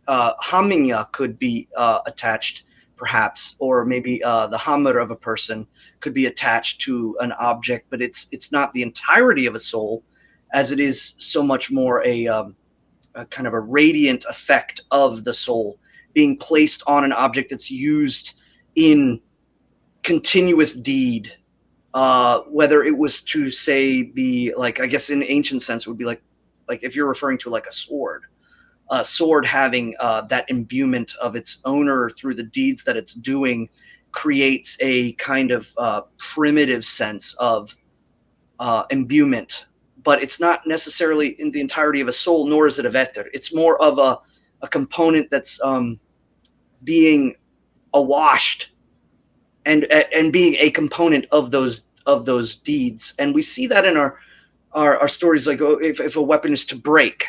haminya could be attached, perhaps, or maybe the hammer of a person could be attached to an object, but it's not the entirety of a soul, as it is so much more a kind of a radiant effect of the soul being placed on an object that's used in continuous deed, whether it was to say be like, I guess in ancient sense would be like if you're referring to like a sword having that imbuement of its owner through the deeds that it's doing, creates a kind of primitive sense of imbuement, but it's not necessarily in the entirety of a soul, nor is it a Víðarr. It's more of a component that's being awashed and being a component of those deeds. And we see that in our stories, like if a weapon is to break,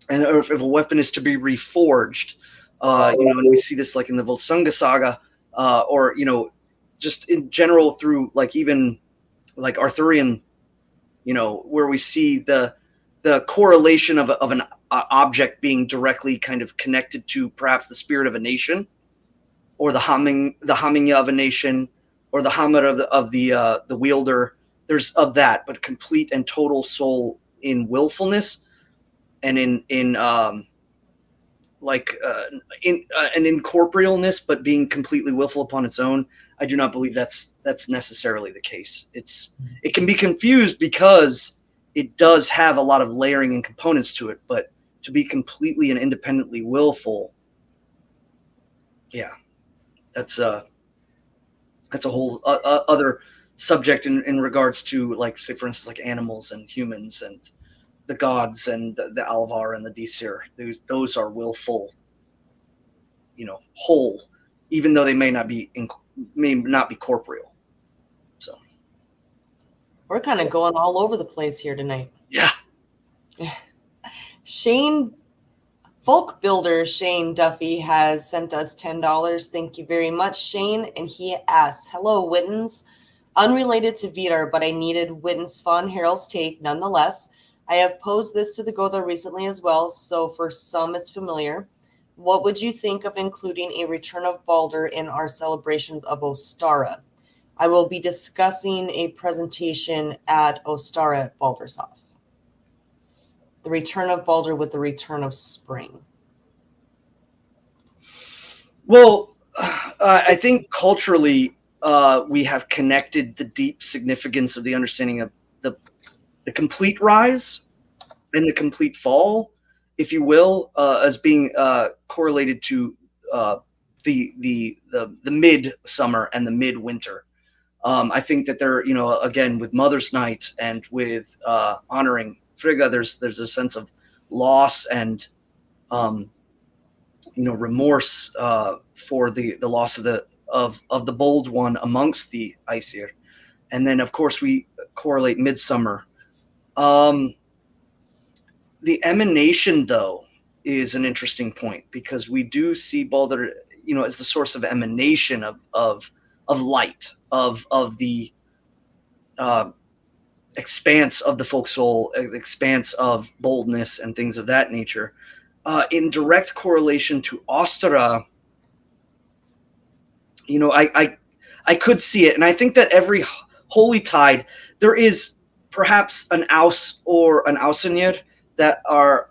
or if a weapon is to be reforged, and we see this like in the Volsunga saga, or just in general through like even like Arthurian, where we see the correlation of an object being directly kind of connected to perhaps the spirit of a nation, or the haminya of a nation, or the hammer of the wielder. There's of that, but complete and total soul in willfulness and in an incorporealness, but being completely willful upon its own. I do not believe that's necessarily the case. It can be confused because it does have a lot of layering and components to it, but to be completely and independently willful, yeah, that's a whole other subject in regards to, like, say for instance, like animals and humans and the gods and the Alvar and the Disir. Those are willful. whole, even though they may not be corporeal. So We're kind of going all over the place here tonight. yeah. Folk builder Shane Duffy has sent us $10. Thank you very much, Shane. And he asks, hello, Witans. Unrelated to Víðarr, but I needed Witan Svan Herul's take nonetheless. I have posed this to the Gothar recently as well, so for some it's familiar. What would you think of including a return of Baldur in our celebrations of Ostara? I will be discussing a presentation at Ostara at Baldurshof. The return of Baldur with the return of spring. Well, I think culturally we have connected the deep significance of the understanding of the complete rise and the complete fall, if you will, as being correlated to the mid-summer and the mid-winter. I think that there, again, with Mother's Night and with honoring Frigga, there's a sense of loss and remorse for the loss of the bold one amongst the Aesir. And then of course we correlate midsummer. The emanation though is an interesting point, because we do see Baldur as the source of emanation of light, of the expanse of the folk soul, expanse of boldness and things of that nature. In direct correlation to Ostara, I could see it, and I think that every holy tide there is perhaps an Aus or an Ausenir that are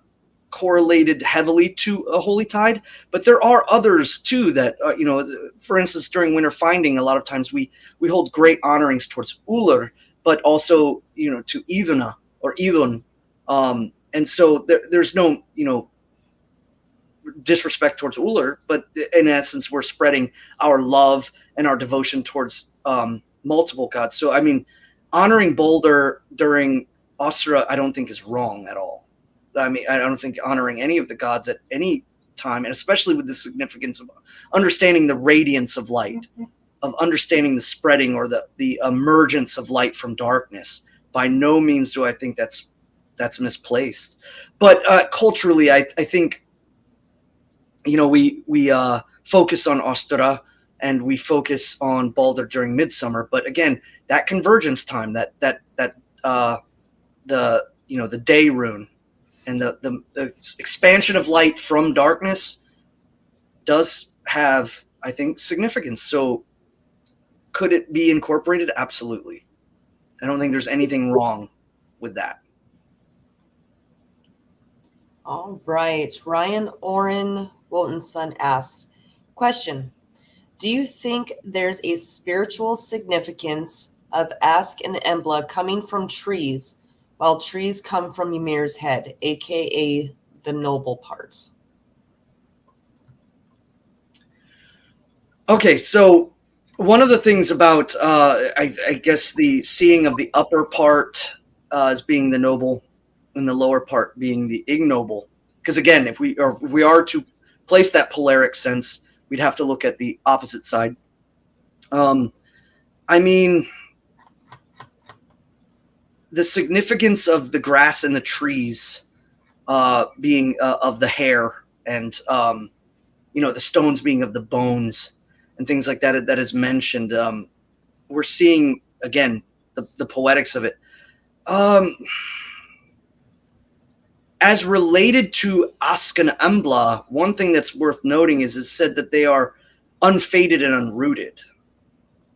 correlated heavily to a holy tide, but there are others too that for instance, during winter finding, a lot of times we hold great honorings towards Ullr, but also to Iduna or Idun, and so there's no disrespect towards Ullr, but in essence we're spreading our love and our devotion towards multiple gods. So I mean, honoring Baldur during Ostara I don't think is wrong at all. I mean, I don't think honoring any of the gods at any time, and especially with the significance of understanding the radiance of light, of understanding the spreading or the emergence of light from darkness, by no means do I think that's misplaced. But culturally I think we focus on Ostara and we focus on Baldur during midsummer, but again, that convergence time, the day rune and the expansion of light from darkness does have, I think, significance. So could it be incorporated? Absolutely. I don't think there's anything wrong with that. All right. Ryan Oren Wotan's son asks, question, do you think there's a spiritual significance of Ask and Embla coming from trees, while trees come from Ymir's head, aka the noble part? Okay, so one of the things about I guess the seeing of the upper part as being the noble and the lower part being the ignoble, because again, if we are to place that polaric sense, we'd have to look at the opposite side. I mean, the significance of the grass and the trees being of the hair, and the stones being of the bones and things like that is mentioned. We're seeing again the poetics of it. As related to Ask and Embla, one thing that's worth noting is said that they are unfaded and unrooted.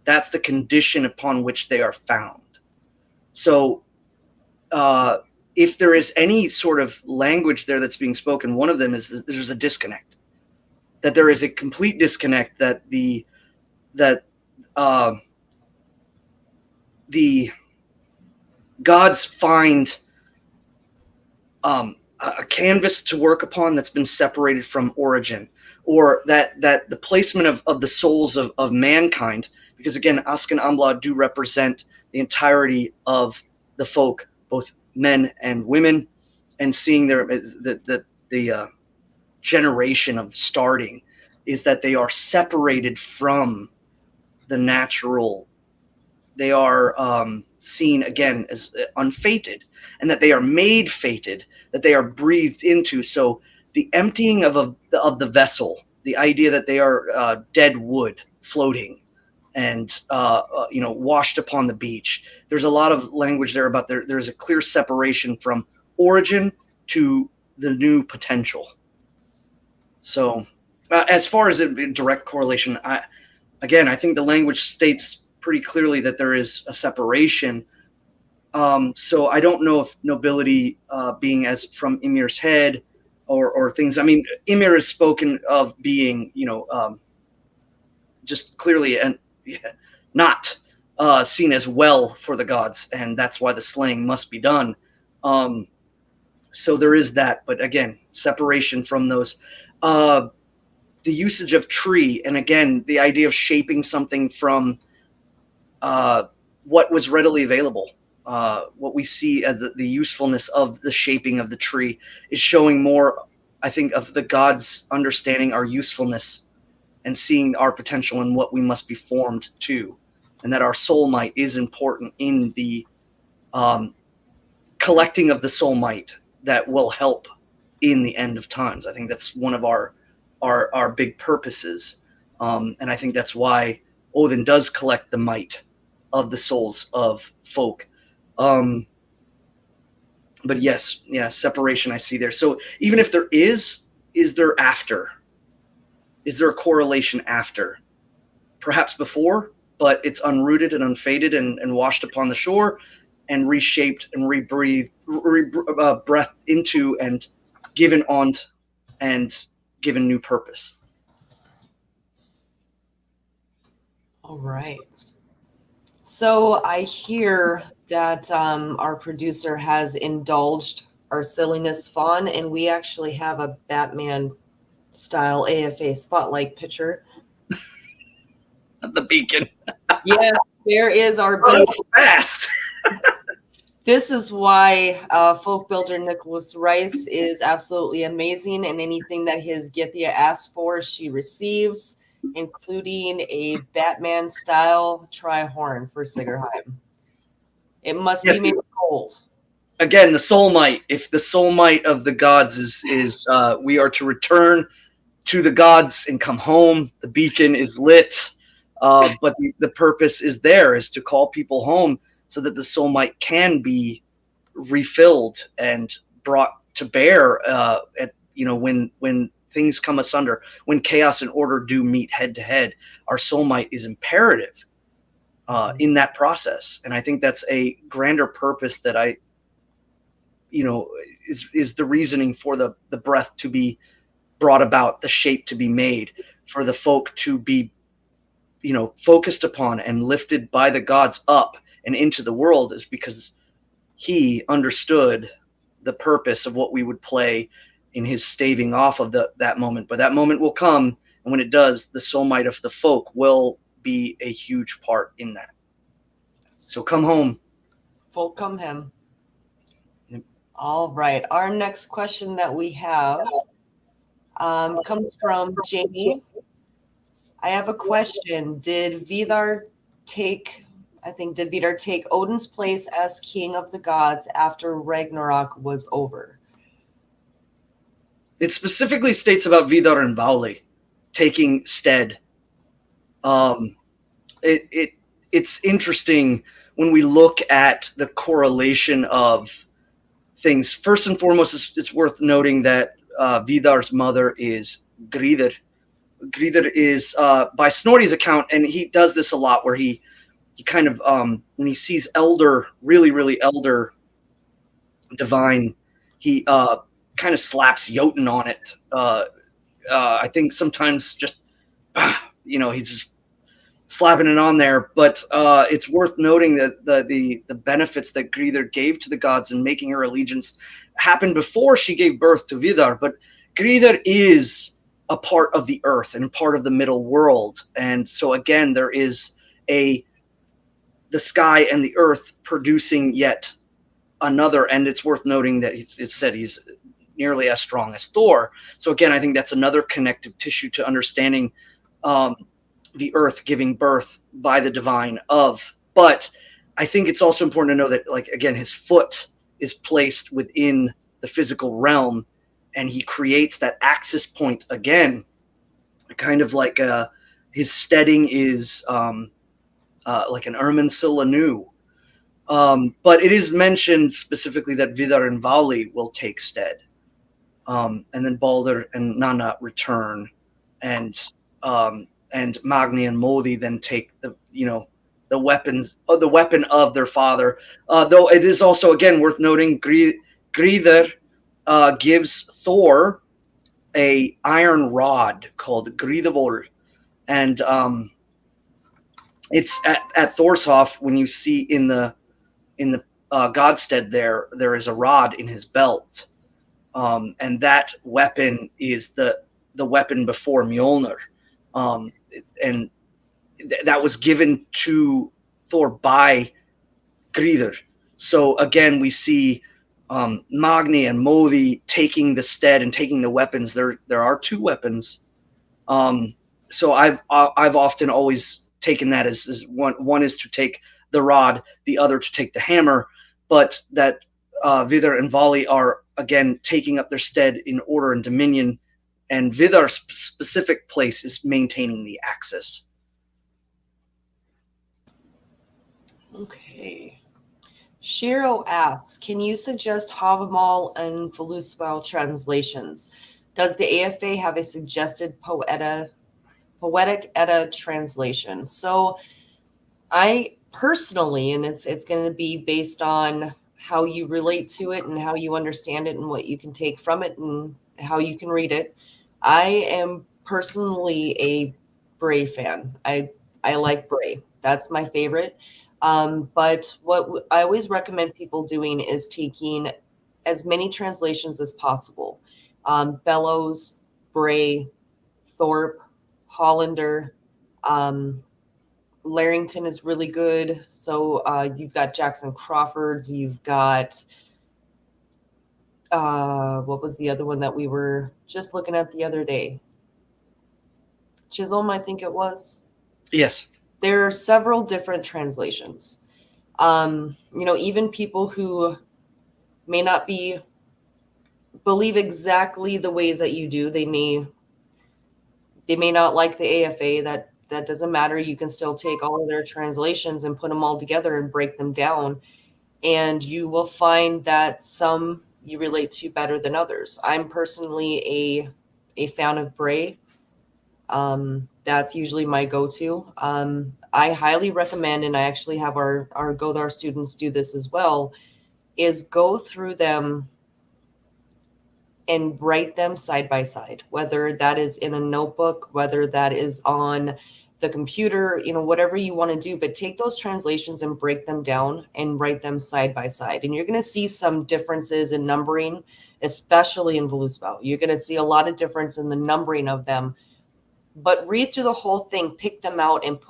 That's the condition upon which they are found. So if there is any sort of language there that's being spoken, one of them is that there's a disconnect. That there is a complete disconnect, that the gods find a canvas to work upon that's been separated from origin, or that the placement of the souls of mankind, because again, Ask and Embla do represent the entirety of the folk, both men and women, and seeing the generation of starting is that they are separated from the natural. They are seen again as unfated, and that they are made fated, that they are breathed into. So the emptying of the vessel, the idea that they are dead wood floating and washed upon the beach. There's a lot of language there about there's a clear separation from origin to the new potential. So as far as a direct correlation, I think the language states pretty clearly that there is a separation. So I don't know if nobility being as from Ymir's head or things. I mean, Ymir is spoken of being, just clearly and not seen as well for the gods, and that's why the slaying must be done. So there is that, but again, separation from those. The usage of tree, and again, the idea of shaping something from what was readily available. What we see as the usefulness of the shaping of the tree is showing more, I think, of the gods understanding our usefulness and seeing our potential and what we must be formed to, and that our soul might is important in the collecting of the soul might that will help in the end of times. I think that's one of our big purposes, and I think that's why Odin does collect the might of the souls of folk. But yes, separation I see there. So even if there is there after? Is there a correlation after? Perhaps before, but it's unrooted and unfaded and washed upon the shore and reshaped and rebreathed, breathed into and given on and given new purpose. All right. So I hear that our producer has indulged our silliness fun, and we actually have a Batman style AFA spotlight picture. The beacon. Yes, there is our Oh, beacon. that was fast. This is why folk builder Nicholas Rice is absolutely amazing, and anything that his Githia asks for, she receives, including a Batman style tri-horn for Sigerheim. It must Yes, be made of gold. Again, the soul might. If the soul might of the gods is we are to return to the gods and come home. The beacon is lit, but the purpose is to call people home so that the soul might can be refilled and brought to bear when things come asunder, when chaos and order do meet head to head. Our soul might is imperative in that process, and I think that's a grander purpose that is the reasoning for the breath to be brought about, the shape to be made, for the folk to be focused upon and lifted by the gods up and into the world, is because he understood the purpose of what we would play in his staving off of that moment. But that moment will come, and when it does, the soul might of the folk will be a huge part in that. So come home. Folk come him. Yep. All right. Our next question that we have comes from Jamie. I have a question. Did Víðarr take Odin's place as king of the gods after Ragnarok was over? It specifically states about Víðarr and Váli taking stead. It's interesting when we look at the correlation of things. First and foremost, it's worth noting that Víðarr's mother is Gríðr. Gríðr is, by Snorri's account, and he does this a lot, where he kind of, when he sees really elder divine, he kind of slaps Jotun on it. I think sometimes just, he's just slapping it on there. But it's worth noting that the benefits that Gríðr gave to the gods in making her allegiance happened before she gave birth to Víðarr. But Gríðr is a part of the earth and part of the middle world. And so again, there is the sky and the earth producing yet another. And it's worth noting that it's said he's, nearly as strong as Thor. So again, I think that's another connective tissue to understanding the earth giving birth by the divine of. But I think it's also important to know that, like, again, his foot is placed within the physical realm, and he creates that axis point again, kind of like his steading is like an Irminsul anew. But it is mentioned specifically that Víðarr and Vali will take stead, and then Baldur and Nanna return, and Magni and Modi then take the weapons, the weapon of their father. Though it is also again worth noting, Gríðr gives Thor a iron rod called Gríðavol, and it's at Thorshof when you see in the Godstead there is a rod in his belt, and that weapon is the weapon before Mjolnir, and that was given to Thor by Gríðr. So again, we see Magni and Modi taking the stead and taking the weapons. There are two weapons. So I've often always taken that as one is to take the rod, the other to take the hammer, but that Víðarr and Vali are again taking up their stead in order and dominion, and Víðarr's specific place is maintaining the axis. Okay. Shiro asks, can you suggest Havamal and Voluspa translations? Does the AFA have a suggested Poetic Edda translation? So I personally, and it's going to be based on how you relate to it and how you understand it and what you can take from it and how you can read it. I am personally a Bray fan. I like Bray. That's my favorite. But what I always recommend people doing is taking as many translations as possible. Bellows, Bray, Thorpe, Hollander, Larrington is really good. So you've got Jackson Crawford's, you've got what was the other one that we were just looking at the other day? Chisholm, I think it was. Yes. There are several different translations. Even people who may not believe exactly the ways that you do, they may not like the AFA. That doesn't matter. You can still take all of their translations and put them all together and break them down. And you will find that some you relate to better than others. I'm personally a fan of Bray. That's usually my go-to. I highly recommend, and I actually have our Godar students do this as well, is go through them and write them side by side, whether that is in a notebook, whether that is on the computer, whatever you want to do, but take those translations and break them down and write them side by side. And you're going to see some differences in numbering, especially in Voluspa. You're going to see a lot of difference in the numbering of them, but read through the whole thing, pick them out and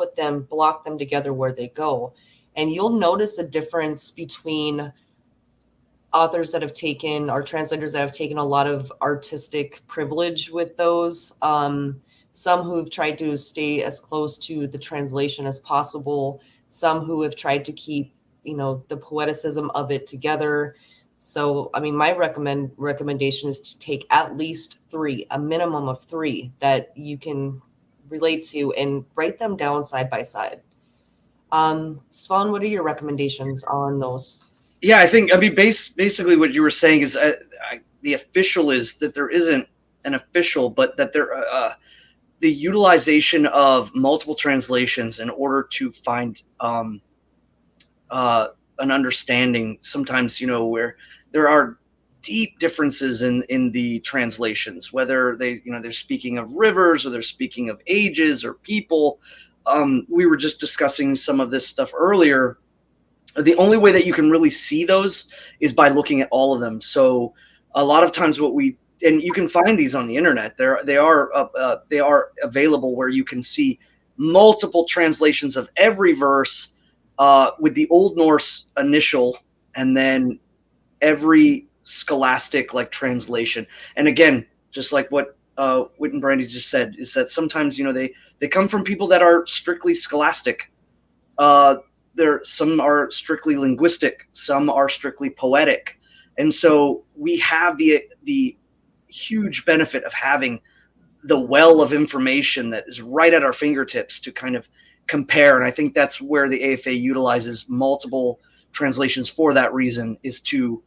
block them together where they go. And you'll notice a difference between authors that have taken, or translators that have taken a lot of artistic privilege with those. Some who've tried to stay as close to the translation as possible. Some who have tried to keep, the poeticism of it together. So, my recommendation is to take at least 3, a minimum of 3 that you can relate to, and write them down side by side. Svan, what are your recommendations on those? Yeah, I think, basically what you were saying is the official is that there isn't an official, but that the utilization of multiple translations in order to find an understanding, sometimes, where there are deep differences in the translations, whether they're speaking of rivers or they're speaking of ages or people. We were just discussing some of this stuff earlier. The only way that you can really see those is by looking at all of them. So a lot of times and you can find these on the internet. They are available where you can see multiple translations of every verse with the Old Norse initial, and then every scholastic like translation. And again, just like what Witan Brandy just said, is that sometimes they come from people that are strictly scholastic. Some are strictly linguistic, some are strictly poetic, and so we have the huge benefit of having the well of information that is right at our fingertips to kind of compare. And I think that's where the AFA utilizes multiple translations for that reason, is to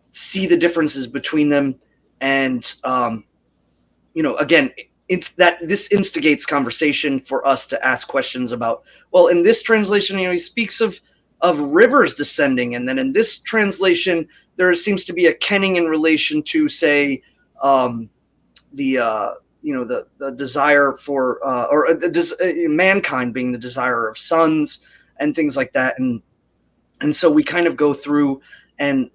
see the differences between them. And again, it's that this instigates conversation for us to ask questions about, well, in this translation, he speaks of rivers descending, and then in this translation there seems to be a kenning in relation to, say, the desire for mankind being the desire of sons and things like that. And so we kind of go through and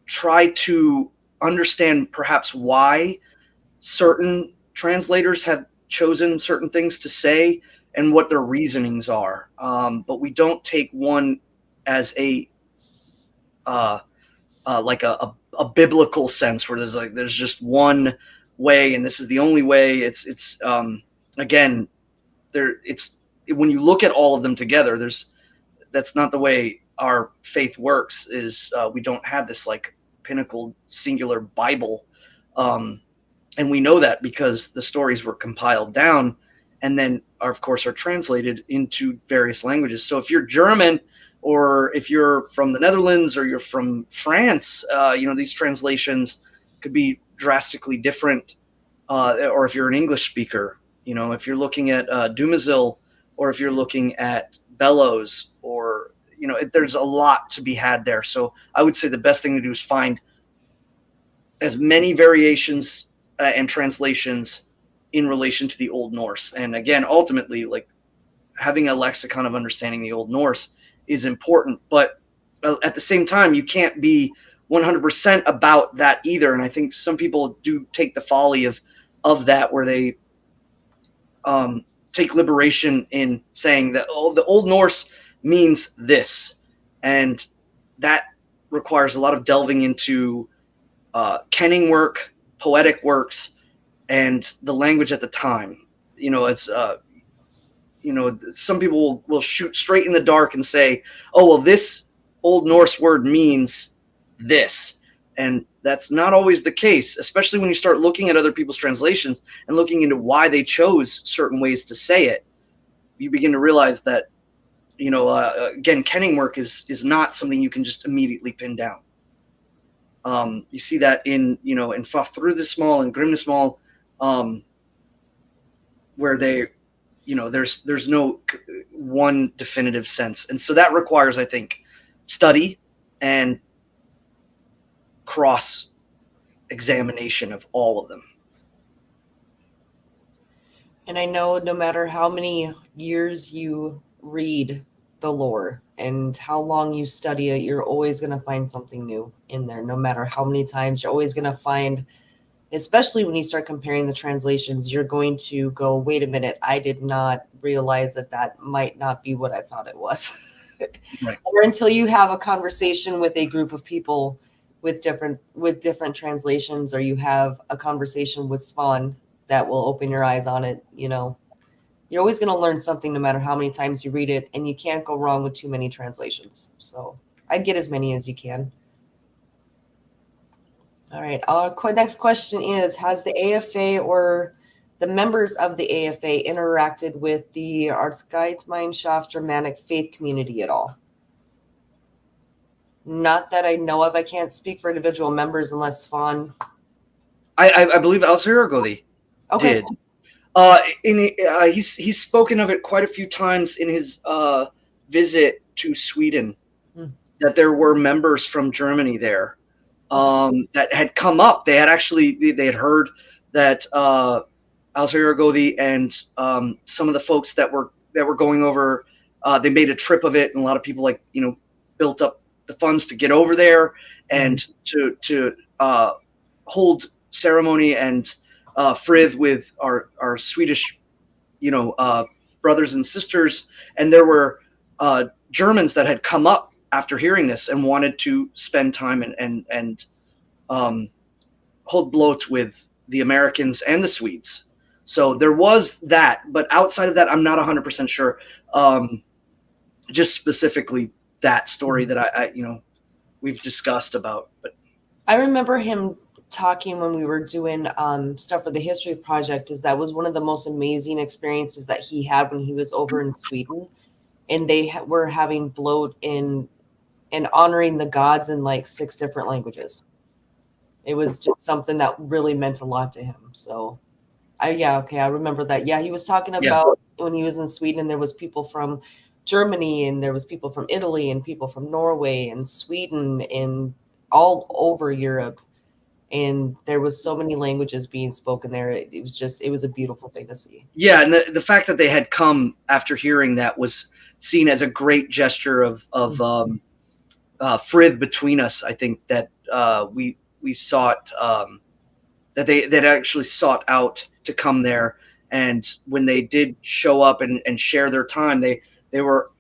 try to understand perhaps why certain translators have chosen certain things to say and what their reasonings are. But we don't take one as like a biblical sense where there's just one way and this is the only way. It's again, it's when you look at all of them together, that's not the way our faith works. Is we don't have this like pinnacle singular Bible, and we know that because the stories were compiled down and then of course are translated into various languages. So if you're German, or if you're from the Netherlands, or you're from France, these translations could be drastically different. Or if you're an English speaker, if you're looking at Dumazil, or if you're looking at Bellows, or there's a lot to be had there. So I would say the best thing to do is find as many variations and translations in relation to the Old Norse. And again, ultimately, like, having a lexicon of understanding the Old Norse is important, but at the same time, you can't be 100% about that either. And I think some people do take the folly of that, where they take liberation in saying that, oh, the Old Norse means this, and that requires a lot of delving into kenning work, poetic works, and the language at the time. Some people will shoot straight in the dark and say, oh, well, this Old Norse word means this. And that's not always the case, especially when you start looking at other people's translations and looking into why they chose certain ways to say it. You begin to realize that, again, kenning work is not something you can just immediately pin down. You see that in Fafhrudismal and Grimnismal, where they, there's no one definitive sense. And so that requires, I think, study and cross examination of all of them. And I know no matter how many years you read the lore and how long you study it, you're always going to find something new in there. No matter how many times, you're always going to find, especially when you start comparing the translations, you're going to go, wait a minute, I did not realize that might not be what I thought it was. Right. Or until you have a conversation with a group of people with different translations, or you have a conversation with Svan that will open your eyes on it. You're always going to learn something no matter how many times you read it, and you can't go wrong with too many translations. So I'd get as many as you can. All right. Our next question is, has the AFA or the members of the AFA interacted with the Artsgemeinschaft Germanic faith community at all? Not that I know of. I can't speak for individual members unless Svan. I believe Asatru Okay. did. He's spoken of it quite a few times in his visit to Sweden, that there were members from Germany there that had come up. They had heard that Asatru and some of the folks that were going over, they made a trip of it, and a lot of people built up the funds to get over there and to hold ceremony and frith with our Swedish, brothers and sisters. And there were Germans that had come up after hearing this and wanted to spend time and hold bloat with the Americans and the Swedes. So there was that, but outside of that, I'm not 100% sure. Just specifically that story that I we've discussed about. But I remember him talking when we were doing stuff for the history project, is that was one of the most amazing experiences that he had when he was over in Sweden, and they were having bloat in and honoring the gods in like 6 different languages. It was just something that really meant a lot to him. So I remember that. Yeah, he was talking yeah, about when he was in Sweden, and there was people from Germany, and there was people from Italy, and people from Norway and Sweden and all over Europe. And there was so many languages being spoken there. It was a beautiful thing to see. yeah, and the fact that they had come after hearing that was seen as a great gesture of frith between us. I think that we sought that they actually sought out to come there, and when they did show up and share their time,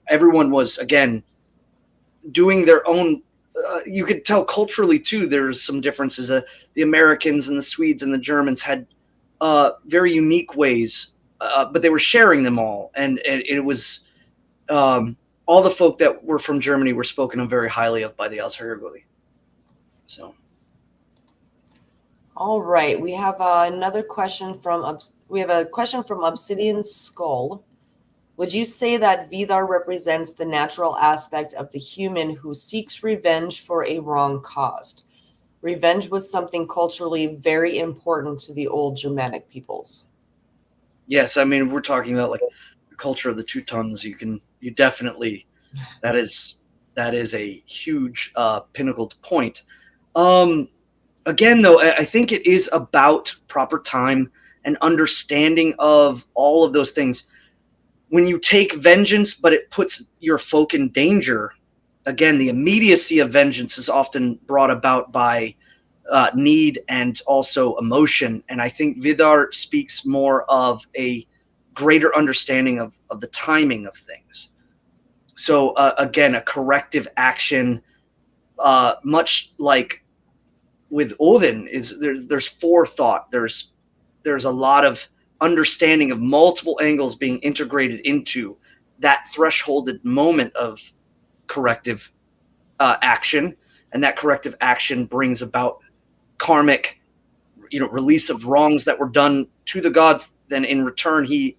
everyone was again doing their own. You could tell culturally too. There's some differences. The Americans and the Swedes and the Germans had very unique ways, but they were sharing them all, and it was all the folk that were from Germany were spoken of very highly of by the Asatru. So. All right, we have another question from Obsidian Skull. Would you say that Víðarr represents the natural aspect of the human who seeks revenge for a wrong caused? Revenge was something culturally very important to the old Germanic peoples. Yes, I mean, if we're talking about like the culture of the Teutons, you definitely that is a huge pinnacle point. Again, though, I think it is about proper time and understanding of all of those things. When you take vengeance, but it puts your folk in danger, again, the immediacy of vengeance is often brought about by need and also emotion. And I think Víðarr speaks more of a greater understanding of the timing of things. So again, a corrective action, much like with Odin, is there's forethought. There's a lot of understanding of multiple angles being integrated into that thresholded moment of corrective action, and that corrective action brings about karmic, release of wrongs that were done to the gods. Then in return, he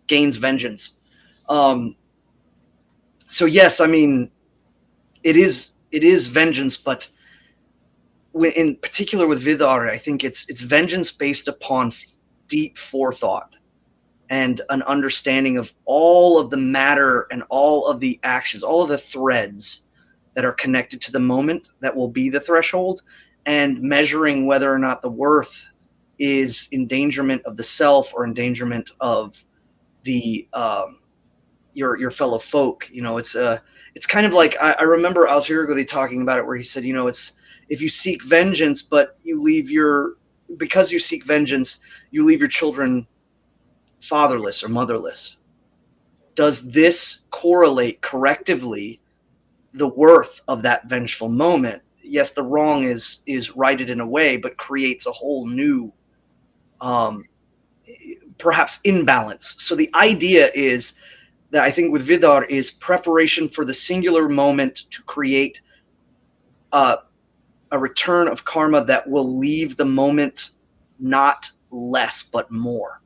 gains vengeance. So yes, I mean, it is vengeance, but in particular with Víðarr, I think it's vengeance based upon deep forethought and an understanding of all of the matter and all of the actions, all of the threads that are connected to the moment that will be the threshold, and measuring whether or not the worth is endangerment of the self or endangerment of the your fellow folk. It's kind of like I remember Asatru talking about it, where he said, it's if you seek vengeance, but because you seek vengeance, you leave your children fatherless or motherless. Does this correlate correctively the worth of that vengeful moment? Yes, the wrong is righted in a way, but creates a whole new perhaps imbalance. So the idea is that I think with Víðarr is preparation for the singular moment to create a return of karma that will leave the moment not less but more.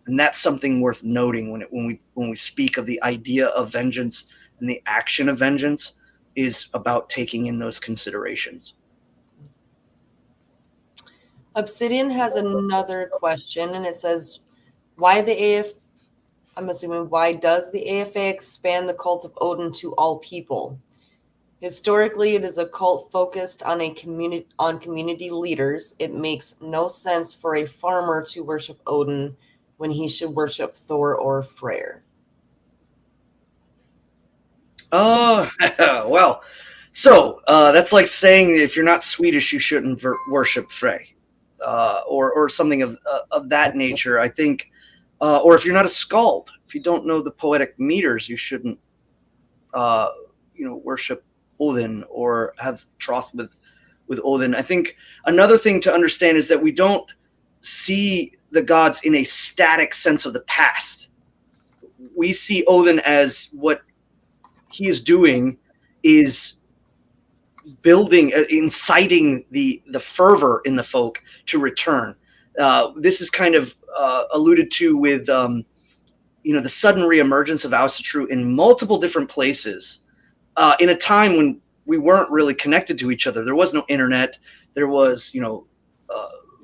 And that's something worth noting when we speak of the idea of vengeance, and the action of vengeance is about taking in those considerations. Obsidian has another question, and it says, I'm assuming, why does the AFA expand the cult of Odin to all people? Historically, it is a cult focused on community leaders. It makes no sense for a farmer to worship Odin when he should worship Thor or Freyr. Well, so that's like saying if you're not Swedish, you shouldn't worship Frey, or something of that nature. I think, or if you're not a skald, if you don't know the poetic meters, you shouldn't, worship Odin or have troth with Odin. I think another thing to understand is that we don't see the gods in a static sense of the past. We see Odin as what he is doing is building, inciting the fervor in the folk to return. This is kind of alluded to with the sudden reemergence of Asatru in multiple different places in a time when we weren't really connected to each other. There was no internet. There was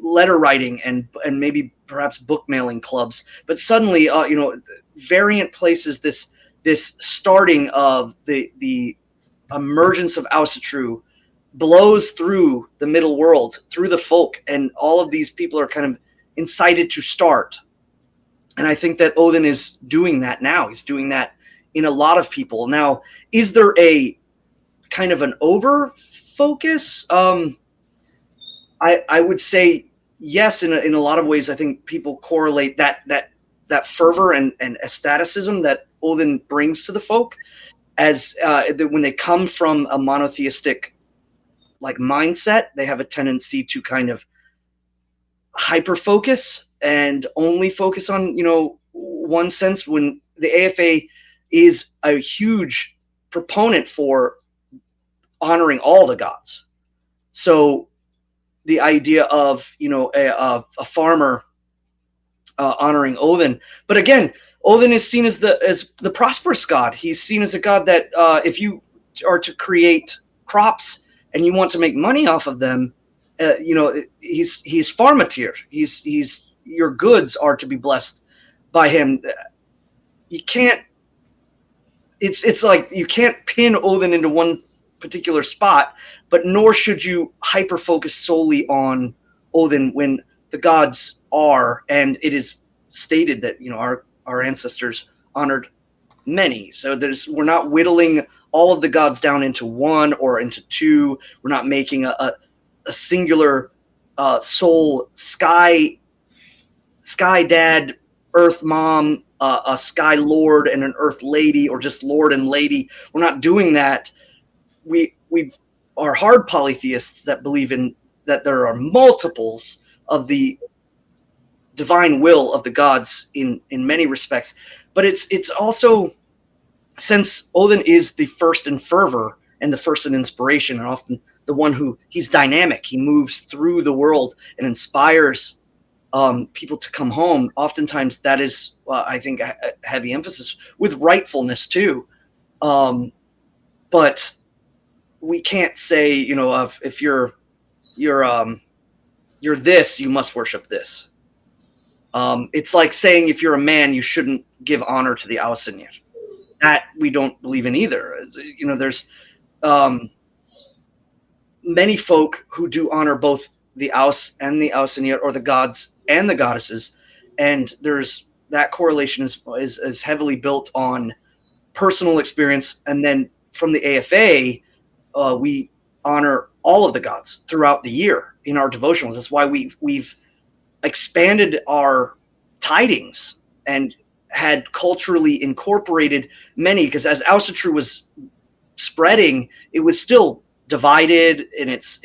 letter writing and maybe perhaps book mailing clubs. But suddenly, variant places, this starting of the emergence of Asatru blows through the middle world, through the folk, and all of these people are kind of incited to start. And I think that Odin is doing that now. He's doing that in a lot of people. Now, is there a kind of an over focus? I would say yes, in a lot of ways. I think people correlate that fervor and ecstaticism that Odin brings to the folk as when they come from a monotheistic mindset, they have a tendency to kind of hyper focus and only focus on one sense, when the AFA is a huge proponent for honoring all the gods. So the idea of a farmer honoring Odin, but again, Odin is seen as the prosperous god. He's seen as a god that if you are to create crops and you want to make money off of them, he's farmatir. He's your goods are to be blessed by him. You can't. It's like you can't pin Odin into one particular spot, but nor should you hyper focus solely on Odin when the gods are, and it is stated that our ancestors honored many. So we're not whittling all of the gods down into one or into two. We're not making a singular soul sky dad, earth mom, a sky lord and an earth lady, or just lord and lady. We're not doing that. We are hard polytheists that believe in that there are multiples of the divine will of the gods in many respects. But it's also, since Odin is the first in fervor and the first in inspiration, and often the one who, he's dynamic, he moves through the world and inspires people to come home. Oftentimes that is, I think, a heavy emphasis with rightfulness too. But we can't say, if you're this, you must worship this. It's like saying if you're a man, you shouldn't give honor to the Ausinir. That we don't believe in either. There's many folk who do honor both the Aus and the Ausinir, or the gods and the goddesses, and there's that correlation is heavily built on personal experience. And then from the AFA, we honor all of the gods throughout the year in our devotionals. That's why we've expanded our tidings and had culturally incorporated many, because as Asatru was spreading, it was still divided and it's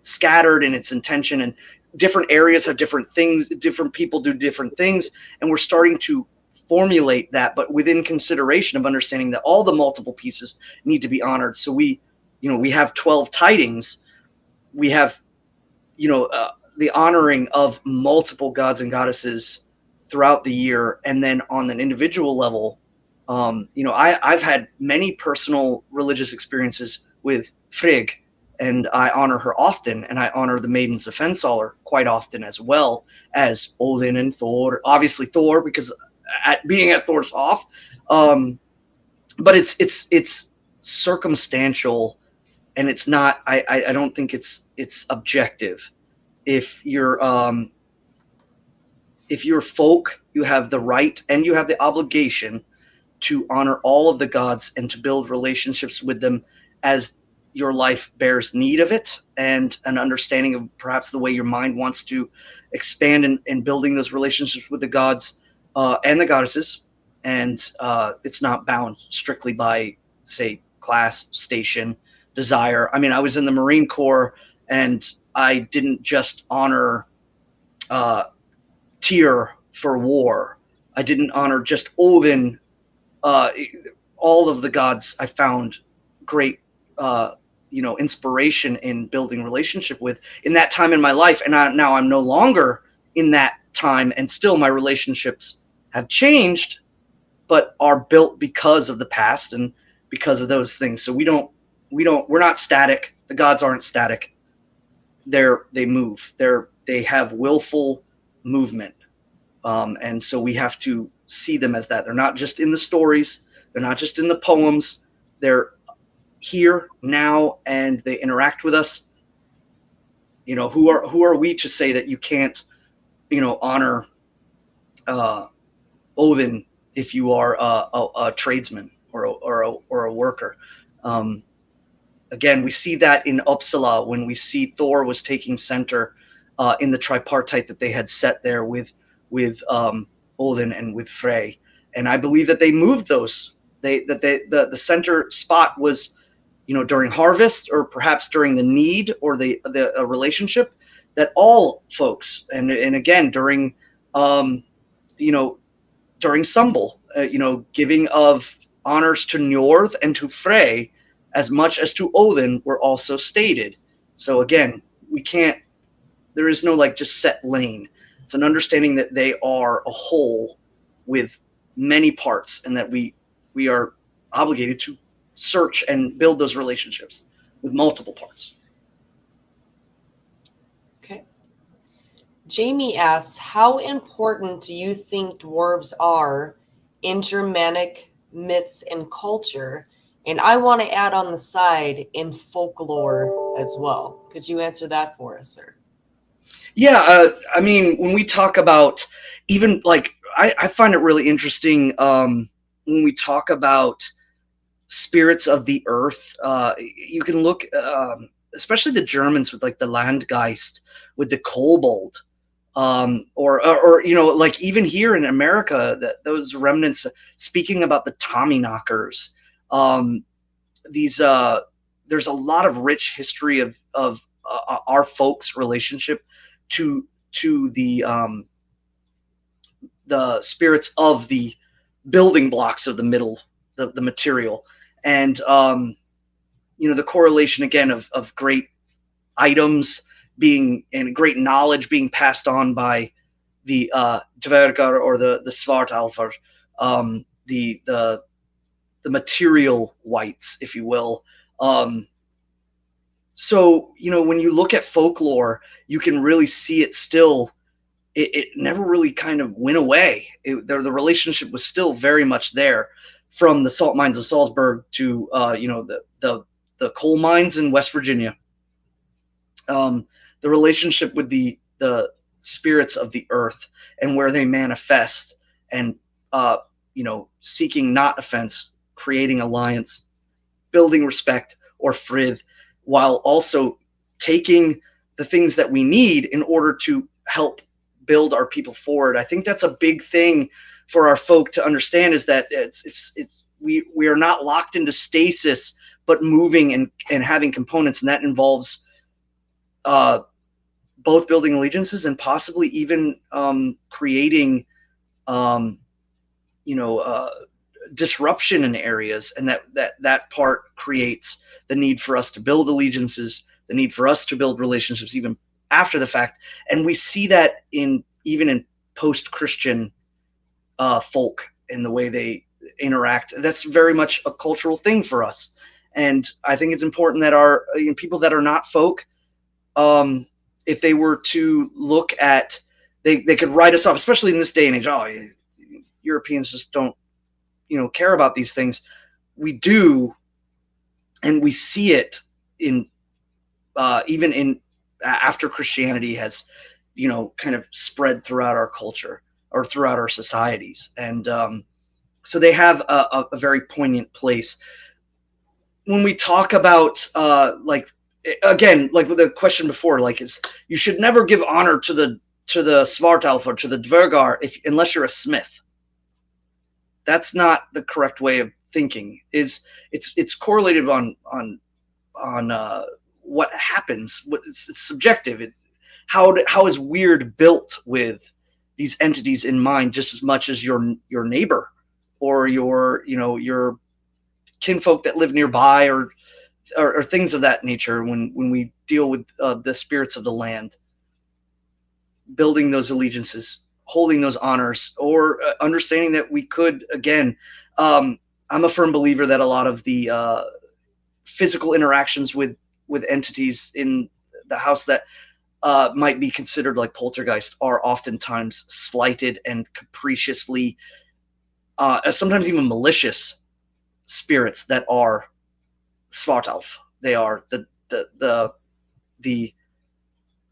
scattered in its intention, and different areas have different things, different people do different things, and we're starting to formulate that, but within consideration of understanding that all the multiple pieces need to be honored. So we have 12 tidings, we have the honoring of multiple gods and goddesses throughout the year. And then on an individual level, I've had many personal religious experiences with Frigg, and I honor her often, and I honor the maidens of Fensaler quite often, as well as Odin and Thor. Obviously Thor, because being at Thor's Hof, but it's circumstantial, and it's not. I don't think it's objective. If you're folk, you have the right and you have the obligation to honor all of the gods and to build relationships with them as your life bears need of it, and an understanding of perhaps the way your mind wants to expand in building those relationships with the gods and the goddesses. And it's not bound strictly by, say, class, station, desire. I mean, I was in the Marine Corps, and I didn't just honor Tyr for war. I didn't honor just Odin. All of the gods I found great, inspiration in building relationship with in that time in my life. And now I'm no longer in that time, and still my relationships have changed, but are built because of the past and because of those things. So we're not static. The gods aren't static. They move. They have willful movement. And so we have to see them as that. They're not just in the stories. They're not just in the poems. They're here now, and they interact with us. Who are we to say that you can't, honor Odin if you are a tradesman or a worker. Again, we see that in Uppsala when we see Thor was taking center in the tripartite that they had set there with Odin and with Frey. And I believe that they moved those. The center spot was, during harvest, or perhaps during the need or the relationship, that all folks, and again during during Sumbul, giving of honors to Njord and to Frey as much as to Odin were also stated. So again, there is no just set lane. It's an understanding that they are a whole with many parts, and that we are obligated to search and build those relationships with multiple parts. Okay. Jamie asks, how important do you think dwarves are in Germanic myths and culture? And I want to add on the side, in folklore as well. Could you answer that for us, sir? Yeah, I mean, when we talk about even I find it really interesting when we talk about spirits of the earth. You can look, especially the Germans with the Landgeist, with the kobold, or even here in America, those remnants. Speaking about the Tommyknockers, there's a lot of rich history of our folks' relationship to the spirits of the building blocks of the middle, the material, and the correlation again of great items being, and great knowledge being passed on by the Dvergar or the Svartalfar, the material whites, if you will. So when you look at folklore, you can really see it still. It never really kind of went away. The relationship was still very much there, from the salt mines of Salzburg to the coal mines in West Virginia. The relationship with the spirits of the earth and where they manifest, and seeking not offense, creating alliance, building respect or frith, while also taking the things that we need in order to help build our people forward. I think that's a big thing for our folk to understand, is that we are not locked into stasis, but moving and having components, and that involves both building allegiances and possibly even creating disruption in areas, and that part creates the need for us to build allegiances, the need for us to build relationships even after the fact. And we see that even in post-Christian folk, in the way they interact. That's very much a cultural thing for us. And I think it's important that our people that are not folk, if they were to look at, they could write us off, especially in this day and age. Oh, Europeans just don't care about these things. We do, and we see it in even in after Christianity has kind of spread throughout our culture or throughout our societies. And so they have a very poignant place. When we talk about again, like with the question before, is you should never give honor to the Svartalfar, to the Dvergar, unless you're a smith. That's not the correct way of thinking is it's correlated on what happens. It's subjective. How is weird built with these entities in mind just as much as your neighbor or your kinfolk that live nearby or things of that nature. When we deal with the spirits of the land, building those allegiances, holding those honors, or understanding that we could, again, I'm a firm believer that a lot of the physical interactions with entities in the house that might be considered like poltergeist are oftentimes slighted and capriciously, sometimes even malicious spirits that are Svartalf. They are the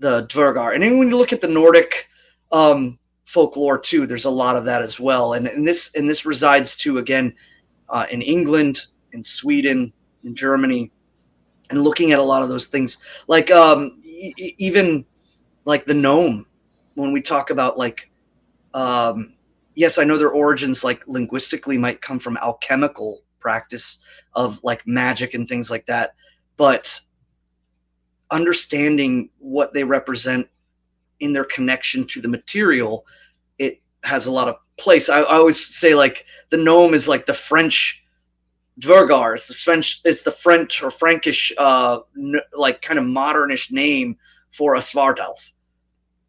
Dvergar. And then when you look at the Nordic folklore too, there's a lot of that as well. And this resides too, again, in England, in Sweden, in Germany, and looking at a lot of those things, like even like the gnome. When we talk about like, yes, I know their origins like linguistically might come from alchemical practice of like magic and things like that, but understanding what they represent in their connection to the material, it has a lot of place. I always say like the gnome is like the French Dvergar. It's the French or Frankish like kind of modernish name for a Svartalf.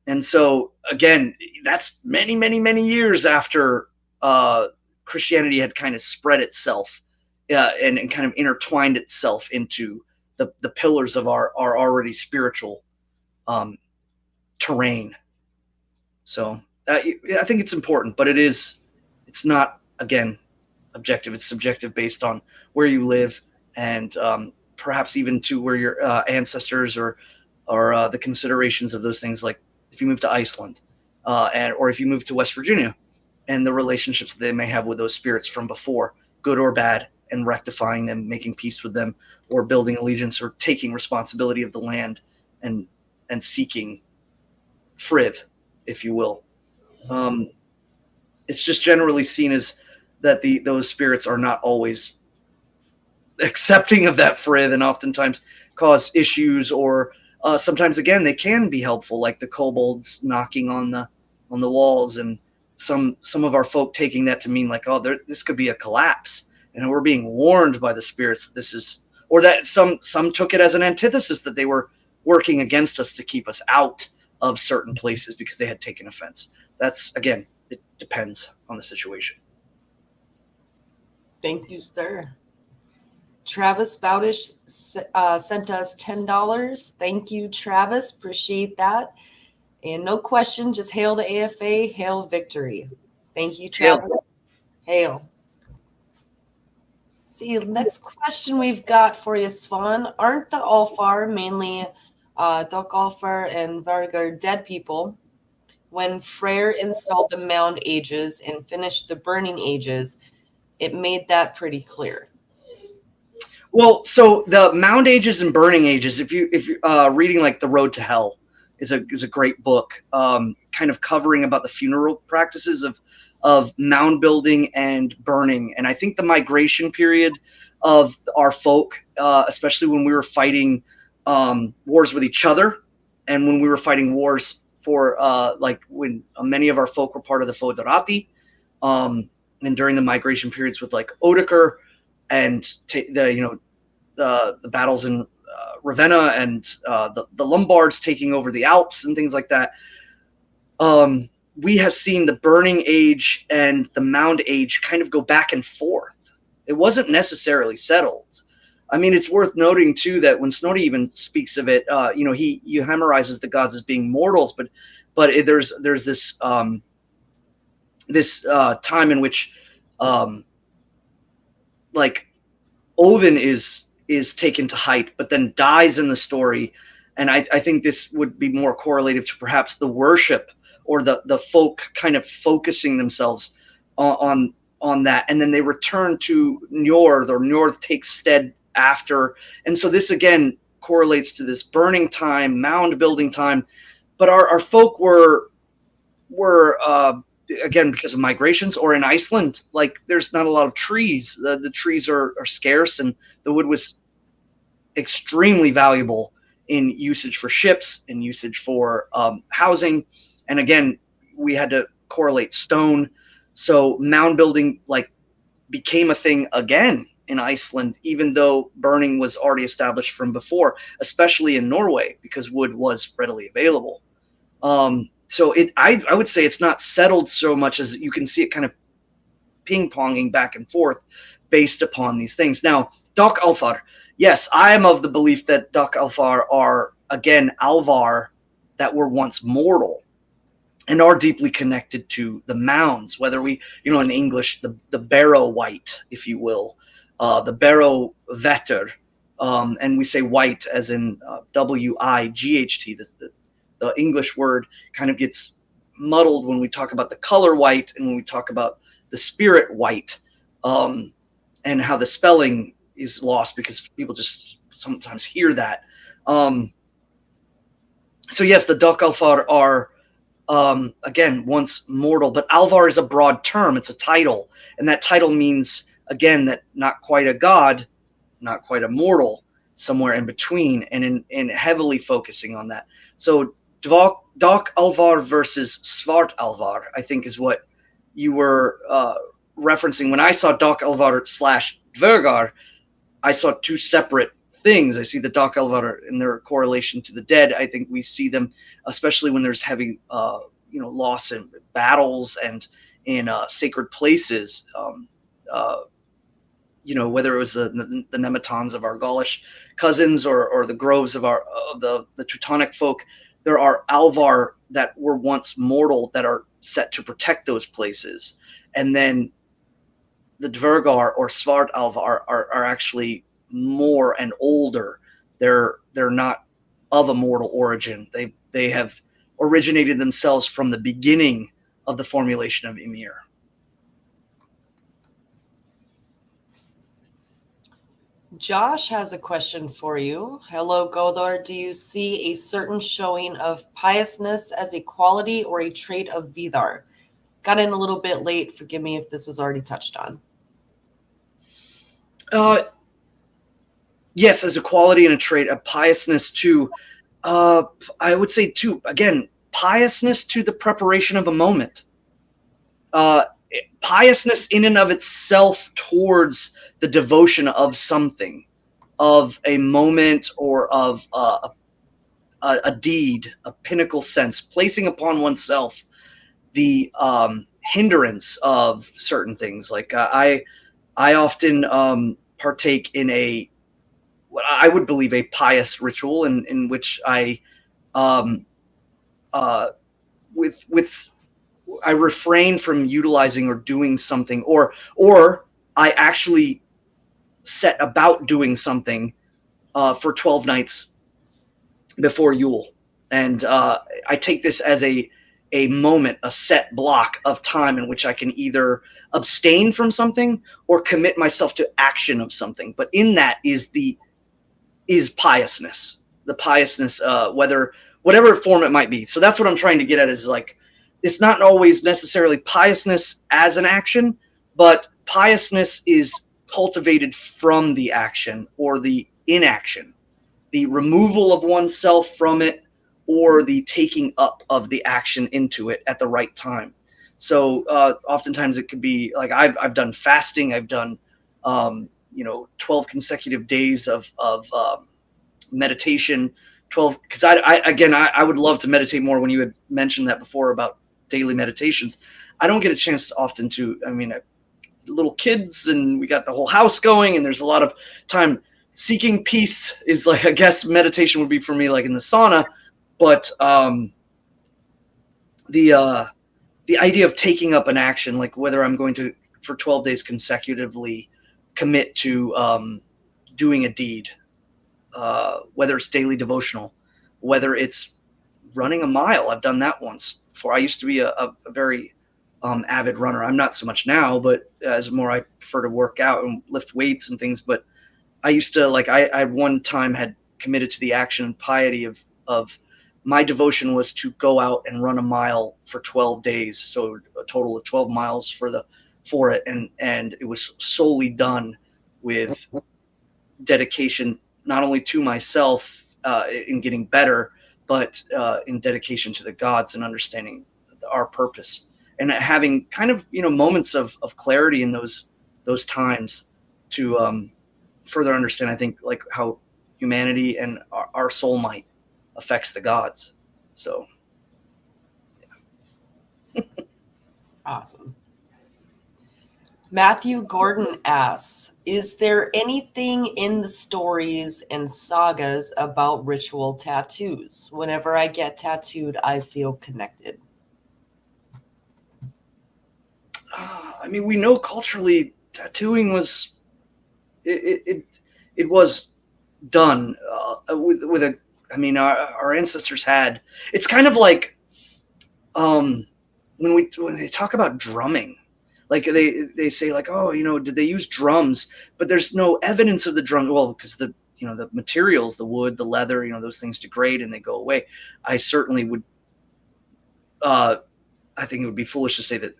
And so again, that's many, many, many years after Christianity had kind of spread itself and kind of intertwined itself into the pillars of our already spiritual terrain. So I think it's important, but it's not, again, objective. It's subjective based on where you live and perhaps even to where your ancestors or the considerations of those things, like if you move to Iceland or if you move to West Virginia, and the relationships that they may have with those spirits from before, good or bad, and rectifying them, making peace with them, or building allegiance or taking responsibility of the land and seeking Friv, if you will. It's just generally seen as that those spirits are not always accepting of that Friv, and oftentimes cause issues, or sometimes, again, they can be helpful, like the kobolds knocking on the walls, and some of our folk taking that to mean like, oh, this could be a collapse, and we're being warned by the spirits that this is, or that some took it as an antithesis, that they were working against us to keep us out of certain places because they had taken offense. That's, again, it depends on the situation. Thank you, sir. Travis Bowdish sent us $10. Thank you, Travis. Appreciate that. And no question, just hail the AFA, hail victory. Thank you, Travis. Hail. See, the next question we've got for you, Svan. Aren't the Alfar, mainly Dokkalfar and Vargar, dead people? When Freyr installed the Mound Ages and finished the Burning Ages, it made that pretty clear. Well, so the Mound Ages and Burning Ages, if you reading like The Road to Hell is a great book, kind of covering about the funeral practices of mound building and burning. And I think the migration period of our folk, especially when we were fighting wars with each other, and when we were fighting wars for like when many of our folk were part of the Foderati, and during the migration periods with like Odoker and the battles in Ravenna and the Lombards taking over the Alps and things like that, we have seen the Burning Age and the Mound Age kind of go back and forth. It wasn't necessarily settled. I mean, it's worth noting too that when Snorri even speaks of it, he euhemerizes the gods as being mortals, but there's this time in which like Odin is taken to height, but then dies in the story, and I think this would be more correlative to perhaps the worship or the folk kind of focusing themselves on that, and then they return to Njord, or Njord takes stead after, and so this again correlates to this burning time, mound building time. But our folk were again, because of migrations, or in Iceland, like there's not a lot of trees. The trees are scarce, and the wood was extremely valuable in usage for ships, in usage for housing. And again, we had to correlate stone. So mound building like became a thing again in Iceland, even though burning was already established from before, especially in Norway, because wood was readily available. So I would say it's not settled so much as you can see it kind of ping-ponging back and forth based upon these things. Now, Doc Alfar, yes, I am of the belief that Doc Alfar are, again, Alvar that were once mortal and are deeply connected to the mounds, whether we, in English, the barrow white, if you will, the barrow vetter, and we say white as in W-I-G-H-T. The English word kind of gets muddled when we talk about the color white and when we talk about the spirit white, and how the spelling is lost because people just sometimes hear that. So yes, the Dok Alfar are, again, once mortal, but Alvar is a broad term. It's a title, and that title means, again, that not quite a god, not quite a mortal, somewhere in between, and in heavily focusing on that. So Dok Alvar versus Svart Alvar, I think, is what you were referencing. When I saw Dok Alvar / Dvergar, I saw two separate things. I see the Dok Alvar in their correlation to the dead. I think we see them, especially when there's heavy, loss in battles and in sacred places. Whether it was the Nemetons of our Gaulish cousins or the groves of the Teutonic folk, there are Alvar that were once mortal that are set to protect those places, and then the Dvergar or Svart Alvar are actually more and older. They're not of a mortal origin. They have originated themselves from the beginning of the formulation of Ymir. Josh has a question for you. Hello, Godar. Do you see a certain showing of piousness as a quality or a trait of Víðarr? Got in a little bit late. Forgive me if this was already touched on. Yes, as a quality and a trait, a piousness to, I would say too, again, piousness to the preparation of a moment. Piousness in and of itself towards the devotion of something, of a moment, or of a deed, a pinnacle sense, placing upon oneself the hindrance of certain things. Like I often partake in what I would believe a pious ritual in which I I refrain from utilizing or doing something, or I actually set about doing something for 12 nights before Yule. And I take this as a moment, a set block of time in which I can either abstain from something or commit myself to action of something. But in that is piousness, the piousness, whatever form it might be. So that's what I'm trying to get at, is like, it's not always necessarily piousness as an action, but piousness is cultivated from the action or the inaction, the removal of oneself from it, or the taking up of the action into it at the right time. So oftentimes it could be like I've done fasting, I've done 12 consecutive days of meditation, 12, because I would love to meditate more. When you had mentioned that before about daily meditations, I don't get a chance often to. I mean, little kids, and we got the whole house going, and there's a lot of time. Seeking peace is like, I guess meditation would be for me, like in the sauna. But the idea of taking up an action, like whether I'm going to, for 12 days consecutively, commit to doing a deed, whether it's daily devotional, whether it's running a mile. I've done that once before. I used to be a very avid runner. I'm not so much now, but as more I prefer to work out and lift weights and things. But I used to, like, I one time had committed to the action and piety of my devotion was to go out and run a mile for 12 days. So a total of 12 miles for it. And it was solely done with dedication, not only to myself in getting better, but in dedication to the gods and understanding our purpose, and having kind of, moments of clarity in those times to further understand, I think, like how humanity and our soul might affects the gods. So Awesome. Matthew Gordon asks, is there anything in the stories and sagas about ritual tattoos? Whenever I get tattooed, I feel connected. I mean, we know culturally tattooing was it was done with a. I mean, our ancestors had. It's kind of like when they talk about drumming, like they say like, oh, did they use drums? But there's no evidence of the drum. Well, because the materials, the wood, the leather, those things degrade and they go away. I certainly would. I think it would be foolish to say that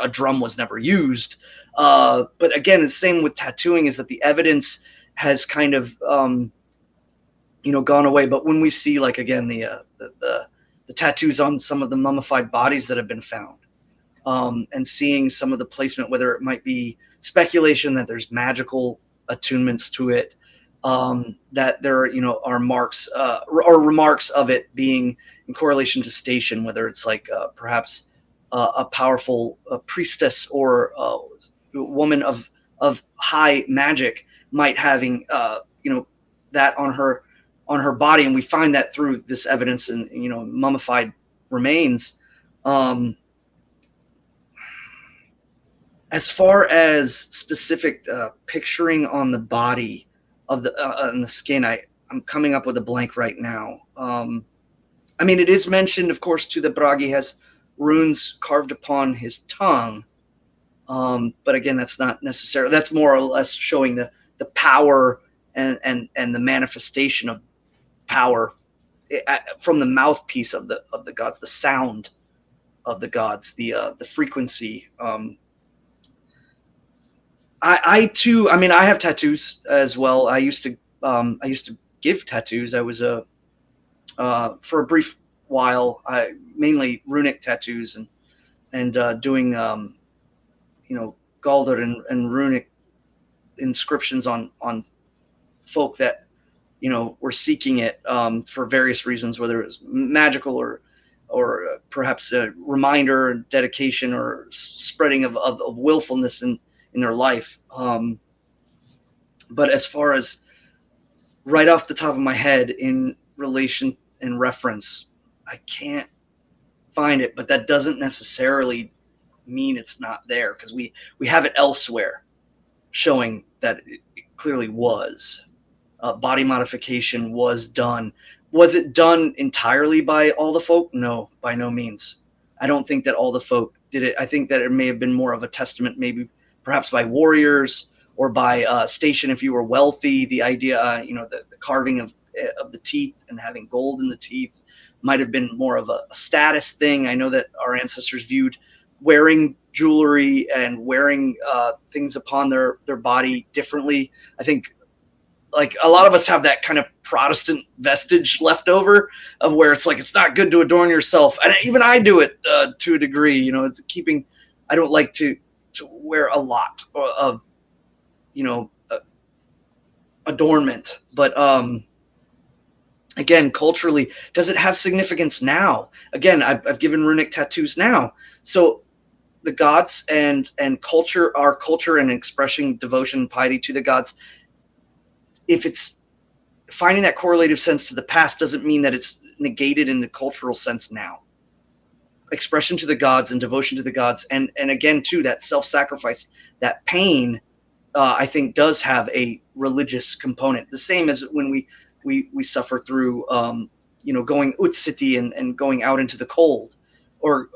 a drum was never used. But again, the same with tattooing is that the evidence has kind of gone away. But when we see, like, again, the tattoos on some of the mummified bodies that have been found, and seeing some of the placement, whether it might be speculation that there's magical attunements to it, that there are marks or remarks of it being in correlation to station, whether it's like perhaps a powerful priestess or woman of high magic might having that on her body, and we find that through this evidence and mummified remains. As far as specific picturing on the body of on the skin, I'm coming up with a blank right now. I mean, it is mentioned, of course, too, that Bragi has runes carved upon his tongue. But again, that's not necessarily. That's more or less showing the power and the manifestation of power from the mouthpiece of the gods, the sound of the gods, the frequency. I too. I mean, I have tattoos as well. I used to give tattoos. I was for a brief while, mainly runic tattoos and doing Galdr and runic inscriptions on folk that were seeking it for various reasons, whether it was magical or perhaps a reminder, dedication, or spreading of willfulness in their life. But as far as right off the top of my head in relation and reference, I can't find it, but that doesn't necessarily mean it's not there, because we have it elsewhere showing that it clearly was. Body modification was done. Was it done entirely by all the folk? No, by no means. I don't think that all the folk did it. I think that it may have been more of a testament, maybe perhaps by warriors or by station if you were wealthy. The idea, the carving of the teeth and having gold in the teeth might have been more of a status thing. I know that our ancestors viewed wearing jewelry and wearing things upon their body differently. I think, like, a lot of us have that kind of Protestant vestige left over of where it's like, it's not good to adorn yourself. And even I do it to a degree, it's keeping, I don't like to wear a lot of, adornment, but again, culturally, does it have significance now? Again, I've given runic tattoos now. So the gods and culture, our culture and expressing devotion and piety to the gods, if it's finding that correlative sense to the past, doesn't mean that it's negated in the cultural sense now. Expression to the gods and devotion to the gods, and again, too, that self-sacrifice, that pain, I think does have a religious component. The same as when we suffer through, going utsiti and going out into the cold, or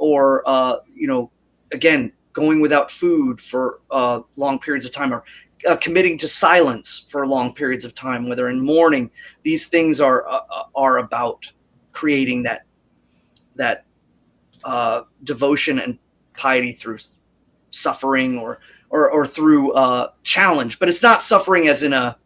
again, going without food for long periods of time, or committing to silence for long periods of time, whether in mourning. These things are about creating that devotion and piety through suffering or through challenge. But it's not suffering as in a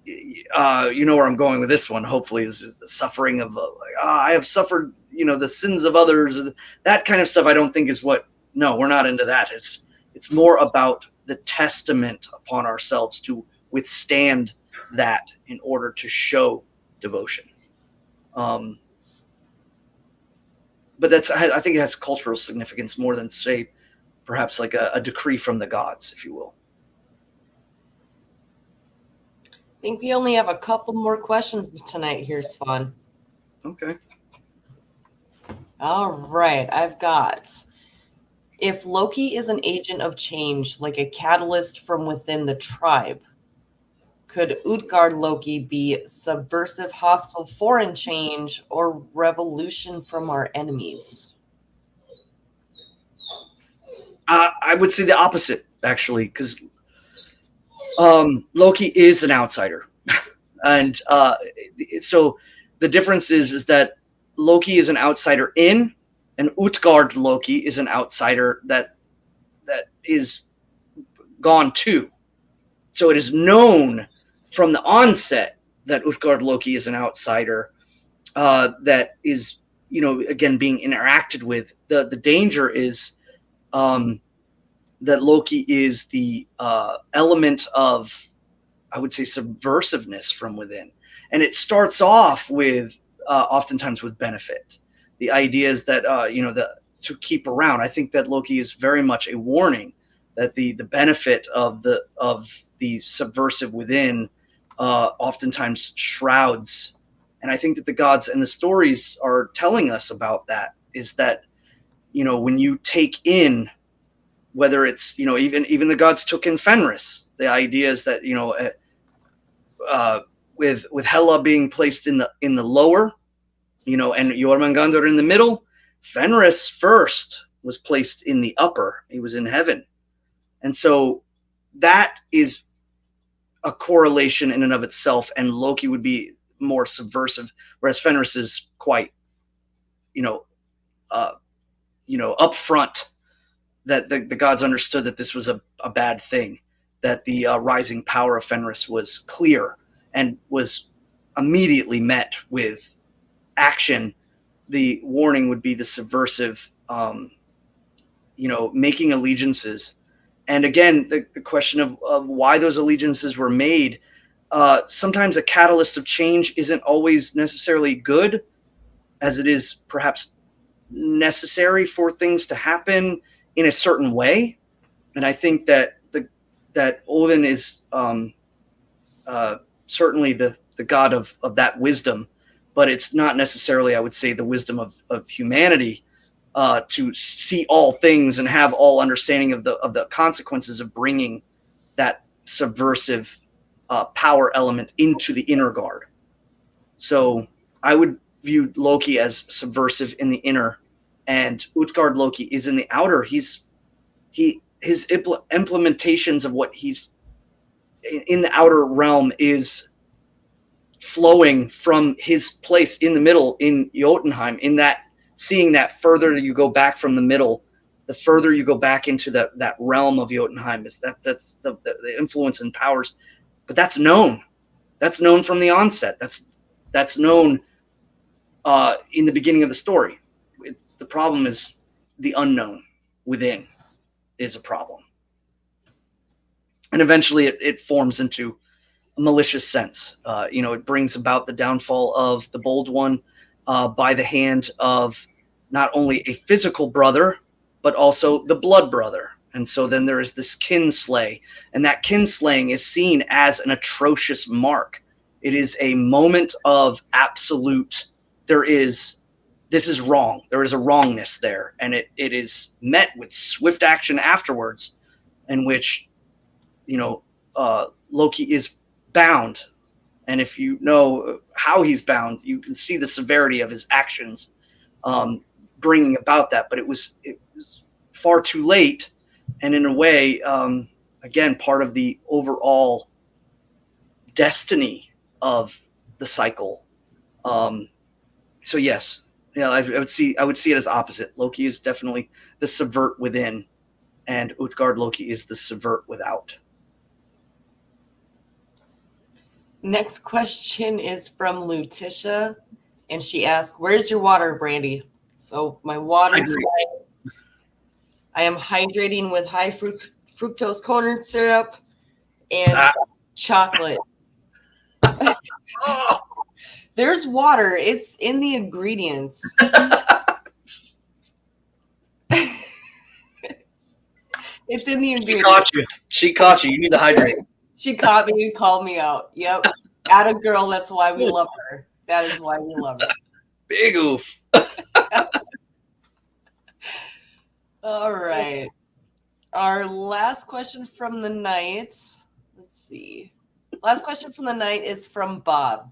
you know where I'm going with this one, hopefully, is the suffering of I have suffered, the sins of others. That kind of stuff I don't think is what, no, we're not into that. It's more about the testament upon ourselves to withstand that in order to show devotion. But I think it has cultural significance more than, say, perhaps like a decree from the gods, if you will. I think we only have a couple more questions tonight here, Svan. Okay. All right, I've got, if Loki is an agent of change, like a catalyst from within the tribe, could Utgard Loki be subversive, hostile, foreign change, or revolution from our enemies? I would say the opposite, actually, because Loki is an outsider. And so the difference is that Loki is an outsider in, and Utgard Loki is an outsider that is gone too. So it is known from the onset that Utgard Loki is an outsider that is, again, being interacted with. The danger is that Loki is the element of, I would say, subversiveness from within. And it starts off with, oftentimes with benefit. The idea is that, to keep around. I think that Loki is very much a warning that the benefit of the subversive within oftentimes shrouds. And I think that the gods and the stories are telling us about that, is that, when you take in, whether it's, even the gods took in Fenris, the idea is that, with Hela being placed in the lower, and Jormungandr in the middle, Fenris first was placed in the upper. He was in heaven. And so that is a correlation in and of itself, and Loki would be more subversive, whereas Fenris is quite, upfront, that the gods understood that this was a bad thing, that the rising power of Fenris was clear and was immediately met with action. The warning would be the subversive, making allegiances. And again, the question of why those allegiances were made, sometimes a catalyst of change isn't always necessarily good, as it is perhaps necessary for things to happen in a certain way. And I think that that Odin is certainly the god of that wisdom, but it's not necessarily, I would say, the wisdom of humanity to see all things and have all understanding of the consequences of bringing that subversive power element into the inner guard. So I would view Loki as subversive in the inner, and Utgard Loki is in the outer. His implementations of what he's in the outer realm is flowing from his place in the middle in Jotunheim, in that, seeing that further you go back from the middle, the further you go back into that realm of Jotunheim, is that's the influence and powers. But that's known from the onset. That's known in the beginning of the story. The problem is the unknown within is a problem. And eventually it forms into a malicious sense. It brings about the downfall of the Bold One by the hand of not only a physical brother, but also the blood brother. And so then there is this kinslay, and that kinslaying is seen as an atrocious mark. It is a moment of absolute, this is wrong. There is a wrongness there, and it is met with swift action afterwards, in which, Loki is bound. And if you know how he's bound, you can see the severity of his actions bringing about that. But it was far too late, and in a way, again, part of the overall destiny of the cycle. So yes, yeah, I would see it as opposite. Loki is definitely the subvert within, and Utgard Loki is the subvert without. Next question is from Lutisha, and she asked, "Where's your water, Brandy?" So my water tonight, I am hydrating with high fructose corn syrup and chocolate. Oh. There's water. It's in the ingredients. It's in the ingredients. She caught you. You need to hydrate. She caught me and called me out. Yep. Atta girl, that's why we love her. That is why we love her. Big oof. All right. Our last question from the night. Let's see. Last question from the night is from Bob.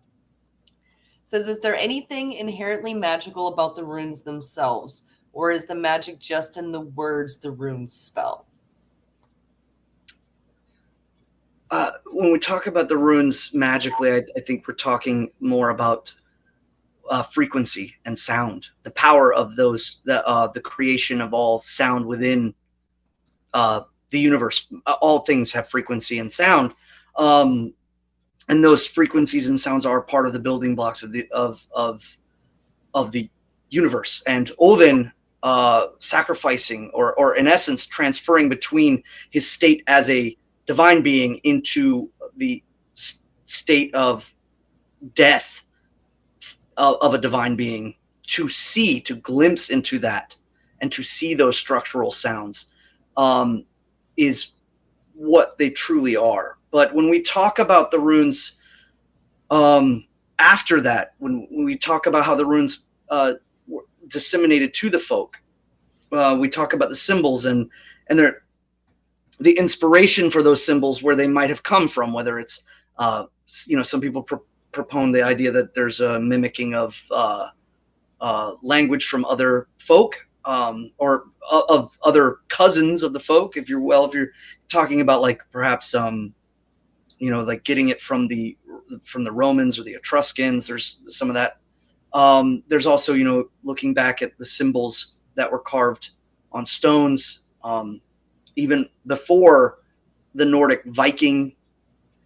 It says, is there anything inherently magical about the runes themselves, or is the magic just in the words the runes spell? When we talk about the runes magically, I think we're talking more about frequency and sound, the power of those, the creation of all sound within the universe. All things have frequency and sound, and those frequencies and sounds are part of the building blocks of the universe. And Odin, sacrificing or in essence transferring between his state as a divine being into the state of death of a divine being, to glimpse into that and to see those structural sounds, is what they truly are. But when we talk about the runes, after that, when we talk about how the runes were disseminated to the folk, we talk about the symbols and the inspiration for those symbols, where they might have come from, whether it's some people propone the idea that there's a mimicking of language from other folk, or of other cousins of the folk. If you're talking about like perhaps like getting it from the Romans or the Etruscans, there's some of that. There's also looking back at the symbols that were carved on stones, even before the Nordic Viking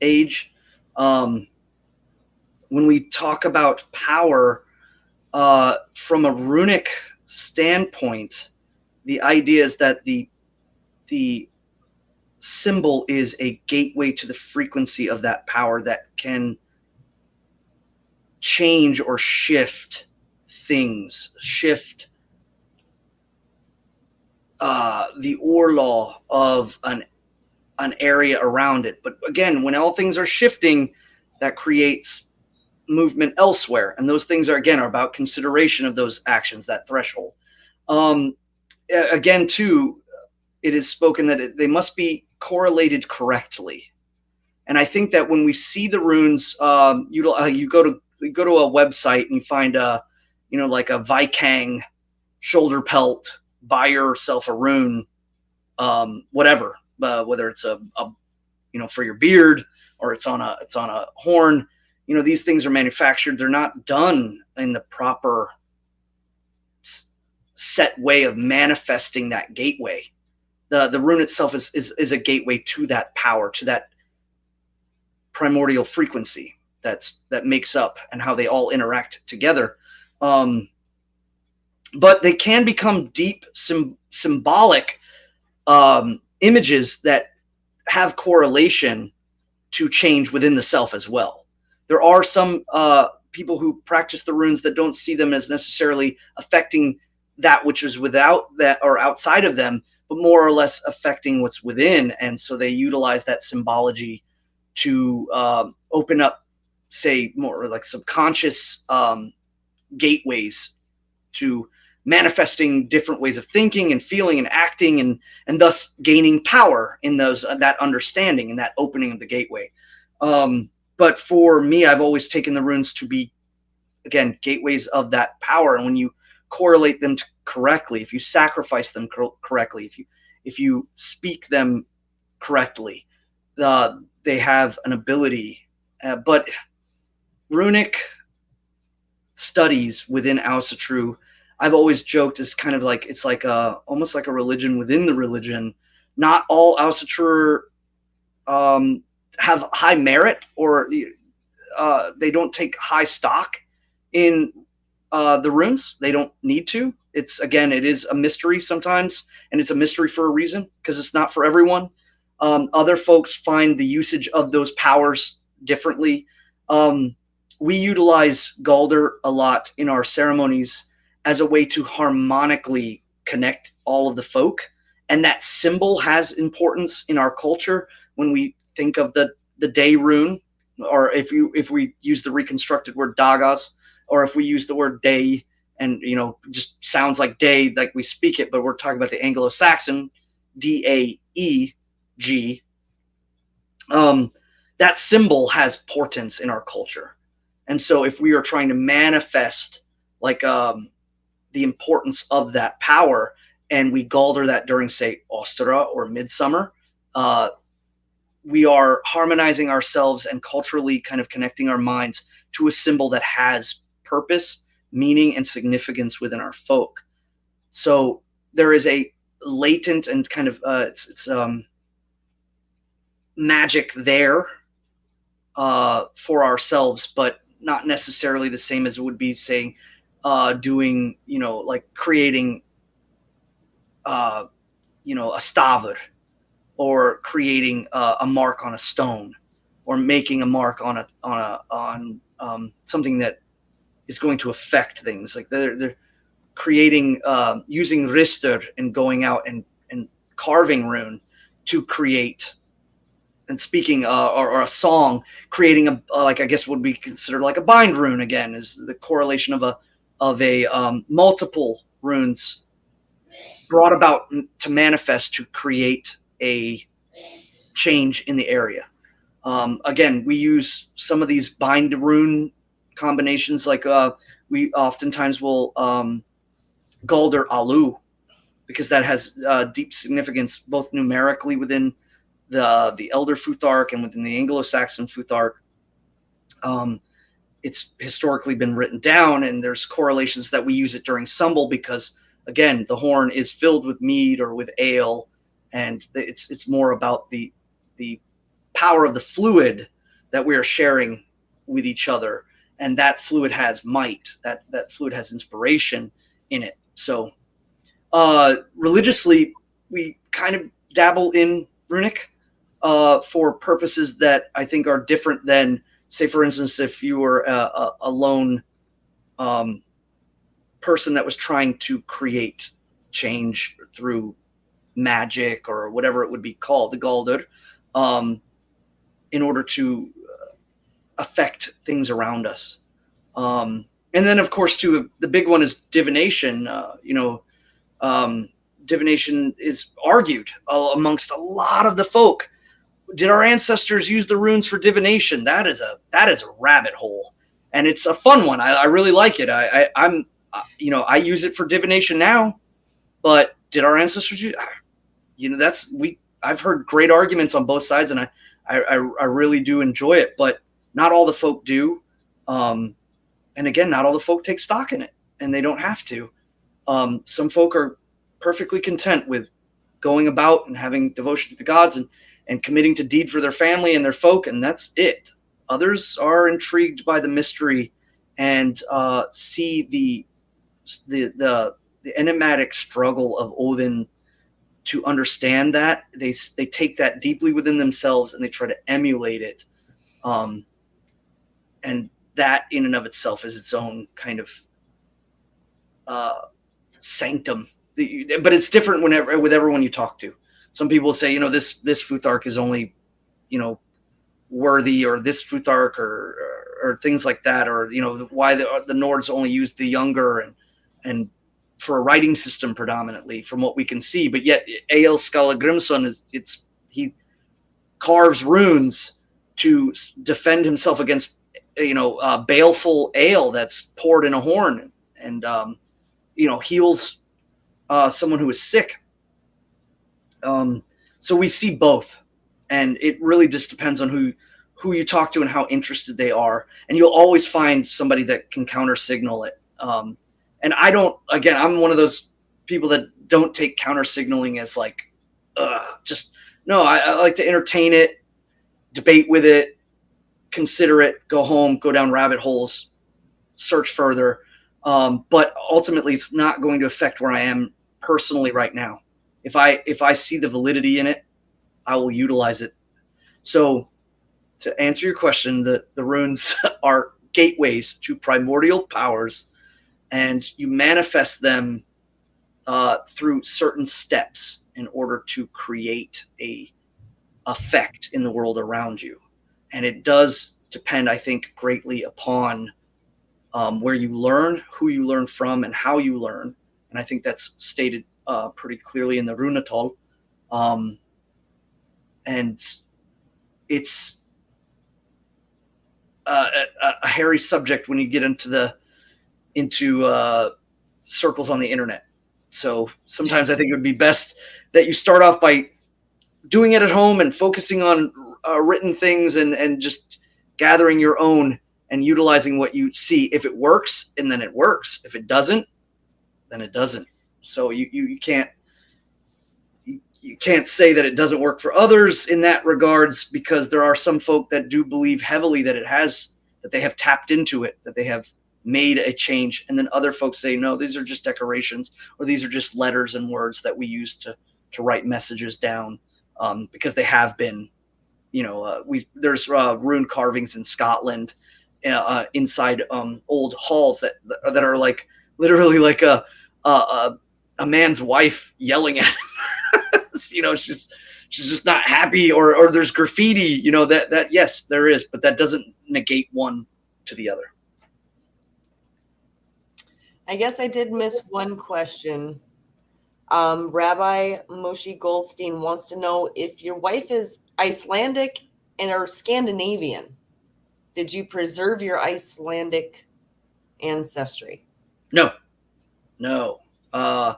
age. When we talk about power, from a runic standpoint, the idea is that the symbol is a gateway to the frequency of that power that can change or shift things, shift the ore law of an area around it. But again, when all things are shifting, that creates movement elsewhere, and those things are about consideration of those actions, that threshold. Again, too, it is spoken that they must be correlated correctly, and I think that when we see the runes, you go to a website and you find like a Vikang shoulder pelt, buy yourself a rune, whatever, whether it's a for your beard, or it's on a horn. These things are manufactured. They're not done in the proper set way of manifesting that gateway. The rune itself is a gateway to that power, to that primordial frequency that makes up, and how they all interact together. But they can become deep symbolic images that have correlation to change within the self as well. There are some people who practice the runes that don't see them as necessarily affecting that which is without that or outside of them, but more or less affecting what's within. And so they utilize that symbology to open up, say, more like subconscious gateways to manifesting different ways of thinking and feeling and acting, and thus gaining power in those that understanding and that opening of the gateway. But for me, I've always taken the runes to be, again, gateways of that power. And when you correlate them correctly, if you sacrifice them correctly, if you speak them correctly, they have an ability. But runic studies within Asatru, I've always joked is kind of like it's like almost like a religion within the religion. Not all Asatru have high merit, or they don't take high stock in the runes. They don't need to. It's, again, it is a mystery sometimes, and it's a mystery for a reason, because it's not for everyone. Other folks find the usage of those powers differently. We utilize Galder a lot in our ceremonies as a way to harmonically connect all of the folk, and that symbol has importance in our culture when we think of the day rune, or if we use the reconstructed word dagas, or if we use the word day, and just sounds like day like we speak it, but we're talking about the Anglo-Saxon Daeg. That symbol has portents in our culture, and so if we are trying to manifest like the importance of that power, and we Galder that during, say, Ostra or Midsummer, we are harmonizing ourselves and culturally kind of connecting our minds to a symbol that has purpose, meaning, and significance within our folk. So there is a latent and kind of it's magic there for ourselves, but not necessarily the same as it would be, say, doing, like creating a stavr, or creating a mark on a stone, or making a mark on something that is going to affect things. Like they're creating, using rister and going out and carving rune to create, and speaking or a song, creating a like, I guess would be considered like a bind rune, again, is the correlation of a multiple runes brought about to manifest, to create a change in the area. Again, we use some of these bind rune combinations, like we oftentimes will Galder Alu, because that has deep significance both numerically within the Elder Futhark and within the Anglo-Saxon Futhark. It's historically been written down, and there's correlations that we use it during Sumbel, because, again, the horn is filled with mead or with ale, and it's more about the power of the fluid that we are sharing with each other, and that fluid has might, that fluid has inspiration in it. So religiously, we kind of dabble in runic for purposes that I think are different than, say, for instance, if you were a lone person that was trying to create change through magic, or whatever it would be called, the Galdur, in order to affect things around us. And then, of course, too, the big one is divination. Divination is argued amongst a lot of the folk. Did our ancestors use the runes for divination? That is a rabbit hole, and it's a fun one. I really like it. I use it for divination now, but did our ancestors use? I've heard great arguments on both sides, and I really do enjoy it, but not all the folk do. And again, not all the folk take stock in it, and they don't have to. Some folk are perfectly content with going about and having devotion to the gods, and committing to deed for their family and their folk, and that's it. Others are intrigued by the mystery and see the enigmatic struggle of Odin. To understand that, they take that deeply within themselves, and they try to emulate it, and that in and of itself is its own kind of sanctum. But it's different with everyone you talk to. Some people say, this Futhark is only, worthy, or this Futhark, or things like that, or why the Nords only use the younger, and for a writing system predominantly, from what we can see. But yet Egil Skallagrimson he carves runes to defend himself against baleful ale that's poured in a horn, and heals someone who is sick. So we see both, and it really just depends on who you talk to and how interested they are, and you'll always find somebody that can counter signal it. And I don't. Again, I'm one of those people that don't take counter signaling as like, just no. I like to entertain it, debate with it, consider it, go home, go down rabbit holes, search further. But ultimately, it's not going to affect where I am personally right now. If I see the validity in it, I will utilize it. So to answer your question, the runes are gateways to primordial powers, and you manifest them through certain steps in order to create a effect in the world around you. And it does depend, I think, greatly upon where you learn, who you learn from, and how you learn. And I think that's stated pretty clearly in the Runatal. And it's a hairy subject when you get into circles on the internet. So sometimes I think it would be best that you start off by doing it at home and focusing on written things and just gathering your own and utilizing what you see. If it works, and then it works. If it doesn't, then it doesn't. So you can't say that it doesn't work for others in that regards, because there are some folk that do believe heavily that that they have tapped into it, that they have made a change, and then other folks say no, these are just decorations, or these are just letters and words that we use to write messages down, because they have been, there's rune carvings in Scotland inside old halls that are like literally like a man's wife yelling at him. She's just not happy, or there's graffiti, that yes, there is, but that doesn't negate one to the other. I guess I did miss one question. Rabbi Moshe Goldstein wants to know if your wife is Icelandic and or Scandinavian. Did you preserve your Icelandic ancestry? No. I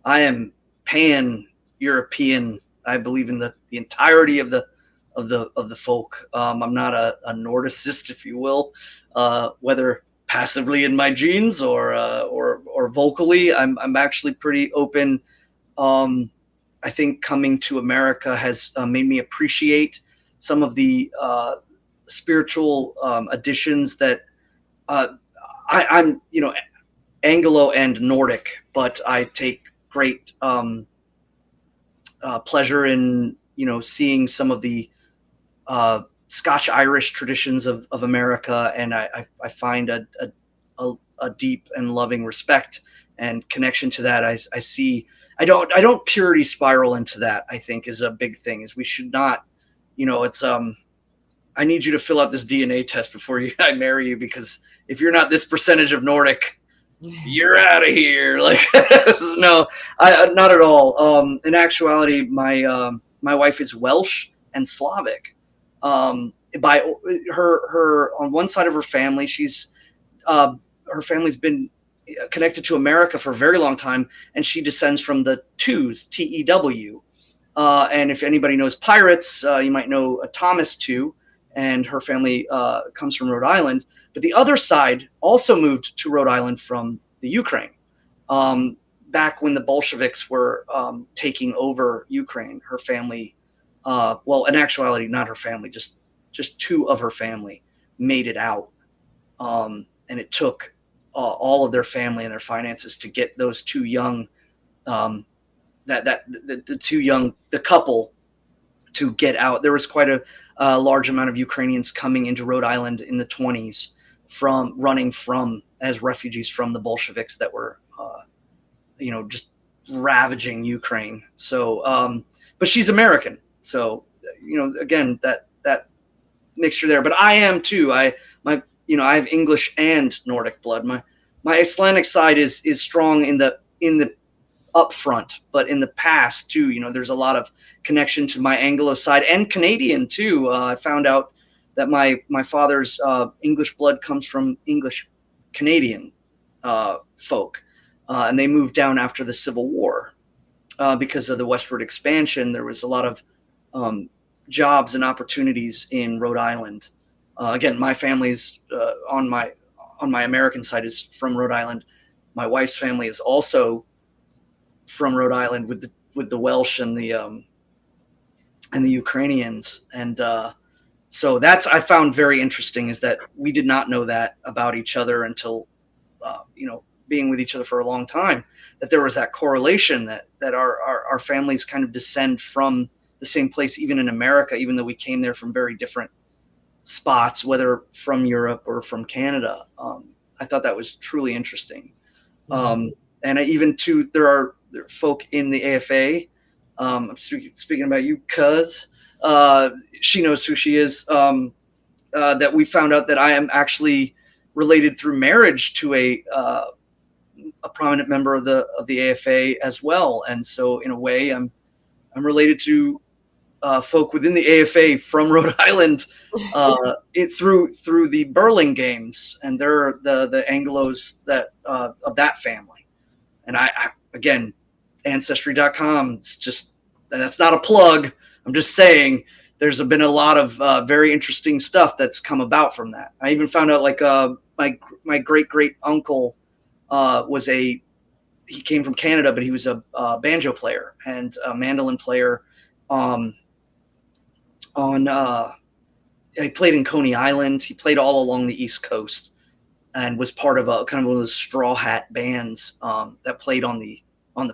am pan-European. I believe in the entirety of the folk. I'm not a Nordicist, if you will, whether passively in my genes or vocally. I'm actually pretty open. I think coming to America has made me appreciate some of the spiritual additions that I'm Anglo and Nordic, but I take great pleasure in seeing some of the Scotch-Irish traditions of America, and I find a deep and loving respect and connection to that. I see. I don't purity spiral into that. I think is a big thing. Is we should not. It's I need you to fill out this DNA test before I marry you, because if you're not this percentage of Nordic, you're out of here. Like, no, not at all. In actuality, my wife is Welsh and Slavic. By her on one side of her family, she's her family's been connected to America for a very long time, and she descends from the Tews, Tew. And if anybody knows pirates, you might know Thomas Tew, and her family comes from Rhode Island. But the other side also moved to Rhode Island from the Ukraine. Back when the Bolsheviks were taking over Ukraine, her family, well, in actuality, not her family, just two of her family made it out. And it took all of their family and their finances to get those two young, the couple to get out. There was quite a large amount of Ukrainians coming into Rhode Island in the 1920s running as refugees from the Bolsheviks that were, just ravaging Ukraine. So, but she's American. So, again, that mixture there. But I am too. I have English and Nordic blood. My Icelandic side is strong in the upfront, but in the past too, there's a lot of connection to my Anglo side and Canadian too. I found out that my father's English blood comes from English Canadian folk, and they moved down after the Civil War because of the westward expansion. There was a lot of jobs and opportunities in Rhode Island. Again, my family's on my American side is from Rhode Island. My wife's family is also from Rhode Island with the Welsh and the Ukrainians, and so that's I found very interesting, is that we did not know that about each other until being with each other for a long time, that there was that correlation that our families kind of descend from the same place, even in America, even though we came there from very different spots, whether from Europe or from Canada. I thought that was truly interesting. And even too, there are folk in the AFA. I'm speaking about you, cuz she knows who she is. That we found out that I am actually related through marriage to a prominent member of the AFA as well, and so in a way, I'm related to folk within the AFA from Rhode Island, through the Burlingame, and they're the Anglos that of that family. And I again, Ancestry.com. It's just, that's not a plug. I'm just saying there's been a lot of very interesting stuff that's come about from that. I even found out my great uncle he came from Canada, but he was a banjo player and a mandolin player. He played in Coney Island. He played all along the East Coast, and was part of a kind of one of those straw hat bands that played on the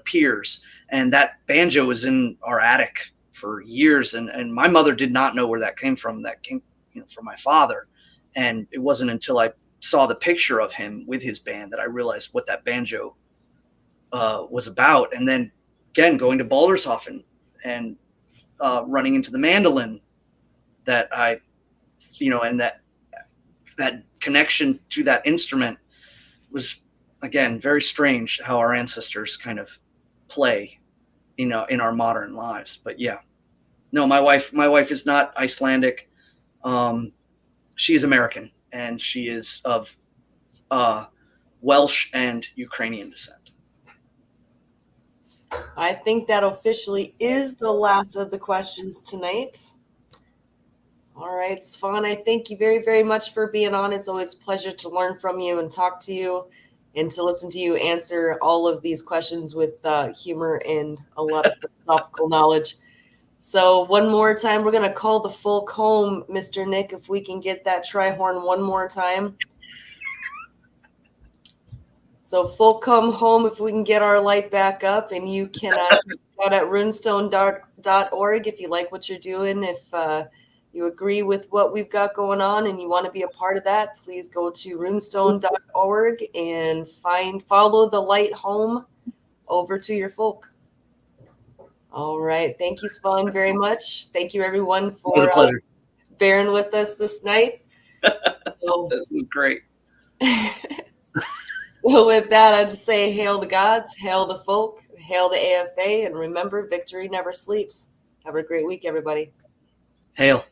piers. And that banjo was in our attic for years, and my mother did not know where that came from. That came from my father, and it wasn't until I saw the picture of him with his band that I realized what that banjo was about. And then again, going to Baldershofen and running into the mandolin, that I and that connection to that instrument was, again, very strange how our ancestors kind of play in our modern lives. But yeah, no, my wife is not Icelandic. She is American, and she is of Welsh and Ukrainian descent. I think that officially is the last of the questions tonight. All right, Svan, I thank you very, very much for being on. It's always a pleasure to learn from you and talk to you, and to listen to you answer all of these questions with humor and a lot of philosophical knowledge. So one more time, we're going to call the folk home, Mr. Nick, if we can get that tri-horn one more time. So folk come home if we can get our light back up, and you can check us out at runestone.org if you like what you're doing. If you agree with what we've got going on and you want to be a part of that, please go to runestone.org and follow the light home over to your folk. All right. Thank you, Svan, very much. Thank you, everyone, for bearing with us this night. This is great. So with that, I just say, hail the gods, hail the folk, hail the AFA, and remember, victory never sleeps. Have a great week, everybody. Hail.